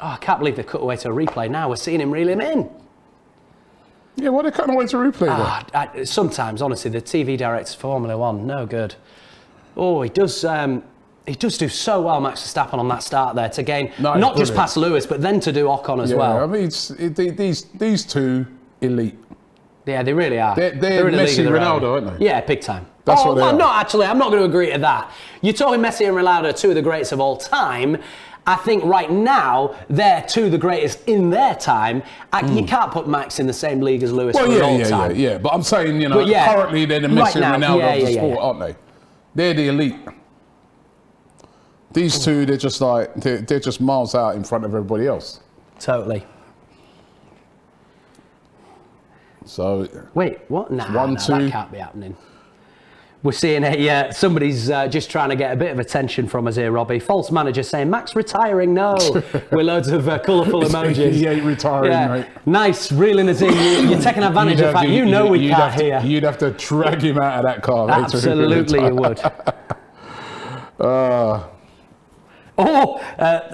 Oh, I can't believe they cut away to a replay now. We're seeing him reel him in. Yeah, why are they cutting away to replay sometimes, honestly, the TV directors for Formula 1, no good. Oh, he does do so well, Max Verstappen, on that start there to gain not just past Lewis, but then to do Ocon as well. I mean, these two elite. Yeah, they really are. They're in Messi and Ronaldo, aren't they? Yeah, big time. That's what they are. No, actually, I'm not going to agree to that. You're talking Messi and Ronaldo, 2 of the greats of all time. I think right now, they're 2 of the greatest in their time. You can't put Max in the same league as Lewis for all time. Yeah. But I'm saying, currently they're the Messi and Ronaldo of the sport, aren't they? They're the elite. These two, they're just like, they're just miles out in front of everybody else. Totally. So. Wait, what? Nah, 1, 2. That can't be happening. We're seeing somebody's just trying to get a bit of attention from us here, Robbie. False manager saying, Max retiring, no. With loads of colourful emojis. He ain't retiring, mate. Nice, reeling us in. You're taking advantage of the fact we can't hear. You'd have to drag him out of that car. Absolutely, you would.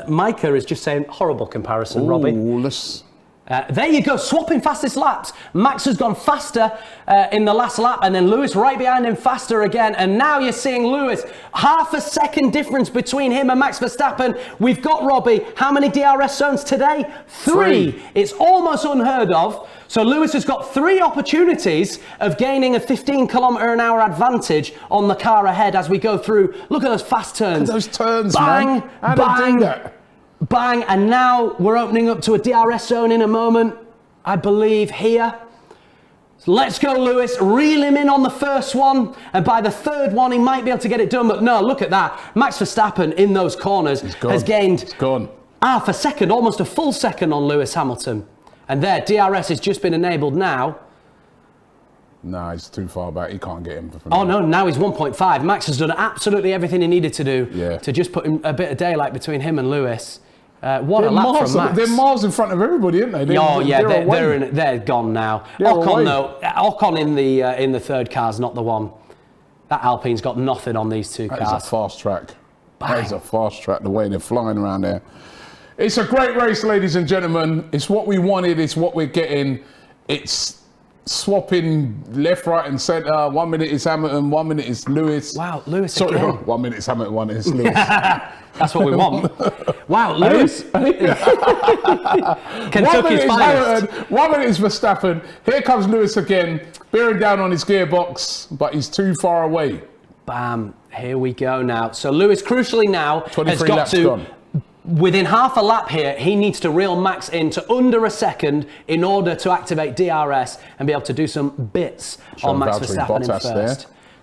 Micah is just saying, horrible comparison, Robbie. There you go, swapping fastest laps. Max has gone faster in the last lap, and then Lewis right behind him faster again. And now you're seeing Lewis, half a second difference between him and Max Verstappen. We've got Robbie. How many DRS zones today? 3. It's almost unheard of. So Lewis has got 3 opportunities of gaining a 15km/h advantage on the car ahead as we go through. Look at those fast turns. Look at those turns, bang, man. How bang, do they do that? Bang, and now we're opening up to a DRS zone in a moment, I believe, here. So let's go, Lewis. Reel him in on the first one, and by the third one, he might be able to get it done, but no, look at that. Max Verstappen in those corners has gained half a second, almost a full second on Lewis Hamilton. And there, DRS has just been enabled now. No, he's too far back. He can't get him. Now he's 1.5. Max has done absolutely everything he needed to do to just put a bit of daylight between him and Lewis. What a lap from Max. They're miles in front of everybody, aren't they? They're gone now. Ocon in the third car's not the one. That Alpine's got nothing on these 2 cars. That is a fast track. Bang. That is a fast track, the way they're flying around there. It's a great race, ladies and gentlemen. It's what we wanted. It's what we're getting. It's swapping left, right and centre. 1 minute is Hamilton, 1 minute is Lewis. Wow, Lewis Sorry, again. 1 minute is Hamilton, 1 minute is Lewis. That's what we want. Wow, Lewis. Kentucky's finest. 1 minute is Verstappen. Here comes Lewis again, bearing down on his gearbox, but he's too far away. Bam, here we go now. So Lewis, crucially now, has got to... gone. Within half a lap here, he needs to reel Max into under a second in order to activate DRS and be able to do some bits on Max Verstappen in first. There.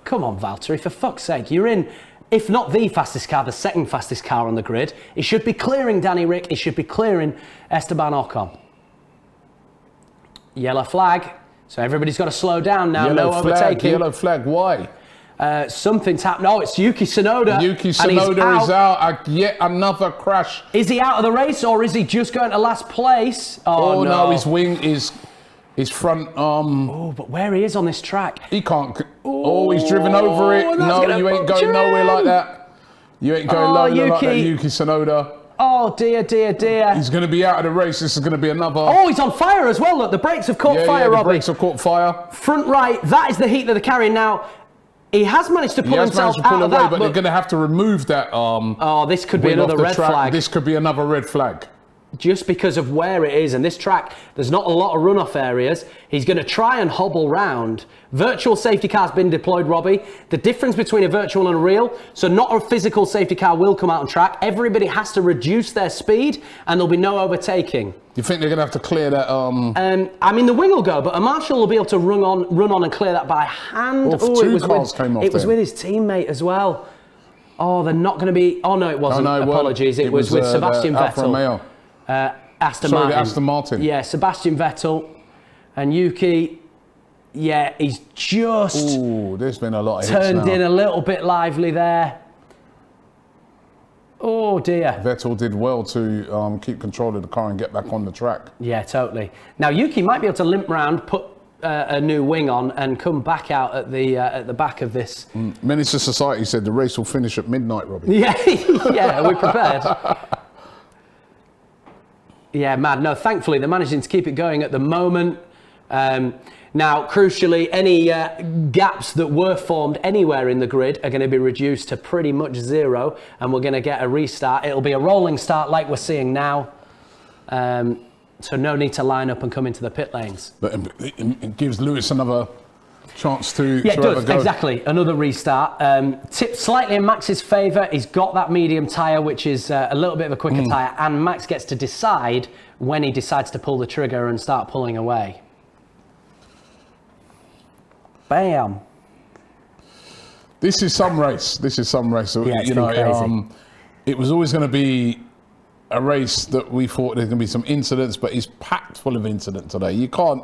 Come on, Valtteri, for fuck's sake. You're in, if not the fastest car, the second fastest car on the grid. He should be clearing Danny Rick. He should be clearing Esteban Ocon. Yellow flag. So everybody's got to slow down now. No overtaking. Yellow flag, why? Something's happened. Oh, it's Yuki Tsunoda. Yuki Tsunoda is out. Yet another crash. Is he out of the race or is he just going to last place? Oh no, his wing is His front. Oh, but where he is on this track. He can't. Oh, he's driven over it. No, you ain't going nowhere like that. You ain't going nowhere like that, Yuki Tsunoda. Oh, dear, dear, dear. He's going to be out of the race. This is going to be another. Oh, he's on fire as well. Look, the brakes have caught fire, Robbie. The brakes have caught fire. Front right, that is the heat that they're carrying now. He has managed to pull himself out of that. But they're going to have to remove that. Oh, this could be another red flag. This could be another red flag. Just because of where it is, and this track, there's not a lot of runoff areas. He's going to try and hobble round. Virtual safety car's been deployed, Robbie. The difference between a virtual and a real, so not a physical safety car will come out on track. Everybody has to reduce their speed, and there'll be no overtaking. You think they're going to have to clear that? I mean, the wing will go, but a marshal will be able to run on and clear that by hand. Well, two cars came off. It was with his teammate as well. Oh, they're not going to be. Oh no, it wasn't. No, apologies. It was with Sebastian Vettel. Aston Martin. Yeah, Sebastian Vettel and Yuki. Yeah, he's just. Ooh, there's been a lot of hits turned in a little bit lively there. Oh dear. Vettel did well to keep control of the car and get back on the track. Yeah, totally. Now Yuki might be able to limp round, put a new wing on, and come back out at the back of this. Menace to Society said the race will finish at midnight, Robbie. Yeah, yeah, are we prepared? Yeah, mad. No, thankfully they're managing to keep it going at the moment. Now, crucially, any gaps that were formed anywhere in the grid are going to be reduced to pretty much zero, and we're going to get a restart. It'll be a rolling start like we're seeing now. So no need to line up and come into the pit lanes. But it gives Lewis another chance to yeah, it does, have a go. Exactly. Another restart. Tipped slightly in Max's favour. He's got that medium tyre, which is a little bit of a quicker tyre, and Max gets to decide when he decides to pull the trigger and start pulling away. Bam. This is some race. So, yeah, it's been crazy. It was always going to be a race that we thought there's going to be some incidents, but it's packed full of incidents today. You can't.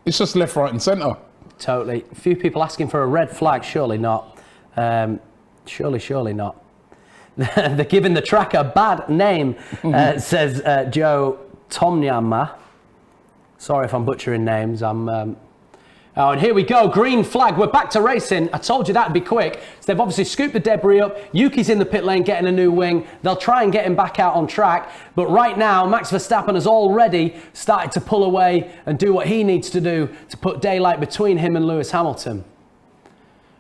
It's just left, right, and centre. Totally. A few people asking for a red flag. Surely not. Surely not. They're giving the track a bad name, says Joe Tomyama. Sorry if I'm butchering names. Oh, and here we go, green flag. We're back to racing. I told you that'd be quick. So they've obviously scooped the debris up. Yuki's in the pit lane getting a new wing. They'll try and get him back out on track. But right now, Max Verstappen has already started to pull away and do what he needs to do to put daylight between him and Lewis Hamilton.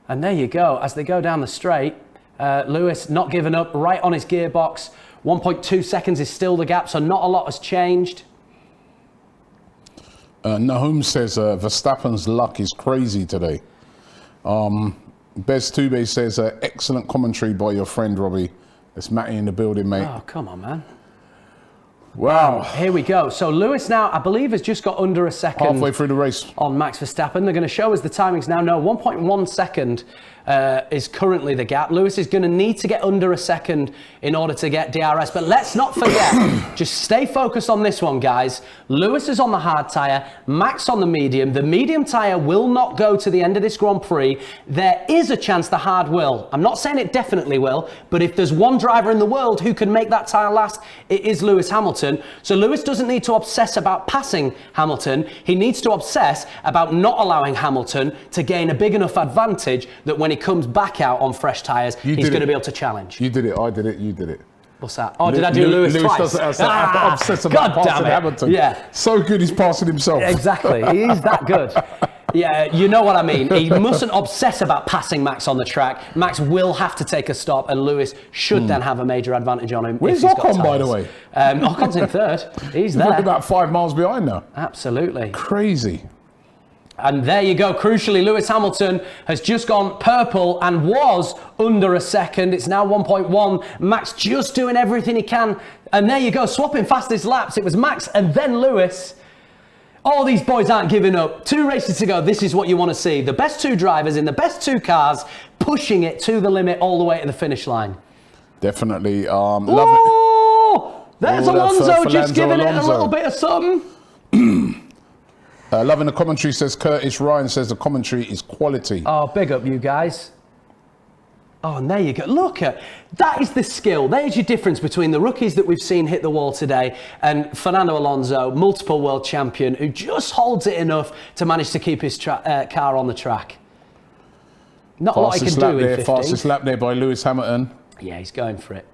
And there you go. As they go down the straight, Lewis not giving up, right on his gearbox. 1.2 seconds is still the gap, so not a lot has changed. Nahum says Verstappen's luck is crazy today. Bez Tube says excellent commentary by your friend Robbie. It's Matty in the building, mate. Oh, come on, man. Wow. Here we go. So Lewis now, I believe, has just got under a second. Halfway through the race. On Max Verstappen. They're going to show us the timings now. No, 1.1 second is currently the gap. Lewis is going to need to get under a second in order to get DRS. But let's not forget, just stay focused on this one, guys. Lewis is on the hard tyre, Max on the medium. The medium tyre will not go to the end of this Grand Prix. There is a chance the hard will. I'm not saying it definitely will, but if there's one driver in the world who can make that tyre last, it is Lewis Hamilton. So Lewis doesn't need to obsess about passing Hamilton. He needs to obsess about not allowing Hamilton to gain a big enough advantage that when he comes back out on fresh tyres, he's going to be able to challenge. You did it, I did it, you did it. What's that? Oh, did I do Lewis twice? Doesn't obsess about passing Hamilton. Yeah. So good he's passing himself. Exactly, he's that good. Yeah, you know what I mean. He mustn't obsess about passing Max on the track. Max will have to take a stop, and Lewis should then have a major advantage on him. Where's Ocon, by the way? Ocon's in third. He's there. He's about 5 miles behind now. Absolutely. Crazy. And there you go. Crucially, Lewis Hamilton has just gone purple and was under a second. It's now 1.1. Max just doing everything he can. And there you go, swapping fastest laps. It was Max and then Lewis. All these boys aren't giving up. 2 races to go. This is what you want to see. The best 2 drivers in the best 2 cars pushing it to the limit all the way to the finish line. Definitely. Oh, there's Alonso just giving it a little bit of something. Loving the commentary, says Curtis Ryan, says the commentary is quality. Oh, big up you guys. Oh, and there you go. Look at that is the skill. There's your difference between the rookies that we've seen hit the wall today and Fernando Alonso, multiple world champion, who just holds it enough to manage to keep his car on the track. Not a lot he can do in 15. Fastest lap there by Lewis Hamilton. Yeah, he's going for it.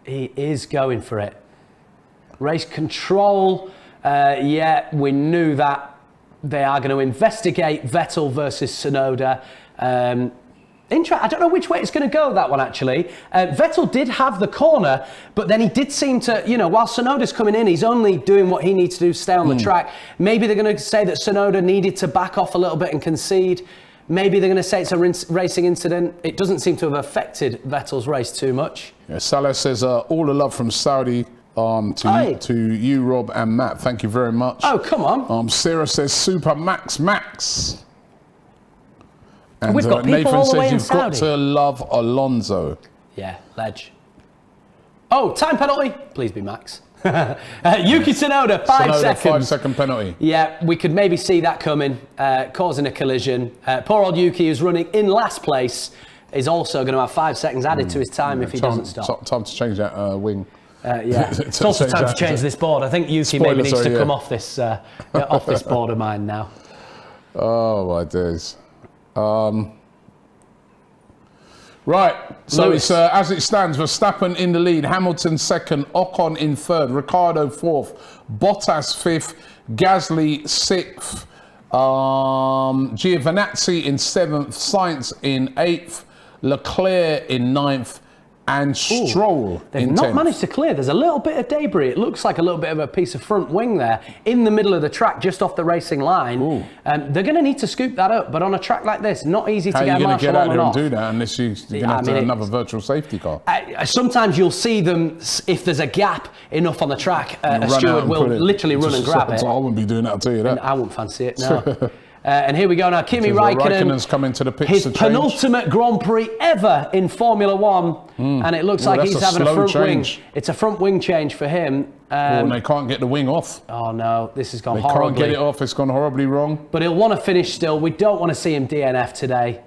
He is going for it. Race control. Yeah, we knew that. They are going to investigate Vettel versus Tsunoda. I don't know which way it's going to go, that one, actually. Vettel did have the corner, but then he did seem to, while Tsunoda's coming in, he's only doing what he needs to do to stay on the track. Maybe they're going to say that Tsunoda needed to back off a little bit and concede. Maybe they're going to say it's a racing incident. It doesn't seem to have affected Vettel's race too much. Yeah, Salah says, all the love from Saudi to you, Rob and Matt. Thank you very much. Oh, come on. Sarah says, Super Max. And we've got people Nathan all the says, way in you've Saudi. got to love Alonso. Yeah, ledge. Oh, time penalty. Please be Max. Yuki Tsunoda, 5 seconds. 5-second penalty. Yeah, we could maybe see that coming, causing a collision. Poor old Yuki, who's running in last place, is also going to have 5 seconds added to his time if he doesn't stop. Time to change that wing. Yeah, it's also time to change this board. I think Yuki maybe needs to come off this off this board of mine now. Oh my days. Right, so it's as it stands, Verstappen in the lead, Hamilton second, Ocon in third, Ricciardo fourth, Bottas fifth, Gasly sixth, Giovinazzi in seventh, Sainz in eighth, Leclerc in ninth, and Stroll They've in not 10th. managed to clear. There's a little bit of debris. It looks like a little bit of a piece of front wing there in the middle of the track, just off the racing line. They're going to need to scoop that up, but on a track like this, not easy to get a marshal on and off. How are you going to get out there and do that unless you're going to have to have another virtual safety car? Sometimes you'll see them, if there's a gap enough on the track, a steward will literally run and grab it. I wouldn't be doing that, I'll tell you that. And I wouldn't fancy it, no. And here we go now, Kimi Raikkonen's coming to the pits his to change. penultimate Grand Prix ever in Formula One, and it looks like he's having a front wing. It's a front wing change for him. And they can't get the wing off. Oh no, this has gone horribly. They can't get it off, it's gone horribly wrong. But he'll want to finish still. We don't want to see him DNF today.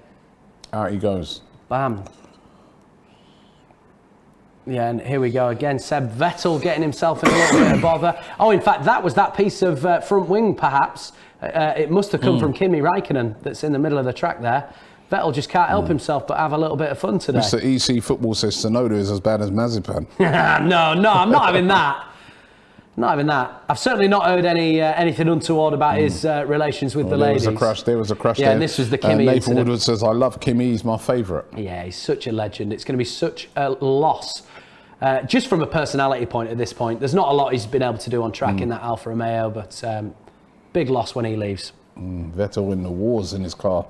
Out he goes. Bam. Yeah, and here we go again. Seb Vettel getting himself in a little bit of bother. Oh, in fact, that was that piece of front wing, perhaps. It must have come from Kimi Raikkonen that's in the middle of the track there. Vettel just can't help himself but have a little bit of fun today. Mr. EC Football says Tsunoda is as bad as Mazepan. No, I'm not having that. Not having that. I've certainly not heard anything untoward about his relations with the ladies. There was a crash there. Yeah, and this was the Kimi Nathan incident. Woodward says, I love Kimi, he's my favourite. Yeah, he's such a legend. It's going to be such a loss. Just from a personality point at this point, there's not a lot he's been able to do on track in that Alfa Romeo, but big loss when he leaves. Vettel in the wars in his car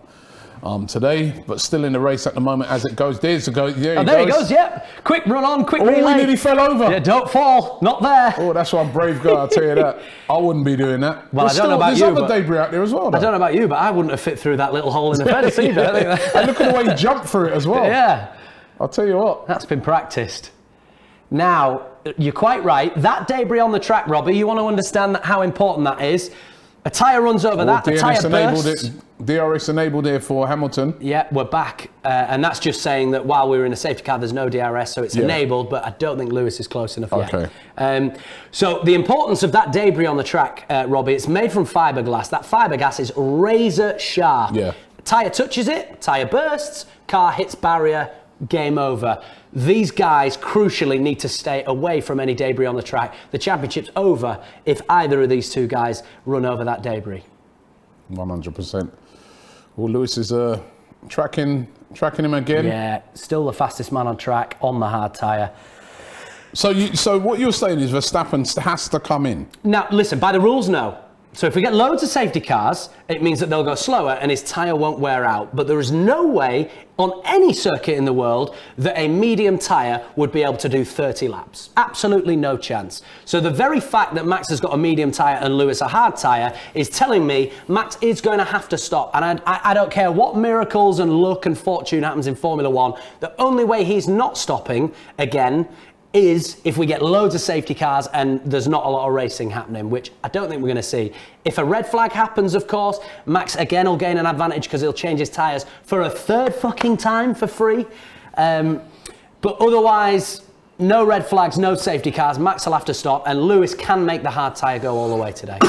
today, but still in the race at the moment as it goes. There he goes, yeah. Quick run on, quick relay. Oh, he nearly fell over. Yeah, don't fall, not there. Oh, that's one brave guy, I'll tell you that. I wouldn't be doing that. Well, I don't know about you, there's other debris out there as well, though. I don't know about you, but I wouldn't have fit through that little hole in the fence either. And look at the way he jumped through it as well. Yeah. I'll tell you what. That's been practiced. Now, you're quite right. That debris on the track, Robbie, you want to understand how important that is. A tyre runs over that, a tyre bursts. DRS enabled here for Hamilton. Yeah, we're back. And that's just saying that while we were in a safety car, there's no DRS, so it's enabled, but I don't think Lewis is close enough yet. So the importance of that debris on the track, Robbie, it's made from fiberglass. That fiberglass is razor sharp. Yeah. Tyre touches it, tyre bursts, car hits barrier, game over. These guys crucially need to stay away from any debris on the track. The championship's over if either of these two guys run over that debris. 100%. Well, Lewis is tracking him again. Yeah, still the fastest man on track on the hard tyre. So what you're saying is Verstappen has to come in. Now, listen, by the rules, no. So if we get loads of safety cars, it means that they'll go slower and his tyre won't wear out. But there is no way on any circuit in the world that a medium tyre would be able to do 30 laps. Absolutely no chance. So the very fact that Max has got a medium tyre and Lewis a hard tyre is telling me Max is going to have to stop. And I don't care what miracles and luck and fortune happens in Formula One. The only way he's not stopping, again, is if we get loads of safety cars and there's not a lot of racing happening, which I don't think we're going to see. If a red flag happens, of course, Max again will gain an advantage because he'll change his tyres for a third fucking time for free. But otherwise, no red flags, no safety cars. Max will have to stop, and Lewis can make the hard tyre go all the way today.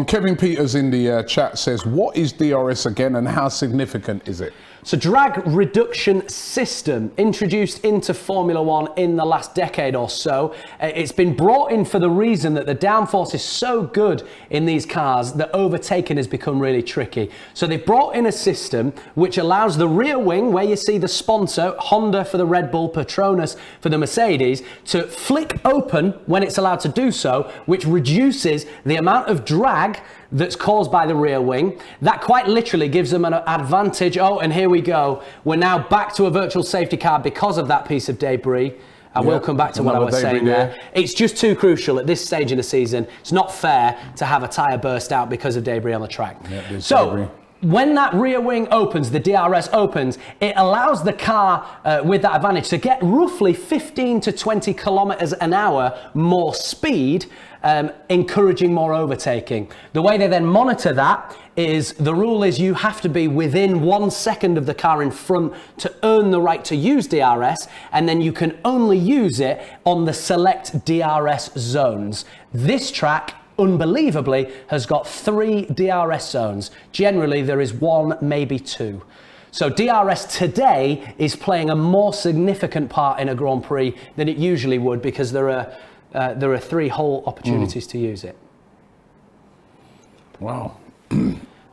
Kevin Peters in the chat says, what is DRS again and how significant is it? So drag reduction system introduced into Formula One in the last decade or so. It's been brought in for the reason that the downforce is so good in these cars that overtaking has become really tricky. So they've brought in a system which allows the rear wing, where you see the sponsor, Honda for the Red Bull, Petronas for the Mercedes, to flick open when it's allowed to do so, which reduces the amount of drag that's caused by the rear wing. That quite literally gives them an advantage. Oh, and here we go. We're now back to a virtual safety car because of that piece of debris. I will come back to what I was saying there. It's just too crucial at this stage in the season. It's not fair to have a tyre burst out because of debris on the track. So, when that rear wing opens, the DRS opens, it allows the car with that advantage to get roughly 15 to 20 kilometers an hour more speed, encouraging more overtaking. The way they then monitor that is, the rule is you have to be within 1 second of the car in front to earn the right to use DRS, and then you can only use it on the select DRS zones. This track, unbelievably, has got 3 DRS zones. Generally, there is 1, maybe 2. So DRS today is playing a more significant part in a Grand Prix than it usually would, because there are 3 whole opportunities to use it. Wow.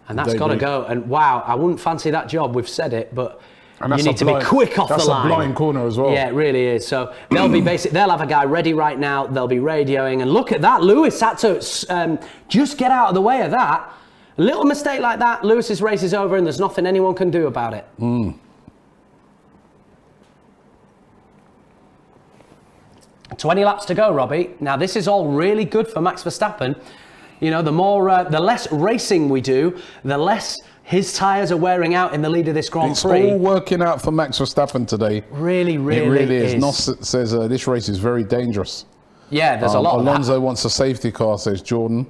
And that's got to go. And wow, I wouldn't fancy that job. We've said it, but you need to be quick off the line. That's a blind corner as well. Yeah, it really is. So they'll have a guy ready right now. They'll be radioing. And look at that. Lewis had to just get out of the way of that. A little mistake like that, Lewis's race is over and there's nothing anyone can do about it. 20 laps to go, Robbie. Now, this is all really good for Max Verstappen. You know, the less racing we do, the less his tyres are wearing out in the lead of this Grand Prix. It's all working out for Max Verstappen today. Really it really is. Noss says this race is very dangerous. Yeah, there's a lot of that. Alonso wants a safety car, says Jordan.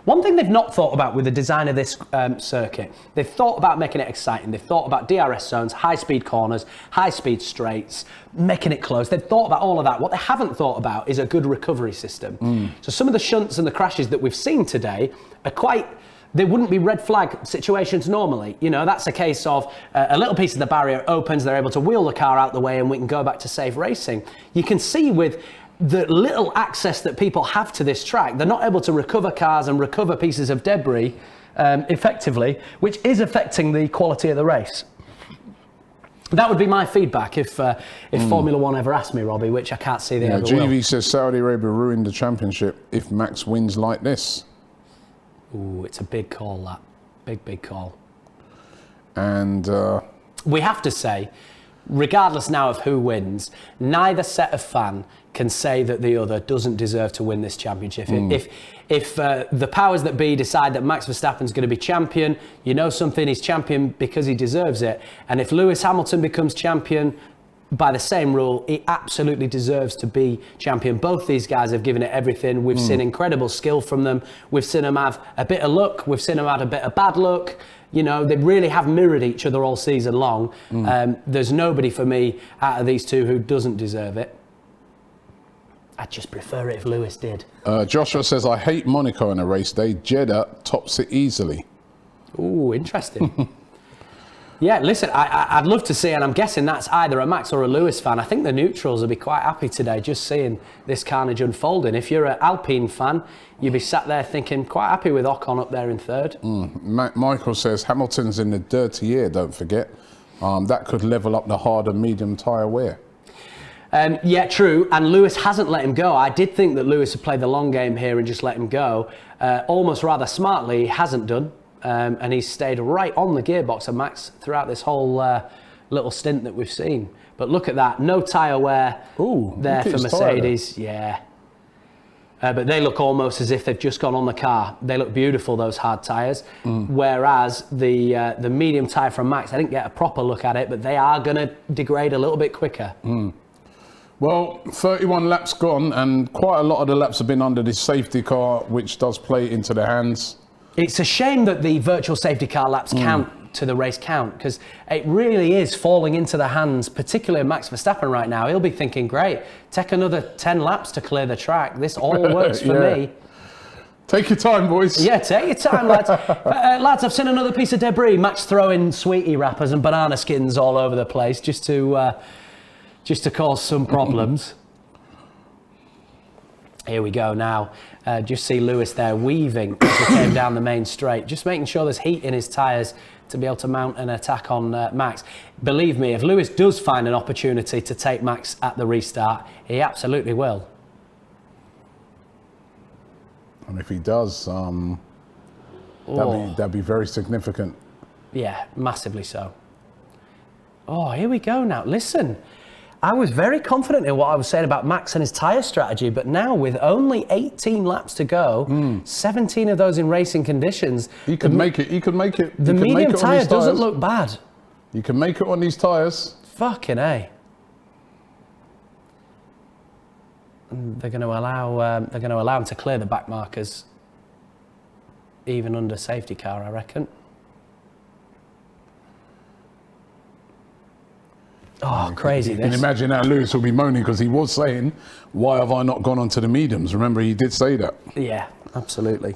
One thing they've not thought about with the design of this circuit, they've thought about making it exciting. They've thought about DRS zones, high-speed corners, high-speed straights, making it close. They've thought about all of that. What they haven't thought about is a good recovery system. So some of the shunts and the crashes that we've seen today are they wouldn't be red flag situations normally. You know, that's a case of a little piece of the barrier opens, they're able to wheel the car out the way, and we can go back to safe racing. You can see with the little access that people have to this track, they're not able to recover cars and recover pieces of debris effectively, which is affecting the quality of the race. That would be my feedback if Formula One ever asked me, Robbie, which I can't see they ever will. GV says Saudi Arabia ruined the championship if Max wins like this. Ooh, it's a big call, that. Big call. And we have to say, regardless now of who wins, neither set of fan can say that the other doesn't deserve to win this championship. If the powers that be decide that Max Verstappen's going to be champion, you know something, he's champion because he deserves it. And if Lewis Hamilton becomes champion, by the same rule, he absolutely deserves to be champion. Both these guys have given it everything. We've seen incredible skill from them. We've seen them have a bit of luck. We've seen them have a bit of bad luck. You know, they really have mirrored each other all season long. There's nobody for me out of these two who doesn't deserve it. I'd just prefer it if Lewis did. Joshua says, I hate Monaco on a race day. Jeddah tops it easily. Ooh, interesting. Yeah, listen, I'd love to see, and I'm guessing that's either a Max or a Lewis fan. I think the neutrals will be quite happy today just seeing this carnage unfolding. If you're an Alpine fan, you'd be sat there thinking, quite happy with Ocon up there in third. Michael says, Hamilton's in the dirty air, don't forget. That could level up the hard and medium tyre wear. Yeah, true, and Lewis hasn't let him go. I did think that Lewis had played the long game here and just let him go. Almost rather smartly, he hasn't done. And he's stayed right on the gearbox of Max throughout this whole little stint that we've seen. But look at that, no tyre wear there for Mercedes. Yeah. But they look almost as if they've just gone on the car. They look beautiful, those hard tyres. Whereas the medium tyre from Max, I didn't get a proper look at it, but they are going to degrade a little bit quicker. Well, 31 laps gone, and quite a lot of the laps have been under this safety car, which does play into the hands. It's a shame that the virtual safety car laps count to the race count, because it really is falling into the hands, particularly of Max Verstappen right now. He'll be thinking, great, take another 10 laps to clear the track. This all works for me. Take your time, boys. Yeah, take your time, lads. Lads, I've seen another piece of debris. Max throwing sweetie wrappers and banana skins all over the place just to cause some problems. Here we go now. Just see Lewis there weaving as he came down the main straight, just making sure there's heat in his tyres to be able to mount an attack on Max. Believe me, if Lewis does find an opportunity to take Max at the restart, he absolutely will. And if he does, that'd be very significant. Yeah, massively so. Oh, here we go now. Listen, I was very confident in what I was saying about Max and his tyre strategy, but now with only 18 laps to go, 17 of those in racing conditions, he could make it. He could make it. The medium tyre doesn't look bad. You can make it on these tyres. Fucking A. They're going to allow him to clear the back markers, even under safety car, I reckon. Oh, crazy! You can imagine how Lewis will be moaning, because he was saying, "Why have I not gone onto the mediums?" Remember, he did say that. Yeah, absolutely.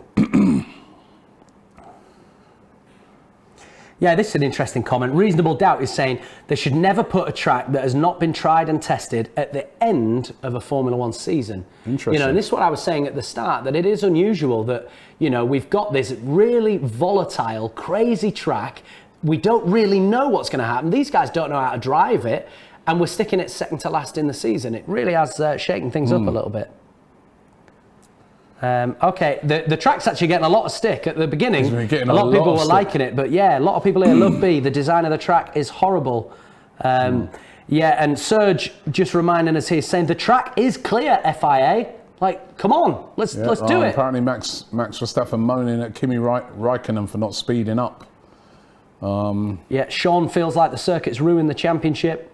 Yeah, this is an interesting comment. Reasonable Doubt is saying they should never put a track that has not been tried and tested at the end of a Formula One season. Interesting. You know, and this is what I was saying at the start, that it is unusual that, you know, we've got this really volatile, crazy track. We don't really know what's going to happen. These guys don't know how to drive it, and we're sticking it second to last in the season. It really has shaken things up a little bit. Okay, the track's actually getting a lot of stick at the beginning. A lot of people were liking it, but yeah, a lot of people here love B. The design of the track is horrible. Yeah, and Serge just reminding us here, saying the track is clear, FIA. Like, come on, let's do it. Apparently, Max Verstappen moaning at Kimi Raikkonen for not speeding up. Yeah, Sean feels like the circuit's ruined the championship.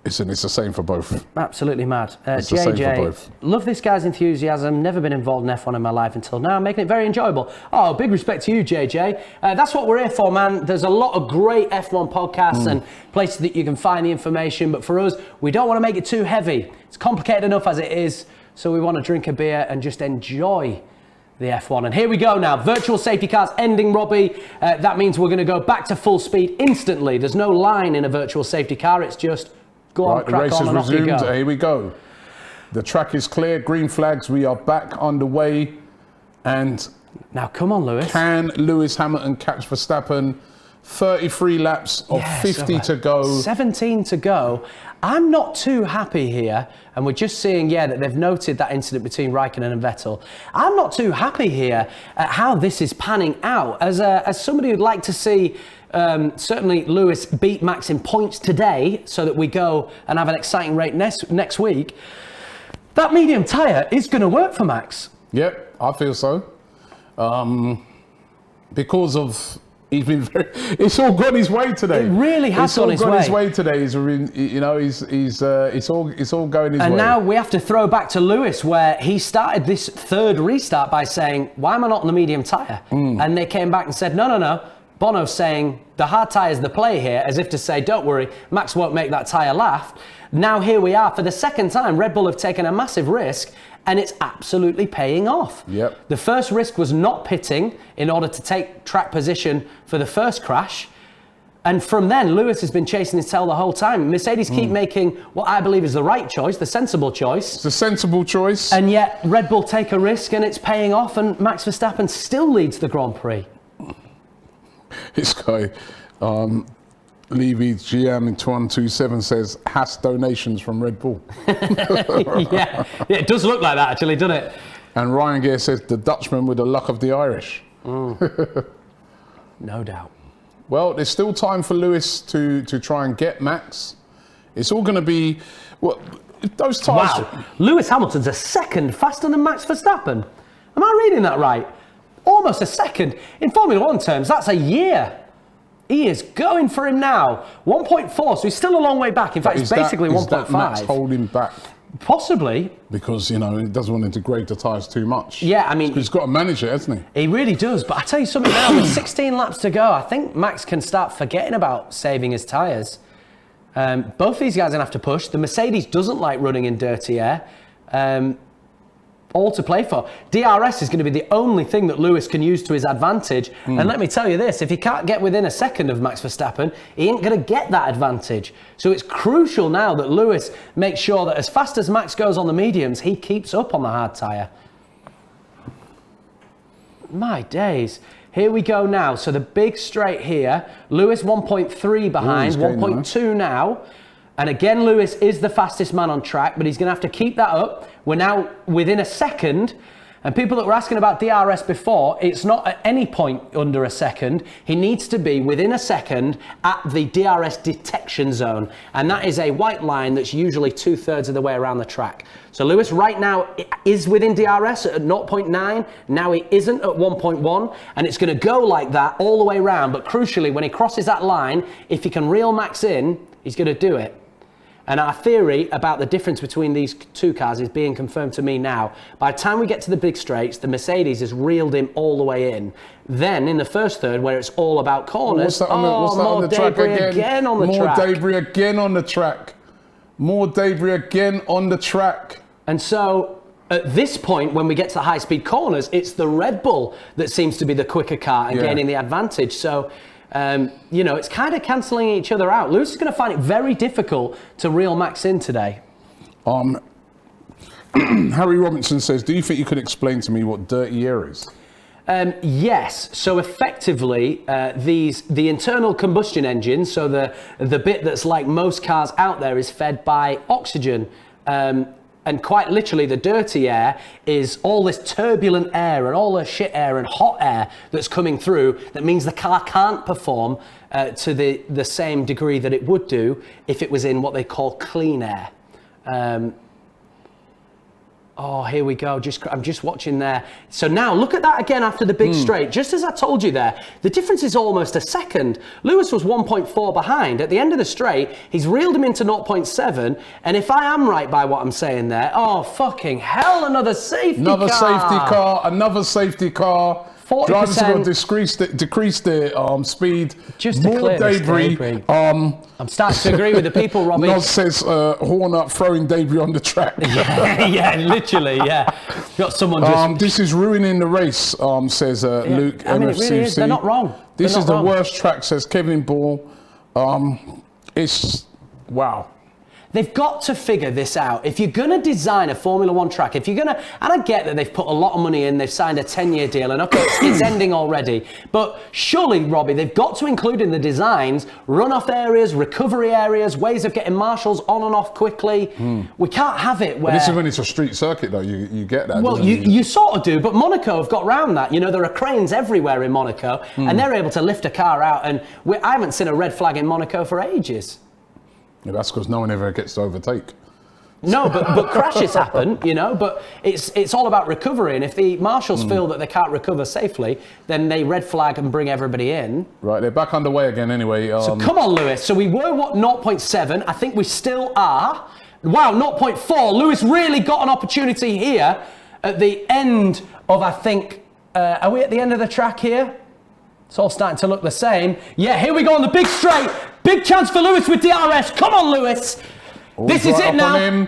It's the same for both. Absolutely mad. It's the same for JJ, both. love this guy's enthusiasm. Never been involved in F1 in my life until now, making it very enjoyable. Oh, big respect to you, JJ. That's what we're here for, man. There's a lot of great F1 podcasts and places that you can find the information, but for us, we don't want to make it too heavy. It's complicated enough as it is, so we want to drink a beer and just enjoy the F1. And here we go now. Virtual safety cars ending, Robbie. That means we're going to go back to full speed instantly. There's no line in a virtual safety car. It's just go on, crack on, and off you go. Here we go. The track is clear. Green flags. We are back underway. And now, come on, Lewis. Can Lewis Hamilton catch Verstappen? 33 laps of 50 to go. 17 to go. I'm not too happy here, and we're just seeing, that they've noted that incident between Raikkonen and Vettel. I'm not too happy here at how this is panning out. As somebody who'd like to see certainly Lewis beat Max in points today, so that we go and have an exciting race next week, that medium tyre is going to work for Max. Yep, I feel so. Because of... it's all gone his way today. It really has gone his way. It's all gone his way today. It's all going his way. And now we have to throw back to Lewis, where he started this third restart by saying, why am I not on the medium tyre? And they came back and said, no. Bono's saying the hard tyre is the play here, as if to say, don't worry, Max won't make that tyre last. Now here we are. For the second time, Red Bull have taken a massive risk, and it's absolutely paying off. Yep. The first risk was not pitting in order to take track position for the first crash. And from then, Lewis has been chasing his tail the whole time. Mercedes keep making what I believe is the right choice, the sensible choice. It's a sensible choice. And yet, Red Bull take a risk, and it's paying off, and Max Verstappen still leads the Grand Prix. This guy, Levy GM in 2127 says, has donations from Red Bull. yeah, it does look like that, actually, doesn't it? And Ryan Gear says, the Dutchman with the luck of the Irish. No doubt. Well, there's still time for Lewis to try and get Max. It's all going to be... Well, those tyres... Wow, Lewis Hamilton's a second faster than Max Verstappen. Am I reading that right? Almost a second. In Formula One terms, that's a year. He is going for him now. 1.4, so he's still a long way back. In fact, it's basically 1.5. Is that Max holding back Possibly. Because, you know, he doesn't want to degrade the tyres too much. Yeah, I mean... He's got to manage it, hasn't he? He really does. But I tell you something now, with 16 laps to go, I think Max can start forgetting about saving his tyres. Both these guys are going to have to push. The Mercedes doesn't like running in dirty air. All to play for. DRS is going to be the only thing that Lewis can use to his advantage. And let me tell you this, if he can't get within a second of Max Verstappen, he ain't going to get that advantage. So it's crucial now that Lewis makes sure that as fast as Max goes on the mediums, he keeps up on the hard tyre. My days. Here we go now. So the big straight here. Lewis 1.3 behind, 1.2 now. And again, Lewis is the fastest man on track, but he's going to have to keep that up. We're now within a second. And people that were asking about DRS before, it's not at any point under a second. He needs to be within a second at the DRS detection zone. And that is a white line that's usually 2/3 of the way around the track. So Lewis right now is within DRS at 0.9. Now he isn't at 1.1. And it's going to go like that all the way around. But crucially, when he crosses that line, if he can reel Max in, he's going to do it. And our theory about the difference between these two cars is being confirmed to me now. By the time we get to the big straights, the Mercedes has reeled him all the way in. Then in the first third, where it's all about corners, more debris again on the track. More debris again on the track. More debris again on the track. And so at this point, when we get to the high-speed corners, it's the Red Bull that seems to be the quicker car and gaining the advantage. So... you know, it's kind of cancelling each other out. Lewis is going to find it very difficult to reel Max in today. Harry Robinson says, do you think you could explain to me what dirty air is? Yes. So effectively, the internal combustion engine, so the bit that's like most cars out there, is fed by oxygen. And quite literally, the dirty air is all this turbulent air and all the shit air and hot air that's coming through. That means the car can't perform to the same degree that it would do if it was in what they call clean air. Oh, here we go. I'm just watching there. So now look at that again after the big straight. Just as I told you there, the difference is almost a second. Lewis was 1.4 behind. At the end of the straight, he's reeled him into 0.7. And if I am right by what I'm saying there, oh, fucking hell, another safety car. Another safety car. 40%. Drivers have got to decrease their speed. Just to clear debris. I'm starting to agree with the people, Robbie. Nos says horn up, throwing debris on the track. yeah, literally, yeah. Got someone just... this is ruining the race, says Luke. I mean, it really is. They're not wrong. This is the worst track, says Kevin Ball. It's... wow. They've got to figure this out. If you're going to design a Formula One track, if you're going to, and I get that they've put a lot of money in, they've signed a 10-year deal, and okay, it's ending already, but surely, Robbie, they've got to include in the designs runoff areas, recovery areas, ways of getting marshals on and off quickly. We can't have it where... But this is when it's a street circuit, though, you get that. Well, you sort of do, but Monaco have got round that. You know, there are cranes everywhere in Monaco, and they're able to lift a car out, and I haven't seen a red flag in Monaco for ages. Yeah, that's because no one ever gets to overtake. No, but crashes happen, you know, but it's all about recovery. And if the marshals feel that they can't recover safely, then they red flag and bring everybody in. Right, they're back underway again anyway. So come on, Lewis. So we were, 0.7? I think we still are. Wow, 0.4. Lewis really got an opportunity here at the end of, I think, are we at the end of the track here? It's all starting to look the same. Yeah, here we go on the big straight. Big chance for Lewis with DRS. Come on, Lewis. This is it now.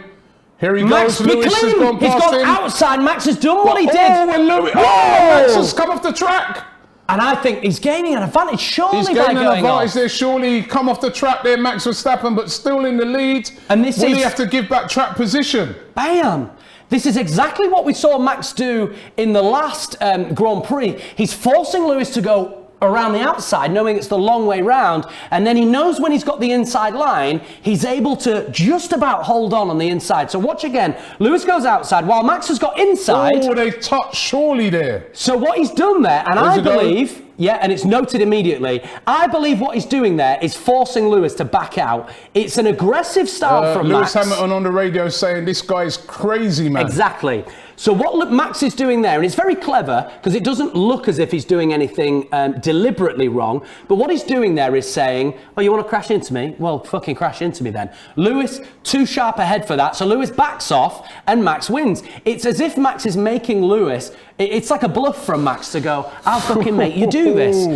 Here he Max, goes. Lewis has gone He's past gone him. outside. Max has done what he did. And Lewis, Max has come off the track. And I think he's gaining an advantage, surely, he's gaining an advantage there. Surely come off the track there, Max Verstappen, but still in the lead. And this will he have to give back track position? Bam. This is exactly what we saw Max do in the last Grand Prix. He's forcing Lewis to go around the outside, knowing it's the long way round, and then he knows when he's got the inside line, he's able to just about hold on the inside. So watch again. Lewis goes outside while Max has got inside. Oh, they touched surely there. So what he's done there, and I believe, yeah, and it's noted immediately, I believe what he's doing there is forcing Lewis to back out. It's an aggressive style from Lewis Max. Hamilton on the radio saying this guy's crazy, man. Exactly. So what Max is doing there, and it's very clever because it doesn't look as if he's doing anything deliberately wrong, but what he's doing there is saying, oh, you want to crash into me? Well, fucking crash into me then. Lewis, too sharp ahead for that, so Lewis backs off and Max wins. It's as if Max is making Lewis, it's like a bluff from Max to go, I'll fucking make you do this.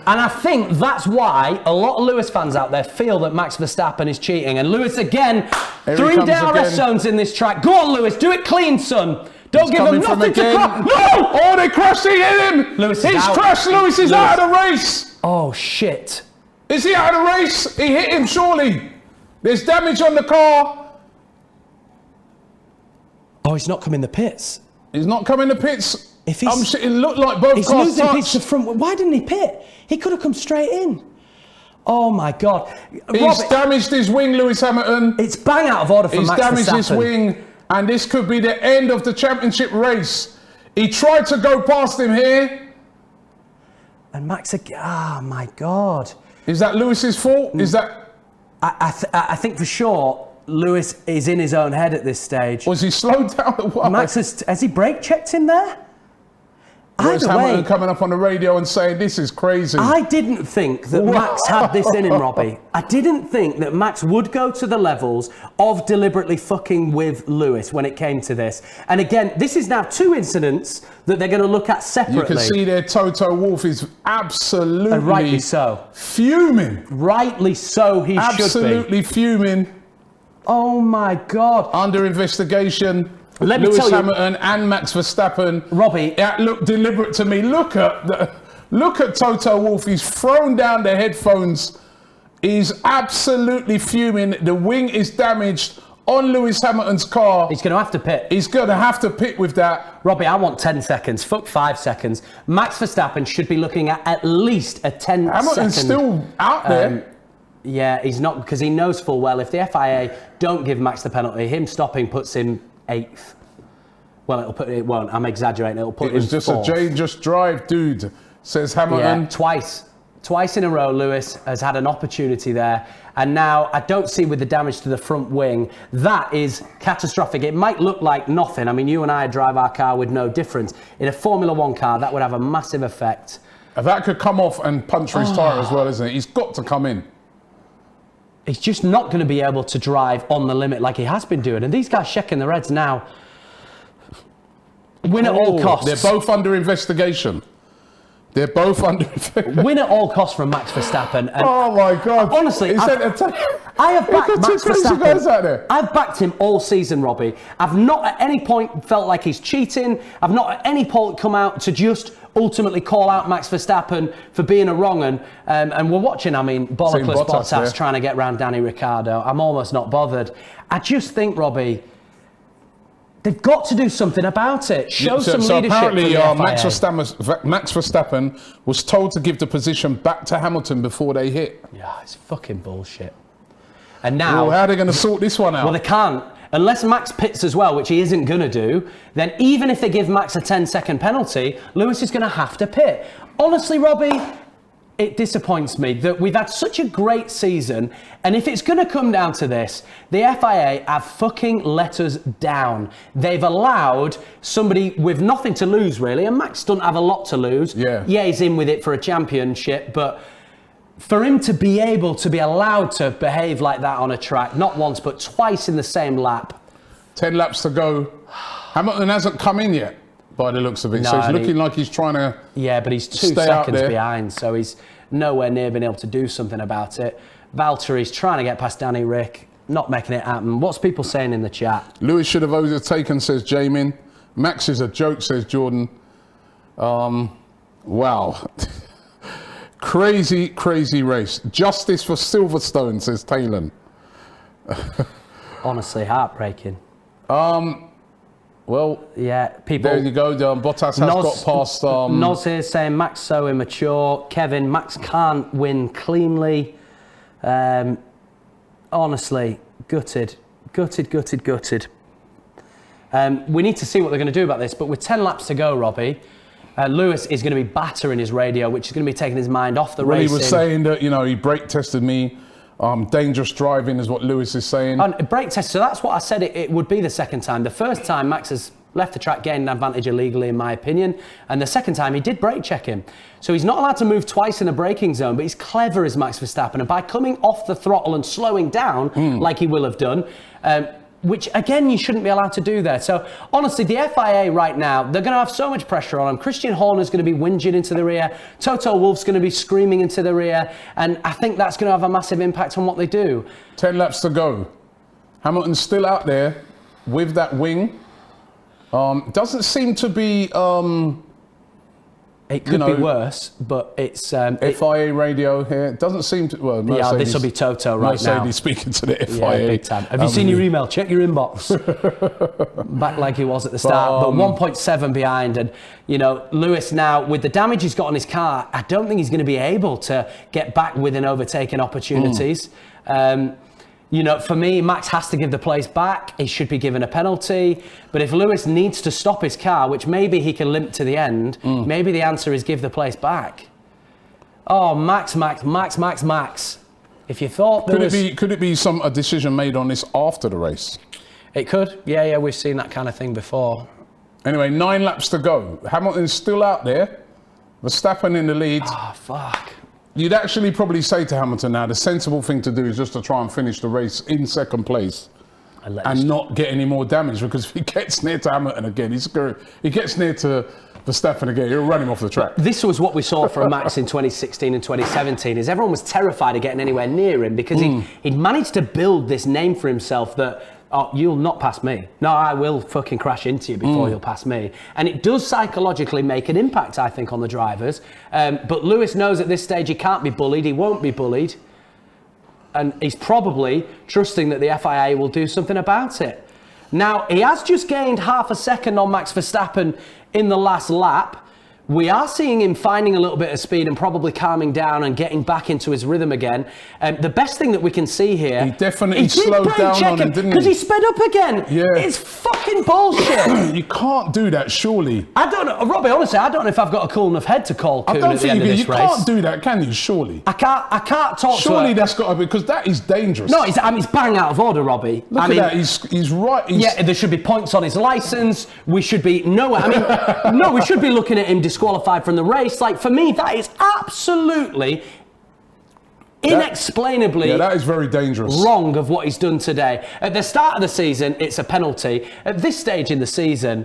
And I think that's why a lot of Lewis fans out there feel that Max Verstappen is cheating. And Lewis again, 3 DRS zones in this track. Go on, Lewis, do it clean, son. Don't give him nothing to crash. No! Oh, they're crashing in him! Lewis He's crashed. Lewis is out of the race. Oh, shit. Is he out of the race? He hit him, surely. There's damage on the car. Oh, he's not coming the pits. He's not coming the pits. If he's, it looked like both he's cars losing touched. pits to front. Why didn't he pit? He could have come straight in. Oh my God. He's damaged his wing, Lewis Hamilton. It's bang out of order for Max Verstappen. He's damaged his wing, and this could be the end of the championship race. He tried to go past him here. And Max again. Oh my God. Is that Lewis's fault? Is that... I think for sure Lewis is in his own head at this stage. Was he slowed down or what? Max has he brake checked him there? Lewis Hamilton coming up on the radio and saying, this is crazy. I didn't think that Max had this in him, Robbie. I didn't think that Max would go to the levels of deliberately fucking with Lewis when it came to this. And again, this is now 2 incidents that they're going to look at separately. You can see there Toto Wolff is absolutely... And rightly so. Fuming. Rightly so, he should be. Absolutely fuming. Oh my God. Under investigation. Let me Lewis tell you, Hamilton and Max Verstappen. Robbie, it looked deliberate to me. Look at Toto Wolff. He's thrown down the headphones. He's absolutely fuming. The wing is damaged on Lewis Hamilton's car. He's going to have to pit. He's going to have to pit with that. Robbie, I want 10 seconds. Fuck 5 seconds. Max Verstappen should be looking at least a 10 Hamilton's second, still out there. Yeah, he's not, because he knows full well if the FIA don't give Max the penalty, him stopping puts him 8th. Well, it won't. I'm exaggerating. It'll put him 4th. It was just a dangerous drive, dude, says Hamilton. Yeah, twice in a row, Lewis has had an opportunity there. And now I don't see with the damage to the front wing, that is catastrophic. It might look like nothing. I mean, you and I drive our car with no difference. In a Formula One car, that would have a massive effect. That could come off and puncture his tyre as well, isn't it? He's got to come in. He's just not going to be able to drive on the limit like he has been doing. And these guys shaking their heads now. Win at all costs. They're both under investigation. Win at all costs from Max Verstappen. And oh my God! Honestly, I have backed Max Verstappen. I've backed him all season, Robbie. I've not at any point felt like he's cheating. I've not at any point come out to just ultimately call out Max Verstappen for being a wrong un. And we're watching, I mean, bollokless Bottas trying to get round Danny Ricciardo. I'm almost not bothered. I just think, Robbie, they've got to do something about it. Show some leadership. Apparently, from the Max Verstappen was told to give the position back to Hamilton before they hit. Yeah, it's fucking bullshit. And now, how are they going to sort this one out? Well, they can't. Unless Max pits as well, which he isn't going to do, then even if they give Max a 10-second penalty, Lewis is going to have to pit. Honestly, Robbie, it disappoints me that we've had such a great season, and if it's going to come down to this, the FIA have fucking let us down. They've allowed somebody with nothing to lose, really, and Max doesn't have a lot to lose. Yeah, he's in with it for a championship, but for him to be able to be allowed to behave like that on a track, not once, but twice in the same lap. 10 laps to go. Hamilton hasn't come in yet, by the looks of it. No, so he's looking like he's trying to... Yeah, but he's 2 seconds behind, so he's nowhere near being able to do something about it. Valtteri's trying to get past Danny Rick, not making it happen. What's people saying in the chat? Lewis should have overtaken, says Jamin. Max is a joke, says Jordan. Wow. Crazy race. Justice for Silverstone, says Talon. Honestly, heartbreaking. Well, yeah, people. There you go. Bottas has got past. Noz here saying Max so immature. Kevin, Max can't win cleanly. Honestly, gutted. We need to see what they're going to do about this. But with 10 laps to go, Robbie, Lewis is going to be battering his radio, which is going to be taking his mind off the racing. He was saying that, he brake tested me. Dangerous driving is what Lewis is saying. Brake test, so that's what I said it would be the second time. The first time, Max has left the track, gained an advantage illegally, in my opinion. And the second time, he did brake check him. So he's not allowed to move twice in a braking zone, but he's clever as Max Verstappen. And by coming off the throttle and slowing down, like he will have done, which again, you shouldn't be allowed to do there. So honestly, the FIA right now, they're going to have so much pressure on him. Christian Horner's going to be whinging into the rear. Toto Wolff's going to be screaming into the rear. And I think that's going to have a massive impact on what they do. 10 laps to go. Hamilton's still out there with that wing. Doesn't seem to be... it could be worse, but it's... FIA radio here. It doesn't seem to... Well, Mercedes, yeah, this will be Toto right now. Mercedes speaking to the FIA. Yeah, big time. Have you seen your email? Check your inbox. Back like he was at the start, but 1.7 behind. And, you know, Lewis now, with the damage he's got on his car, I don't think he's going to be able to get back within overtaking opportunities. You know, for me, Max has to give the place back. He should be given a penalty. But if Lewis needs to stop his car, which maybe he can limp to the end, maybe the answer is give the place back. Oh, Max. If you thought there Could it be a decision made on this after the race? It could. Yeah, we've seen that kind of thing before. Anyway, 9 laps to go. Hamilton's still out there. Verstappen in the lead. Oh, fuck. You'd actually probably say to Hamilton now, the sensible thing to do is just to try and finish the race in second place and not get any more damage, because if he gets near to Hamilton again, he gets near to Verstappen again, he'll run him off the track. This was what we saw from Max in 2016 and 2017, is everyone was terrified of getting anywhere near him because he'd managed to build this name for himself that, oh, you'll not pass me. No, I will fucking crash into you before you'll pass me. And it does psychologically make an impact, I think, on the drivers. But Lewis knows at this stage he can't be bullied. He won't be bullied. And he's probably trusting that the FIA will do something about it. Now, he has just gained half a second on Max Verstappen in the last lap. We are seeing him finding a little bit of speed and probably calming down and getting back into his rhythm again. The best thing that we can see here... He definitely slowed down on him, didn't he? Because he sped up again. Yeah. It's fucking bullshit. You can't do that, surely. I don't know, Robbie, honestly, I don't know if I've got a cool enough head to call Kuhn at the end of this race. You can't do that, can you, surely? I can't talk surely that's got to be, because that is dangerous. No, it's bang out of order, Robbie. Look at that, he's right. Yeah, there should be points on his licence. We should be... No, we should be looking at him disqualified from the race. Like, for me, that is absolutely inexplicably that is very dangerous. Wrong of what he's done today. At the start of the season, it's a penalty. At this stage in the season,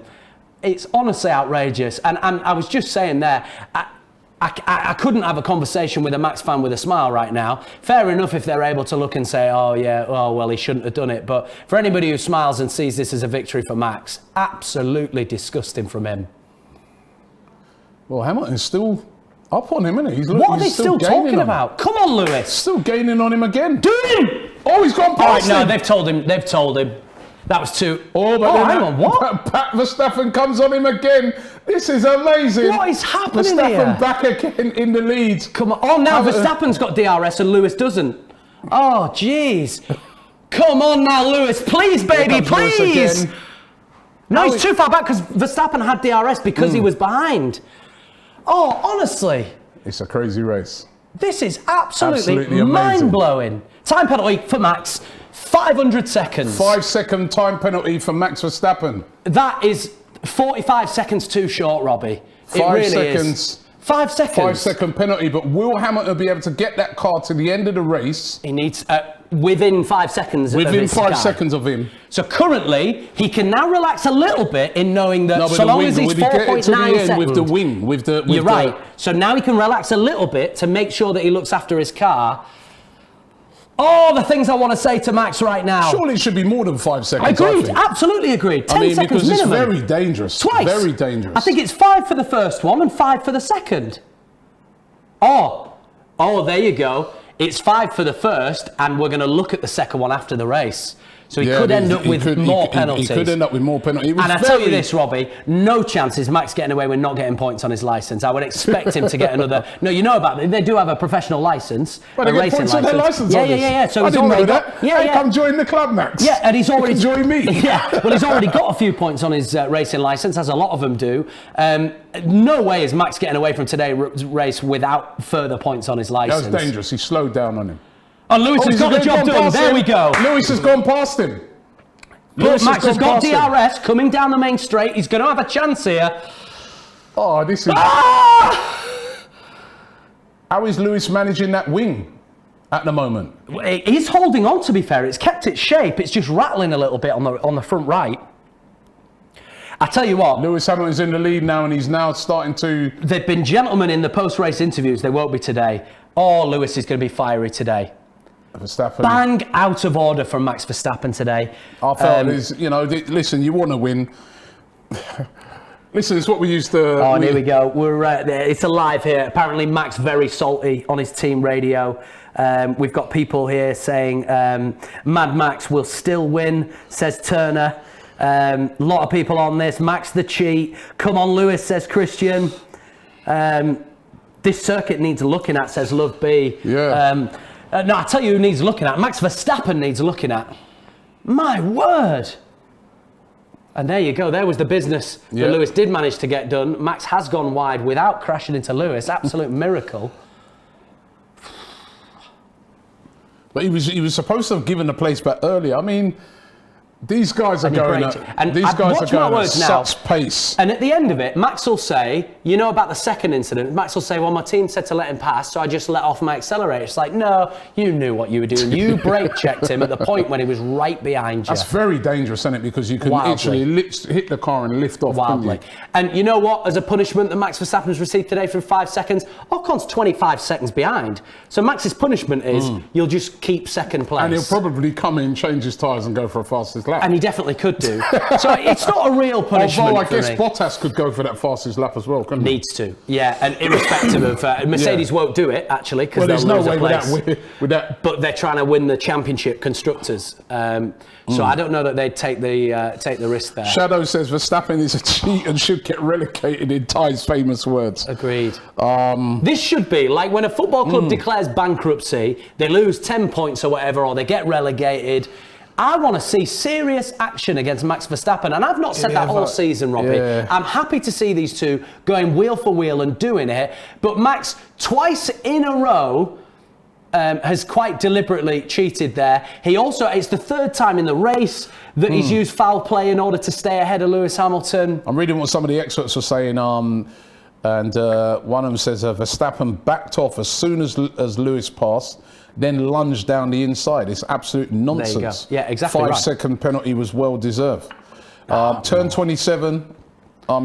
it's honestly outrageous. And I was just saying there, I couldn't have a conversation with a Max fan with a smile right now. Fair enough if they're able to look and say, oh yeah, oh well, he shouldn't have done it. But for anybody who smiles and sees this as a victory for Max, absolutely disgusting from him. Well, Hamilton's still up on him, isn't he? What are they still talking about? Come on, Lewis. Still gaining on him again. Do him! Oh, he's gone past him. No, they've told him. That was too... hang on, what? Pat Verstappen comes on him again. This is amazing. What is happening here? Verstappen back again in the lead. Come on. Oh, now Verstappen's got DRS and Lewis doesn't. Oh, jeez. Come on now, Lewis. Please, baby, please. No, he's too far back because Verstappen had DRS because he was behind. Oh, honestly. It's a crazy race. This is absolutely mind-blowing. Time penalty for Max. 500 seconds. 5 second time penalty for Max Verstappen. That is 45 seconds too short, Robbie. 5 seconds. 5 seconds. 5 second penalty, but will Hamilton be able to get that car to the end of the race? He needs within 5 seconds. Within 5 seconds of him. So currently, he can now relax a little bit in knowing that so long as he's 4.9 seconds with the wing, you're right. So now he can relax a little bit to make sure that he looks after his car. Oh, the things I want to say to Max right now. Surely it should be more than 5 seconds. Agreed, absolutely agreed. 10 seconds because minimum. It's very dangerous. Twice. Very dangerous. I think it's 5 for the first one and 5 for the second. Oh, there you go. It's 5 for the first, and we're going to look at the second one after the race. So he could end up with more penalties. He could end up with more penalties. And I tell you this, Robbie, no chance is Max getting away with not getting points on his licence. I would expect him to get another. No, you know about it. They do have a professional licence, a racing licence. On their licence. Yeah. So I he's didn't already know that. Yeah, come join the club, Max. Yeah, and he's already join me. Yeah, well, he's already got a few points on his racing licence, as a lot of them do. No way is Max getting away from today's race without further points on his licence. That was dangerous. He slowed down on him. Oh, Lewis has got the job done. There we go. Lewis has gone past him. Lewis Max has got gone past him. DRS coming down the main straight. He's going to have a chance here. Oh, this is... Ah! How is Lewis managing that wing at the moment? He's holding on, to be fair. It's kept its shape. It's just rattling a little bit on the front right. I tell you what. Lewis Hamilton's in the lead now, and he's now starting to... They've been gentlemen in the post-race interviews. They won't be today. Oh, Lewis is going to be fiery today. Verstappen. Bang out of order from Max Verstappen today. I felt listen, you want to win. Listen, it's what we used to... Oh, and here we go. It's alive here. Apparently, Max very salty on his team radio. We've got people here saying Mad Max will still win, says Turner. A lot of people on this. Max the cheat. Come on, Lewis, says Christian. This circuit needs looking at, says Love B. Yeah. No, I'll tell you who needs looking at. Max Verstappen needs looking at. My word. And there you go. There was the business that Lewis did manage to get done. Max has gone wide without crashing into Lewis. Absolute miracle. But he was supposed to have given the place back earlier. I mean, these guys are going at such pace. And at the end of it, Max will say, you know about the second incident, Max will say, well, my team said to let him pass, so I just let off my accelerator. It's like, no, you knew what you were doing. You brake checked him at the point when he was right behind you. That's very dangerous, isn't it? Because you can actually hit the car and lift off. Wildly. And you know what? As a punishment that Max Verstappen's received today for 5 seconds, Ocon's 25 seconds behind. So Max's punishment is you'll just keep second place. And he'll probably come in, change his tyres and go for a fastest lap. And he definitely could do. So it's not a real punishment. Although I guess Bottas could go for that fastest lap as well, couldn't he? Needs to, yeah. And irrespective of Mercedes won't do it actually because there's they'll no lose way a place. with that. But they're trying to win the championship constructors. So I don't know that they'd take the risk there. Shadow says Verstappen is a cheat and should get relegated in Ty's famous words. Agreed. This should be like when a football club declares bankruptcy, they lose 10 points or whatever, or they get relegated. I want to see serious action against Max Verstappen, and I've not said that all season, Robbie. Yeah. I'm happy to see these two going wheel for wheel and doing it, but Max, twice in a row, has quite deliberately cheated there. It's the third time in the race that he's used foul play in order to stay ahead of Lewis Hamilton. I'm reading what some of the experts are saying, and one of them says Verstappen backed off as soon as Lewis passed, then lunged down the inside. It's absolute nonsense. There you go. Yeah, exactly. 5-second penalty was well deserved. Turn 27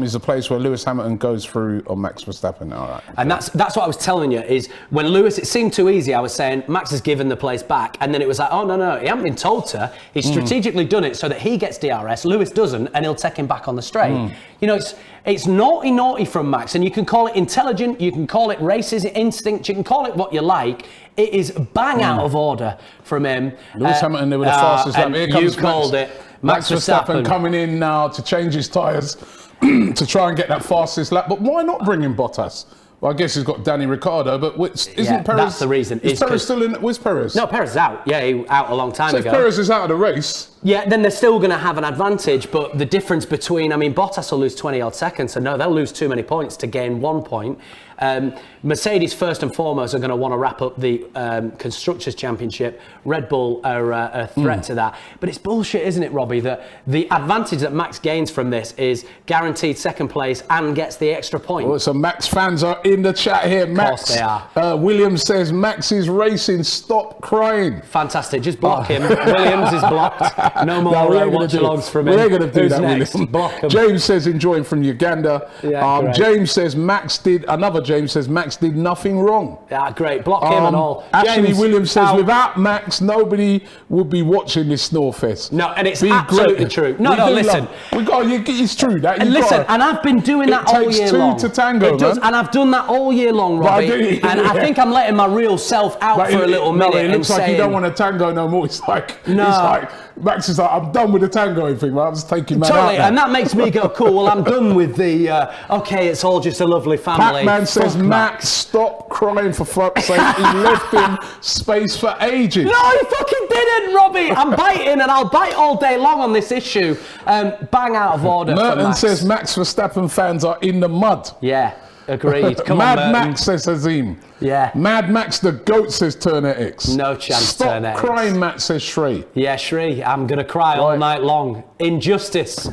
is a place where Lewis Hamilton goes through on Max Verstappen. All right. And that's what I was telling you is when Lewis, it seemed too easy. I was saying Max has given the place back, and then it was like, oh no, he hasn't been told to. He's strategically done it so that he gets DRS. Lewis doesn't, and he'll take him back on the straight. You know, it's naughty from Max, and you can call it intelligent, you can call it racist instinct, you can call it what you like. It is bang out of order from him. Lewis Hamilton there with the fastest lap. Here comes you called it. Max Verstappen coming in now to change his tyres to try and get that fastest lap. But why not bring in Bottas? Well, I guess he's got Danny Ricciardo, but isn't Perez... That's the reason. Is Perez still in... Where's Perez? No, Perez is out. Yeah, he out a long time ago. So if Perez is out of the race... Yeah, then they're still going to have an advantage, but the difference between... Bottas will lose 20-odd seconds, so no, they'll lose too many points to gain 1 point. Mercedes, first and foremost, are going to want to wrap up the Constructors' Championship. Red Bull are a threat to that. But it's bullshit, isn't it, Robbie, that the advantage that Max gains from this is guaranteed second place and gets the extra point. Well, so Max fans are in the chat here. Max, of course they are. Williams says, Max is racing, stop crying. Fantastic, just block him. Williams is blocked. No more watch-alongs from him. We ain't going to do that, next? Williams. Block him. James says, enjoying from Uganda. Yeah, James says, James says Max did nothing wrong. Yeah, great. Block him and all. Ashley James, Williams says, without Max, nobody would be watching this Snorefest. No, and it's absolutely true. No, listen. It's true. And listen, and I've been doing that all year long. It takes two to tango, it does, and I've done that all year long, Robbie. And I think I'm letting my real self out for a little minute. It looks like you don't want to tango no more. It's like, Max is like, I'm done with the tangoing thing, man. I'm just taking man out now. And that makes me go, cool, well, I'm done with the, okay, it's all just a lovely family. Pac-Man says, Max, stop crying for fuck's sake. He left him space for ages. No, he fucking didn't, Robbie. I'm biting, and I'll bite all day long on this issue. Bang out of order Merton for Max. says, Max Verstappen fans are in the mud. Yeah. Agreed. Come Mad on, Merton. Max says Azim. Yeah. Mad Max the GOAT says Turner X. No chance, Stop Turner X. crying, Matt says Shrey. Yeah, Shree, I'm going to cry all night long. Injustice.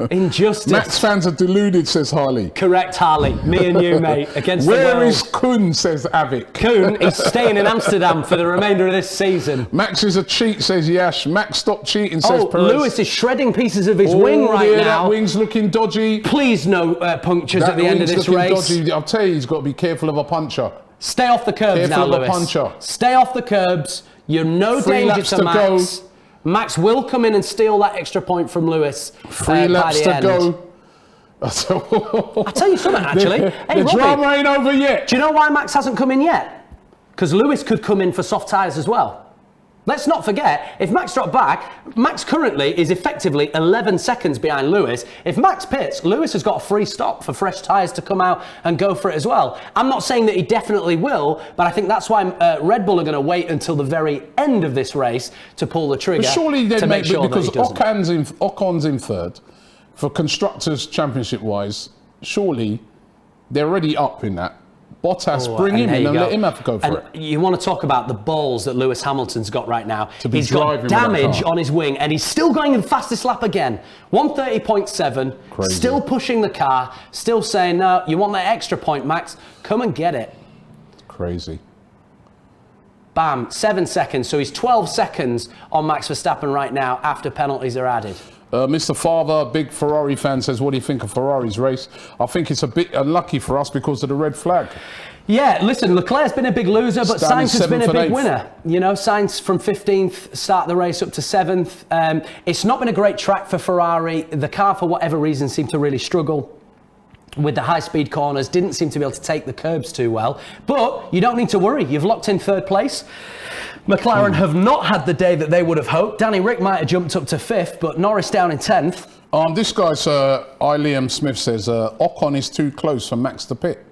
Injustice. Max fans are deluded, says Harley. Correct, Harley. Me and you, mate, against the world. Where is Kuhn, says Avik. Kuhn is staying in Amsterdam for the remainder of this season. Max is a cheat, says Yash. Max, stop cheating, says Perez. Lewis is shredding pieces of his wing right now. That wing's looking dodgy. Please no punctures at the end of this race. Dodgy. I'll tell you, he's got to be careful of a puncher. Stay off the curbs now, Lewis. Puncher. Stay off the curbs. You're no danger to Max. Go. Max will come in and steal that extra point from Lewis. 3 laps to go. I'll tell you something, actually. Hey, the drama ain't over yet. Do you know why Max hasn't come in yet? Because Lewis could come in for soft tyres as well. Let's not forget, if Max dropped back, Max currently is effectively 11 seconds behind Lewis. If Max pits, Lewis has got a free stop for fresh tyres to come out and go for it as well. I'm not saying that he definitely will, but I think that's why Red Bull are going to wait until the very end of this race to pull the trigger. But surely they'd make sure because that he doesn't. Ocon's in third. For Constructors' Championship-wise, surely they're already up in that. Bottas, bring him in and let him have to go for it. You want to talk about the balls that Lewis Hamilton's got right now. He's got driving damage on his wing and he's still going in the fastest lap again. 130.7, still pushing the car, still saying, no, you want that extra point, Max? Come and get it. Crazy. Bam, 7 seconds. So he's 12 seconds on Max Verstappen right now after penalties are added. Mr. Father, big Ferrari fan, says, what do you think of Ferrari's race? I think it's a bit unlucky for us because of the red flag. Yeah, listen, Leclerc's been a big loser, but Sainz has been a big winner. You know, Sainz from 15th, start the race up to 7th. It's not been a great track for Ferrari. The car, for whatever reason, seemed to really struggle with the high-speed corners, didn't seem to be able to take the curbs too well. But you don't need to worry. You've locked in third place. McLaren have not had the day that they would have hoped. Danny Rick might have jumped up to 5th, but Norris down in 10th. This guy, Liam Smith, says Ocon is too close for Max to pit.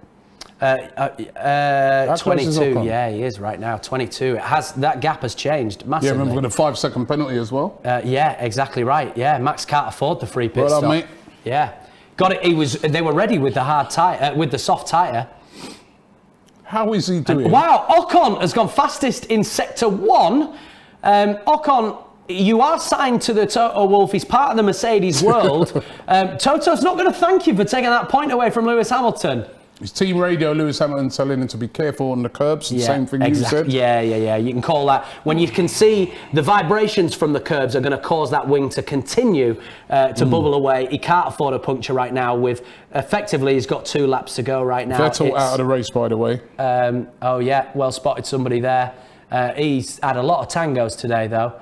22, yeah, he is right now. 22. That gap has changed massively. Yeah, remember with a 5-second penalty as well. Yeah, exactly right. Yeah, Max can't afford the free pit stop. Mate. Yeah, got it. They were ready with the hard tire, with the soft tire. How is he doing? Wow, Ocon has gone fastest in Sector 1. Ocon, you are signed to the Toto Wolff. He's part of the Mercedes world. Toto's not going to thank you for taking that point away from Lewis Hamilton. His team radio, Lewis Hamilton, telling him to be careful on the curbs. The same thing you said. Yeah. You can call that. When you can see the vibrations from the curbs are going to cause that wing to continue to bubble away. He can't afford a puncture right now with, effectively, he's got 2 laps to go right now. Vettel out of the race, by the way. Oh, yeah, well spotted somebody there. He's had a lot of tangos today, though.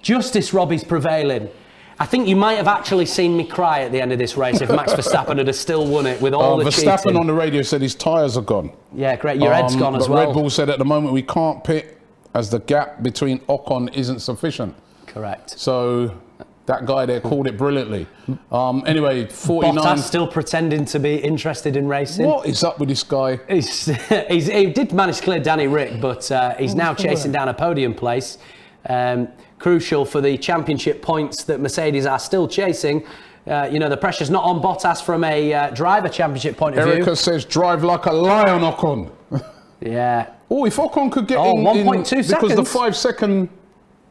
Justice, Robbie's prevailing. I think you might have actually seen me cry at the end of this race if Max Verstappen had still won it with all the cheating. Verstappen on the radio said his tyres are gone. Yeah, great. Your head's gone as well. Red Bull said at the moment we can't pit as the gap between Ocon isn't sufficient. Correct. So that guy there called it brilliantly. Anyway, 49. Bottas still pretending to be interested in racing. What is up with this guy? He did manage to clear Danny Rick, but he's now chasing down a podium place. Crucial for the championship points that Mercedes are still chasing. The pressure's not on Bottas from a driver championship point of view. Erica says, drive like a lion, Ocon. Yeah. Oh, if Ocon could get in 1.2 seconds. Because the 5-second,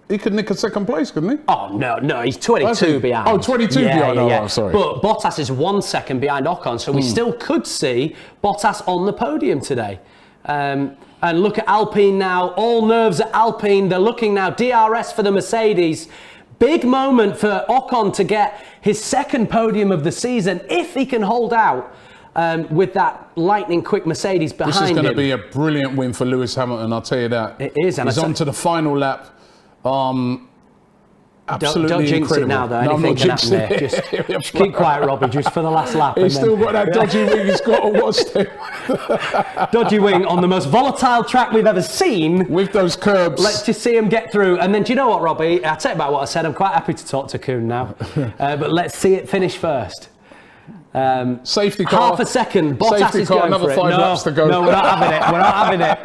he could nick a second place, couldn't he? Oh, no, he's 22 behind. Oh, 22 behind, I'm sorry. But Bottas is 1 second behind Ocon, so we still could see Bottas on the podium today. And look at Alpine now, all nerves at Alpine. They're looking now, DRS for the Mercedes. Big moment for Ocon to get his second podium of the season, if he can hold out with that lightning quick Mercedes behind him. This is going to be a brilliant win for Lewis Hamilton, I'll tell you that. It is. And he's on to the final lap. Absolutely don't jinx incredible. it now, though. Anything can happen there. Just keep quiet, Robbie, just for the last lap. He's still got that dodgy wing. He's got to watch them. Dodgy wing on the most volatile track we've ever seen. With those curbs. Let's just see him get through. And then, do you know what, Robbie? I'll tell you about what I said. I'm quite happy to talk to Kuhn now. But let's see it finish first. Safety car. Half a second. Bottas is going another for it. 5 laps to go. No, we're not having it. We're not having it.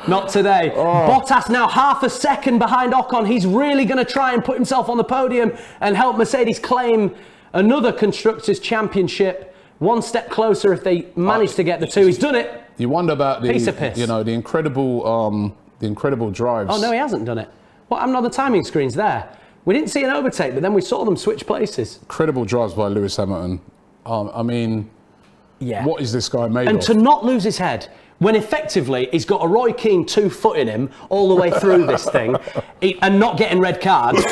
Not today. Bottas now half a second behind Ocon. He's really going to try and put himself on the podium and help Mercedes claim another Constructors' Championship one step closer if they manage to get the 2. He's done it. You wonder about the, Piece of piss. the incredible drives. Oh, no, he hasn't done it. What happened on the timing screens there? We didn't see an overtake, but then we saw them switch places. Incredible drives by Lewis Hamilton. I mean, yeah. What is this guy made and of? to not lose his head when effectively he's got a Roy Keane 2 foot in him all the way through this thing and not getting red cards.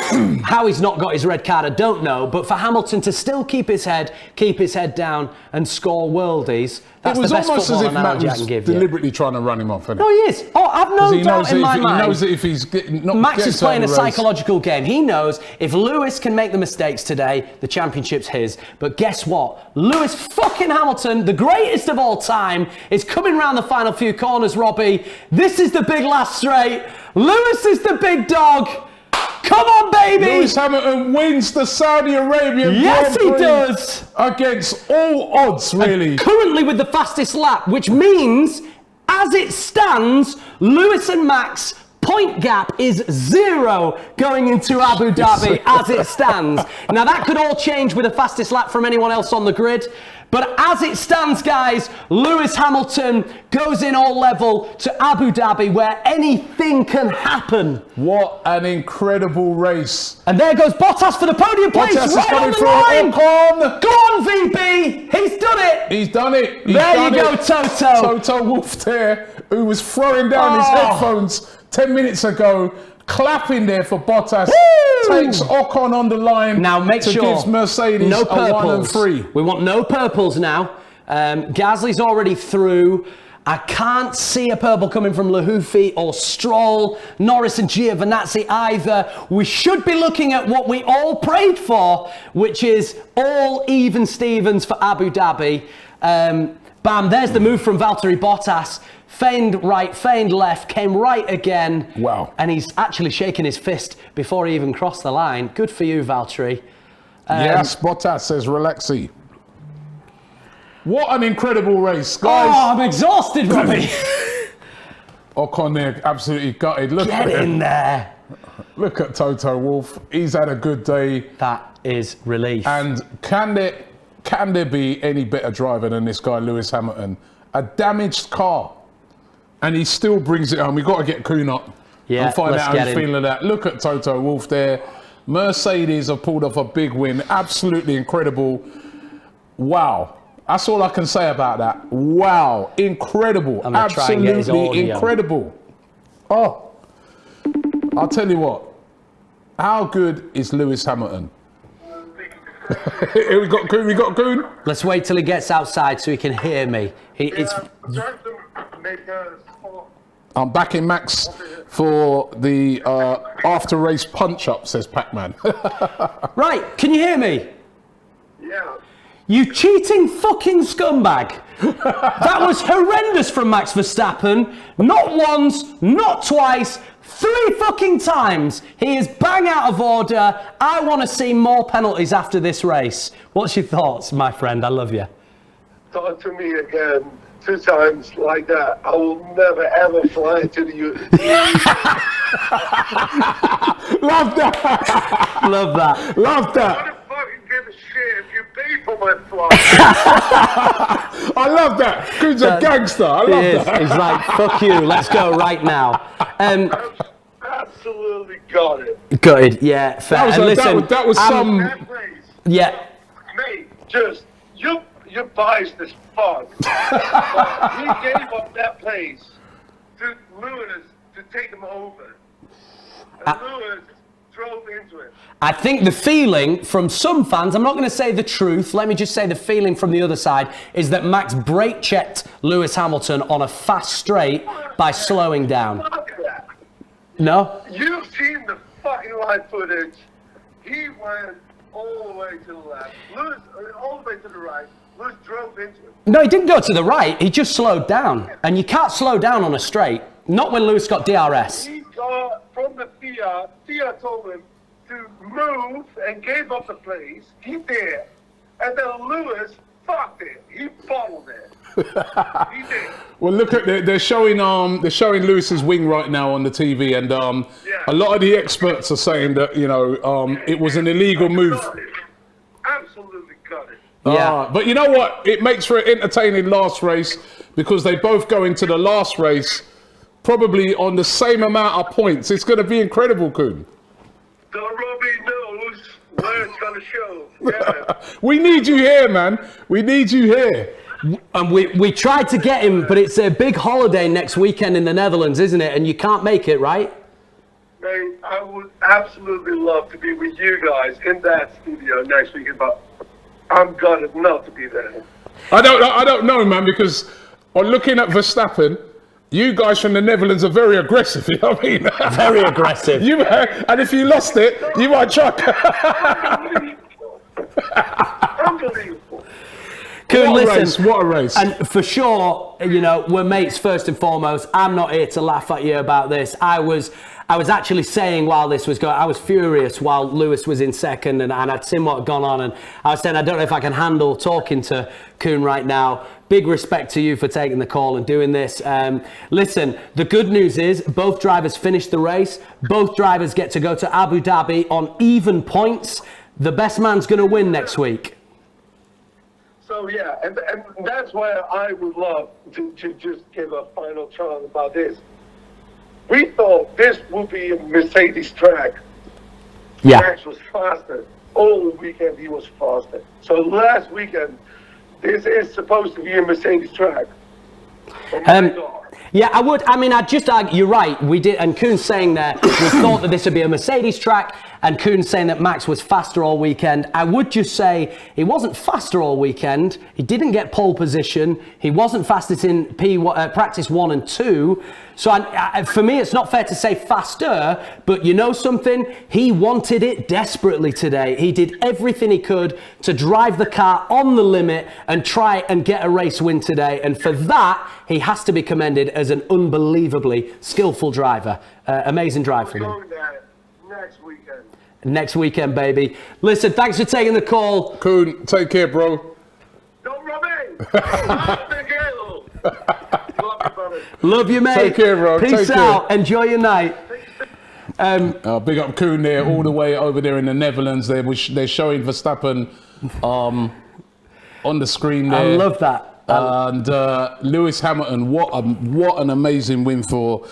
How he's not got his red card, I don't know. But for Hamilton to still keep his head down and score worldies, that's it was the best almost as football if Matt analogy I was can give you. deliberately trying to run him off. No, he is. Oh, I've no doubt in my mind. He knows that if he's not Max is playing a race, psychological game. He knows if Lewis can make the mistakes today, the championship's his. But guess what? Lewis fucking Hamilton, the greatest of all time, is coming round the final few corners, Robbie. This is the big last straight. Lewis is the big dog. Come on, baby! Lewis Hamilton wins the Saudi Arabian Yes, Grand he Prix does! against all odds, really. And currently with the fastest lap, which means, as it stands, Lewis and Max point gap is 0 going into Abu Dhabi as it stands. Now that could all change with the fastest lap from anyone else on the grid. But as it stands, guys, Lewis Hamilton goes in all level to Abu Dhabi where anything can happen. What an incredible race. And there goes Bottas for the podium place. Bottas is right coming on the through. line. Ocon. Go on, VB. He's done it. He's done it. There you go, Toto. Toto Wolff there, who was throwing down his headphones 10 minutes ago, clapping there for Bottas. Takes Ocon on the line. Now make to sure gives Mercedes no a 1 and 3. We want no purples now. Gasly's already through. I can't see a purple coming from Lahoufy or Stroll, Norris and Giovinazzi either. We should be looking at what we all prayed for, which is all even Stevens for Abu Dhabi. Bam, there's the move from Valtteri Bottas. Feigned right, feigned left, came right again. Wow. And he's actually shaking his fist before he even crossed the line. Good for you, Valtteri. Yes, Bottas says relaxy. What an incredible race, guys. Oh, I'm exhausted, Robbie. Ocon there, absolutely gutted. Look Get at him. in there. Look at Toto Wolff. He's had a good day. That is relief. And can there be any better driver than this guy, Lewis Hamilton? A damaged car. And he still brings it home. We've got to get Kuhn up and find out how he's feeling that. Look at Toto Wolff there. Mercedes have pulled off a big win. Absolutely incredible. Wow. That's all I can say about that. Wow. Incredible. Absolutely incredible. Oh, I'll tell you what. How good is Lewis Hamilton? we got Kuhn. Let's wait till he gets outside so he can hear me. I'm backing Max for the after-race punch-up, says Pac-Man. Right, can you hear me? Yeah. You cheating fucking scumbag. That was horrendous from Max Verstappen. Not once, not twice, 3 fucking times. He is bang out of order. I want to see more penalties after this race. What's your thoughts, my friend? I love you. Talk to me again 2 times like that. I will never ever fly to the US. Love that. Love that. Love that. I don't fucking give a shit if you pay for my flight. I love that. Kuhn's a gangster. I love that. He's like, fuck you, let's go right now. Absolutely got it. Gutted, yeah, fair. That was some... That place, Yeah. mate, just, you're biased as fuck. But he gave up that place to Lewis to take him over. And Lewis drove into it. I think the feeling from some fans, I'm not going to say the truth, let me just say the feeling from the other side, is that Max brake checked Lewis Hamilton on a fast straight by slowing down. Fuck that. No? You've seen the fucking live footage. He went all the way to the left. Lewis, all the way to the right. Lewis drove into it. No, he didn't go to the right, he just slowed down. And you can't slow down on a straight, not when Lewis got DRS. He got from the FIA told him to move and gave up the place. He did. And then Lewis fucked it. He bottled it. He did. Well, look at they're showing Lewis's wing right now on the TV, and a lot of the experts are saying that it was an illegal move. Absolutely got it. Yeah. But you know what? It makes for an entertaining last race because they both go into the last race probably on the same amount of points. It's going to be incredible, Kuhn. So Robbie knows where it's going to show. Yeah. We need you here, man. We need you here. And we tried to get him, but it's a big holiday next weekend in the Netherlands, isn't it? And you can't make it, right? Mate, I would absolutely love to be with you guys in that studio next weekend, but I'm gutted not to be there. I don't know, man, because on looking at Verstappen, you guys from the Netherlands are very aggressive. You know what I mean? Very aggressive. And if you lost it, you might chuck. Unbelievable. Kuhn, What a listen, race, what a race. And for sure, you know, we're mates first and foremost. I'm not here to laugh at you about this. I was actually saying while this was going, I was furious while Lewis was in second and I'd seen what had gone on, and I was saying I don't know if I can handle talking to Kuhn right now. Big respect to you for taking the call and doing this. Listen, the good news is both drivers finished the race. Both drivers get to go to Abu Dhabi on even points. The best man's going to win next week. So yeah, and that's why I would love to just give a final chance about this. We thought this would be a Mercedes track. Yeah. Max was faster. All weekend he was faster. So last weekend, this is supposed to be a Mercedes track. Oh my God. Yeah, I would. I mean, I'd just argue, you're right. We did, and Kuhn's saying that we thought that this would be a Mercedes track, and Kuhn's saying that Max was faster all weekend. I would just say he wasn't faster all weekend. He didn't get pole position. He wasn't fastest in practice 1 and 2. So for me, it's not fair to say faster, but you know something? He wanted it desperately today. He did everything he could to drive the car on the limit and try and get a race win today. And for that, he has to be commended as an unbelievably skillful driver. Amazing drive from him. We're going there next weekend. Next weekend, baby. Listen, thanks for taking the call. Kuhn, take care, bro. Don't rub it! Love you, mate. Take care, bro. Peace Take out. care. Enjoy your night. Big up Kuhn there, all the way over there in the Netherlands. They're showing Verstappen on the screen there. I love that. And Lewis Hamilton, what an amazing win for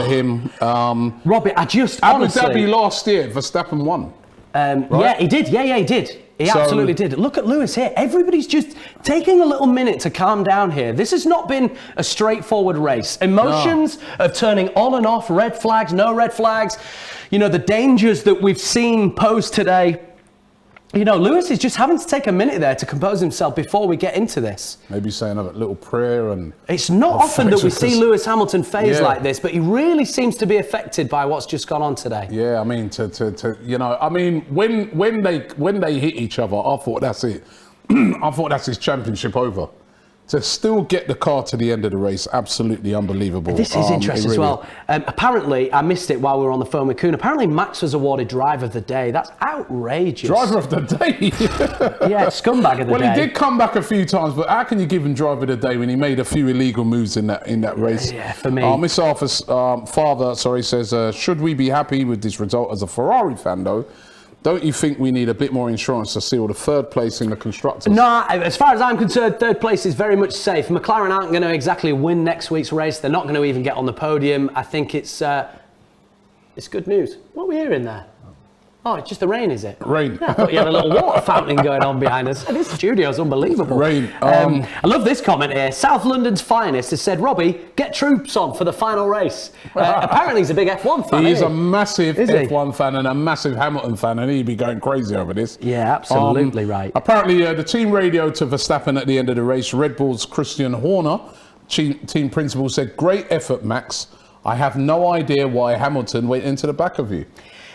him. Robbie, I just Abu honestly... Dhabi last year, Verstappen won. Right? Yeah, he did. Yeah, he did. He absolutely did. Look at Lewis here. Everybody's just taking a little minute to calm down here. This has not been a straightforward race. Emotions of turning on and off, red flags, no red flags. You know, the dangers that we've seen posed today. You know, Lewis is just having to take a minute there to compose himself before we get into this. Maybe saying a little prayer and... It's not often that we see Lewis Hamilton phase Yeah. like this, but he really seems to be affected by what's just gone on today. Yeah, I mean, you know, I mean, when they hit each other, I thought that's it. I thought that's his championship over. To still get the car to the end of the race, absolutely unbelievable. This is interesting as well. Apparently, I missed it while we were on the phone with Kuhn. Apparently, Max was awarded Driver of the Day. That's outrageous. Driver of the Day? Yeah, scumbag of the day. Well, he did come back a few times, but how can you give him Driver of the Day when he made a few illegal moves in that race? Yeah, for me. Miss Arthur's father, says, should we be happy with this result as a Ferrari fan, though? Don't you think we need a bit more insurance to seal the third place in the constructors? No, as far as I'm concerned, third place is very much safe. McLaren aren't going to exactly win next week's race. They're not going to even get on the podium. I think it's good news. What are we hearing there? Oh, it's just the rain, is it? Rain. Yeah, I thought you had a little water fountain going on behind us. This studio's unbelievable. Rain. I love this comment here. South London's finest has said, Robbie, get troops on for the final race. Apparently he's a big F1 fan. He's a massive Is he? F1 fan and a massive Hamilton fan, and he'd be going crazy over this. Yeah, absolutely right. Apparently, the team radio to Verstappen at the end of the race, Red Bull's Christian Horner, team principal, said, great effort, Max. I have no idea why Hamilton went into the back of you.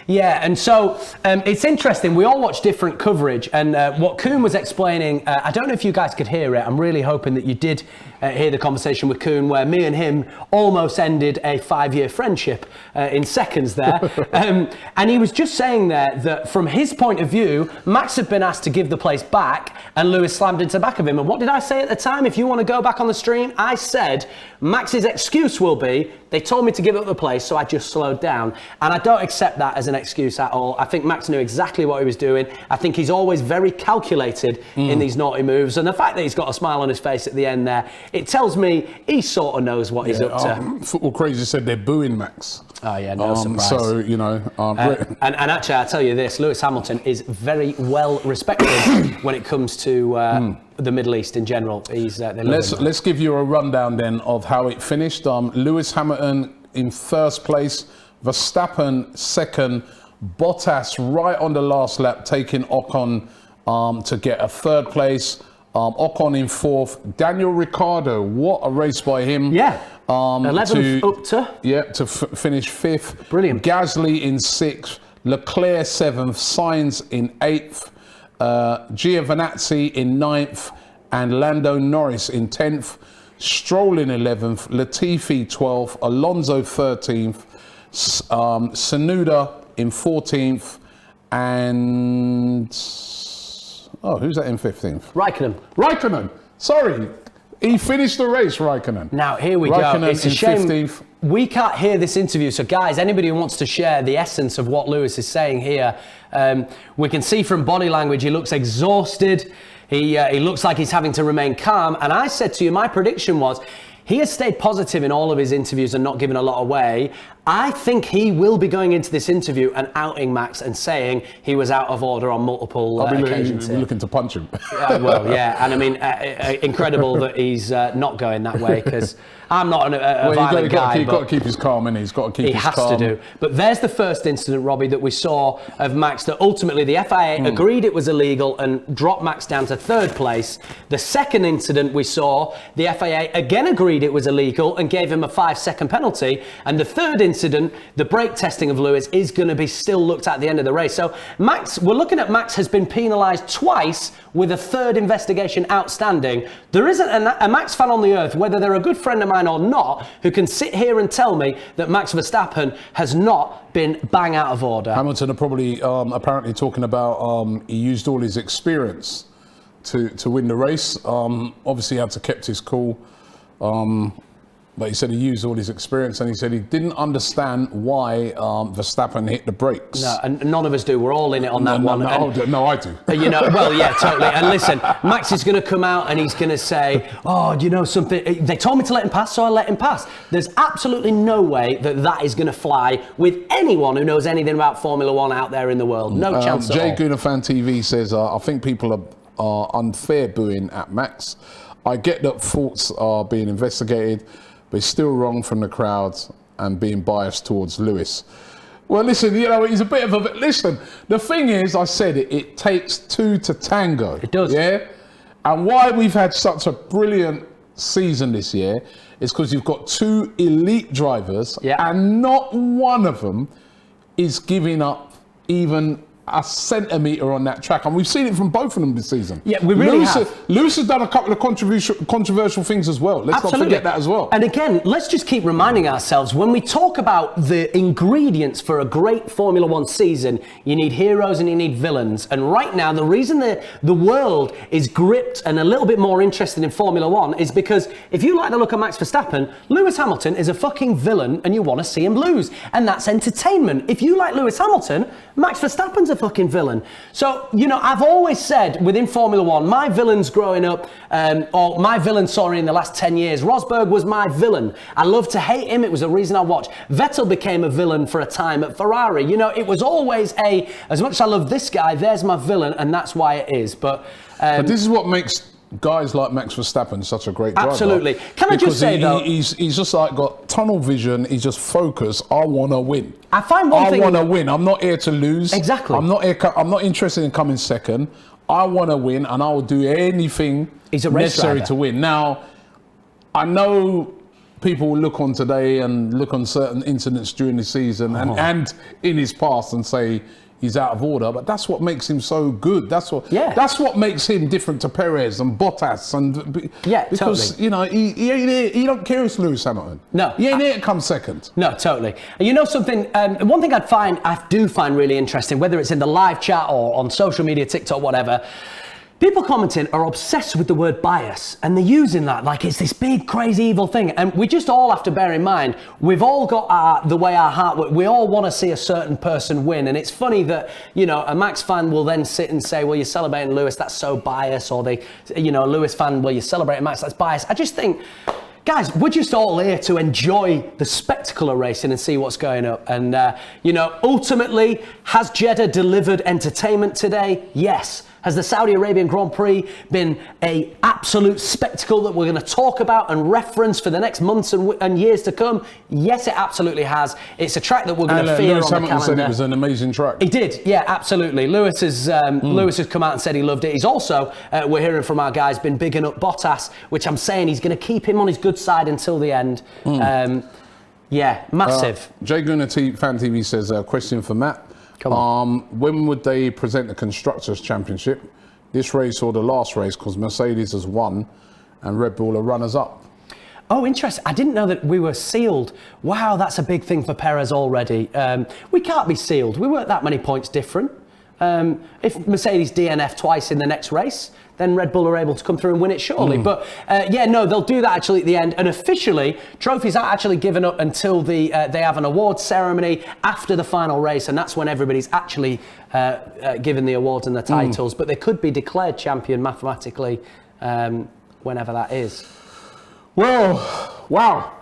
Yeah, and so it's interesting. We all watch different coverage, and what Kuhn was explaining, I don't know if you guys could hear it. I'm really hoping that you did hear the conversation with Kuhn where me and him almost ended a 5-year friendship in seconds there. And he was just saying there that from his point of view, Max had been asked to give the place back and Lewis slammed into the back of him. And what did I say at the time? If you want to go back on the stream, I said Max's excuse will be, they told me to give up the place, so I just slowed down. And I don't accept that as an excuse at all. I think Max knew exactly what he was doing. I think he's always very calculated in these naughty moves. And the fact that he's got a smile on his face at the end there, it tells me he sort of knows what he's up to. Football Crazy said they're booing Max. Oh yeah, no surprise. So, you know... and actually, I'll tell you this, Lewis Hamilton is very well respected when it comes to the Middle East in general. Let's give you a rundown then of how it finished. Lewis Hamilton in first place, Verstappen second, Bottas right on the last lap, taking Ocon to get a third place. Ocon in fourth. Daniel Ricciardo, what a race by him. Yeah. 11th up to? Yeah, to finish fifth. Brilliant. Gasly in sixth. Leclerc seventh. Sainz in eighth. Giovinazzi in ninth. And Lando Norris in 10th. Stroll in 11th. Latifi 12th. Alonso 13th. Tsunoda in 14th. And... oh, who's that in 15th? Raikkonen. Sorry. He finished the race, Raikkonen. Now, here we Raikkonen go. It's a in shame 15th. We can't hear this interview. So, guys, anybody who wants to share the essence of what Lewis is saying here, we can see from body language he looks exhausted. He looks like he's having to remain calm. And I said to you, my prediction was, he has stayed positive in all of his interviews and not given a lot away. I think he will be going into this interview and outing Max and saying he was out of order on multiple occasions. I'll be looking to punch him. Well, yeah, and I mean, incredible that he's not going that way, because I'm not a violent guy. He's got to keep his calm, and he's got to keep his calm. He has to do. But there's the first incident, Robbie, that we saw of Max, that ultimately the FIA agreed it was illegal and dropped Max down to third place. The second incident we saw, the FIA again agreed it was illegal and gave him a 5-second penalty. And the third incident, the brake testing of Lewis, is going to be still looked at the end of the race. So Max, we're looking at Max has been penalised twice with a third investigation outstanding. There isn't a Max fan on the earth, whether they're a good friend of mine or not, who can sit here and tell me that Max Verstappen has not been bang out of order. Hamilton are probably apparently talking about he used all his experience to win the race. Obviously, he had to kept his cool. But he said he used all his experience, and he said he didn't understand why Verstappen hit the brakes. No, and none of us do. We're all in it on that one. No, I do. You know, well, yeah, totally. And listen, Max is going to come out and he's going to say, oh, you know something? They told me to let him pass, so I let him pass. There's absolutely no way that is going to fly with anyone who knows anything about Formula One out there in the world. No chance at all. Jay Gunafan TV says, I think people are unfair booing at Max. I get that faults are being investigated, but it's still wrong from the crowds and being biased towards Lewis. Well, listen, you know, he's a bit of a... Listen, the thing is, I said it takes two to tango. It does. Yeah? And why we've had such a brilliant season this year is because you've got two elite drivers, and not one of them is giving up even a centimetre on that track, and we've seen it from both of them this season. Yeah, we really have. Lewis has done a couple of controversial things as well. Let's not forget that as well. And again, let's just keep reminding ourselves, when we talk about the ingredients for a great Formula One season, you need heroes and you need villains. And right now, the reason the world is gripped and a little bit more interested in Formula One is because if you like the look of Max Verstappen, Lewis Hamilton is a fucking villain and you want to see him lose. And that's entertainment. If you like Lewis Hamilton, Max Verstappen's a fucking villain. So, you know, I've always said within Formula One, my villains growing up, or my villain, sorry, in the last 10 years, Rosberg was my villain. I love to hate him. It was a reason I watched. Vettel became a villain for a time at Ferrari. You know, it was always as much as I love this guy, there's my villain, and that's why it is. But this is what makes guys like Max Verstappen such a great driver. Absolutely. Can I just say though, he's just like got tunnel vision. He's just focused. I want to win. I find one thing. I want to win. I'm not here to lose. Exactly. I'm not interested in coming second. I want to win, and I will do anything necessary to win. Now, I know people will look on today and look on certain incidents during the season and in his past and say he's out of order, but that's what makes him so good. That's what makes him different to Perez and Bottas, and because totally. he ain't here. He don't care if it's Lewis Hamilton. No, he ain't here to come second. No, totally. And you know something? One thing I do find really interesting, whether it's in the live chat or on social media, TikTok, whatever. People commenting are obsessed with the word bias, and they're using that like it's this big, crazy, evil thing. And we just all have to bear in mind, we've all got the way our heart works. We all want to see a certain person win. And it's funny that, a Max fan will then sit and say, well, you're celebrating Lewis, that's so biased. Or a Lewis fan, well, you're celebrating Max, that's biased. I just think, guys, we're just all here to enjoy the spectacle of racing and see what's going up. And, ultimately, has Jeddah delivered entertainment today? Yes. Has the Saudi Arabian Grand Prix been an absolute spectacle that we're going to talk about and reference for the next months and years to come? Yes, it absolutely has. It's a track that we're going to fear Lewis on the Hamilton calendar. said it was an amazing track. He did, yeah, absolutely. Lewis has come out and said he loved it. He's also, we're hearing from our guys, been bigging up Bottas, which I'm saying he's going to keep him on his good side until the end. Massive. Jay Gunner Fan TV says, question for Matt. Come on. When would they present the Constructors' Championship? This race or the last race, because Mercedes has won and Red Bull are runners-up. Oh, interesting. I didn't know that we were sealed. Wow, that's a big thing for Perez already. We can't be sealed. We weren't that many points different. If Mercedes DNF twice in the next race, then Red Bull are able to come through and win it surely. But they'll do that actually at the end. And officially, trophies are actually given up until they have an awards ceremony after the final race, and that's when everybody's actually given the awards and the titles. But they could be declared champion mathematically whenever that is. Well, wow.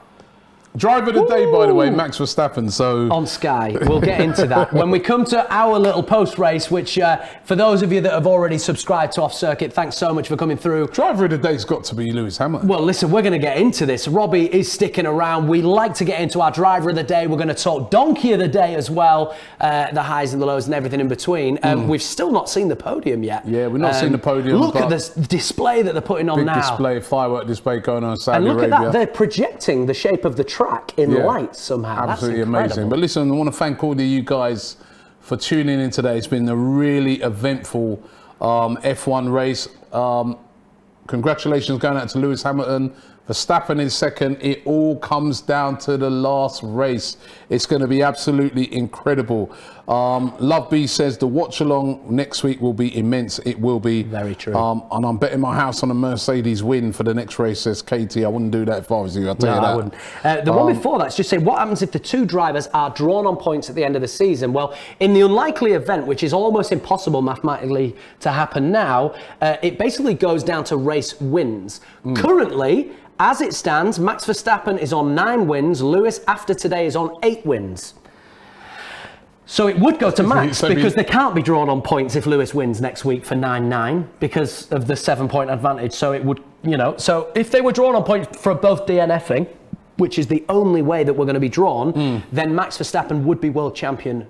Driver of the day, by the way, Max Verstappen. So on Sky, we'll get into that when we come to our little post-race. Which, for those of you that have already subscribed to Off Circuit, thanks so much for coming through. Driver of the day's got to be Lewis Hamilton. Well, listen, we're going to get into this. Robbie is sticking around. We like to get into our driver of the day. We're going to talk donkey of the day as well, the highs and the lows and everything in between. We've still not seen the podium yet. Yeah, we've not seen the podium. Look at this display that they're putting on now. Big display, firework display going on in Saudi Arabia. Arabia. And look at that, they're projecting the shape of the track in lights somehow. Absolutely That's amazing. But listen, I want to thank all of you guys for tuning in today. It's been a really eventful F1 race. Congratulations going out to Lewis Hamilton. Verstappen in second. It all comes down to the last race. It's going to be absolutely incredible. Love B says the watch along next week will be immense. It will be. Very true. And I'm betting my house on a Mercedes win for the next race, says Katie. I wouldn't do that if I was you. I'll tell you that. I wouldn't. The one before that's just saying, what happens if the two drivers are drawn on points at the end of the season? Well, in the unlikely event, which is almost impossible mathematically to happen now, it basically goes down to race wins. Currently, as it stands, Max Verstappen is on 9 wins. Lewis, after today, is on 8 wins. So it would go to Max because they can't be drawn on points if Lewis wins next week for 9-9 because of the 7-point advantage. So it would, so if they were drawn on points for both DNFing, which is the only way that we're going to be drawn, then Max Verstappen would be world champion.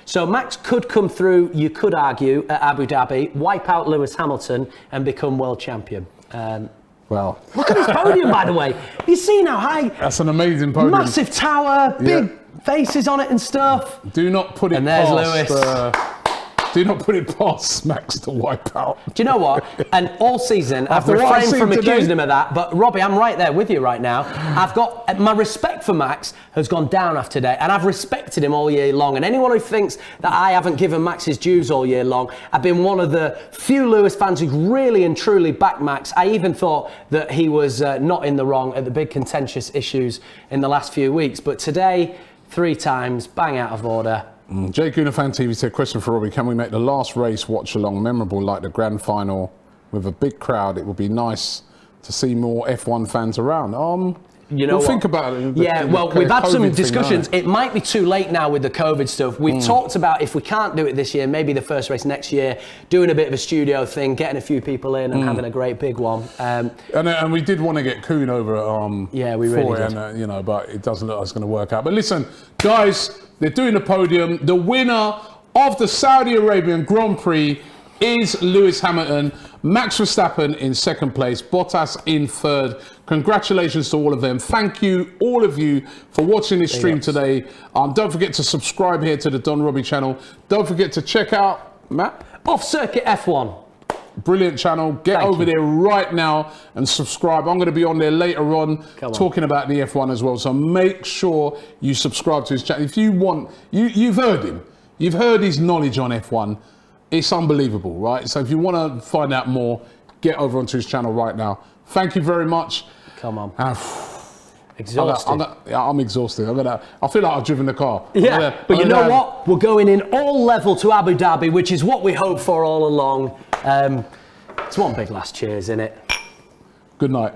So Max could come through, you could argue, at Abu Dhabi, wipe out Lewis Hamilton and become world champion. Well, look at this podium, by the way. You see how high? That's an amazing podium. Massive tower, big faces on it and stuff. Do not put it and there's past Lewis. Do not put it past Max to wipe out. Do you know what? And all season, I've refrained from accusing him of that. But Robbie, I'm right there with you right now. I've got my respect for Max has gone down after today, and I've respected him all year long. And anyone who thinks that I haven't given Max his dues all year long, I've been one of the few Lewis fans who really and truly backed Max. I even thought that he was not in the wrong at the big contentious issues in the last few weeks. But today, 3 times, bang out of order. Jake Unifan TV said, question for Robbie, can we make the last race watch along memorable like the grand final with a big crowd? It would be nice to see more F1 fans around. We'll think about it. We've had some discussions. It might be too late now with the COVID stuff. We've talked about if we can't do it this year, maybe the first race next year, doing a bit of a studio thing, getting a few people in and having a great big one. And we did want to get Kuhn over at we really did. And, but it doesn't look like it's going to work out. But listen, guys, they're doing the podium. The winner of the Saudi Arabian Grand Prix is Lewis Hamilton, Max Verstappen in second place, Bottas in third. Congratulations to all of them. Thank you, all of you, for watching this stream today. Don't forget to subscribe here to the Don Robbie channel. Don't forget to check out, Matt? Off Circuit F1. Brilliant channel. Get over there right now and subscribe. I'm going to be on there later on talking about the F1 as well. So make sure you subscribe to his channel. If you want, you've heard him. You've heard his knowledge on F1. It's unbelievable, right? So if you want to find out more, get over onto his channel right now. Thank you very much. Come on. Exhausted. I'm exhausted. I feel like I've driven the car. Yeah, but you know what? We're going in all level to Abu Dhabi, which is what we hoped for all along. It's one big last cheers, isn't it? Good night.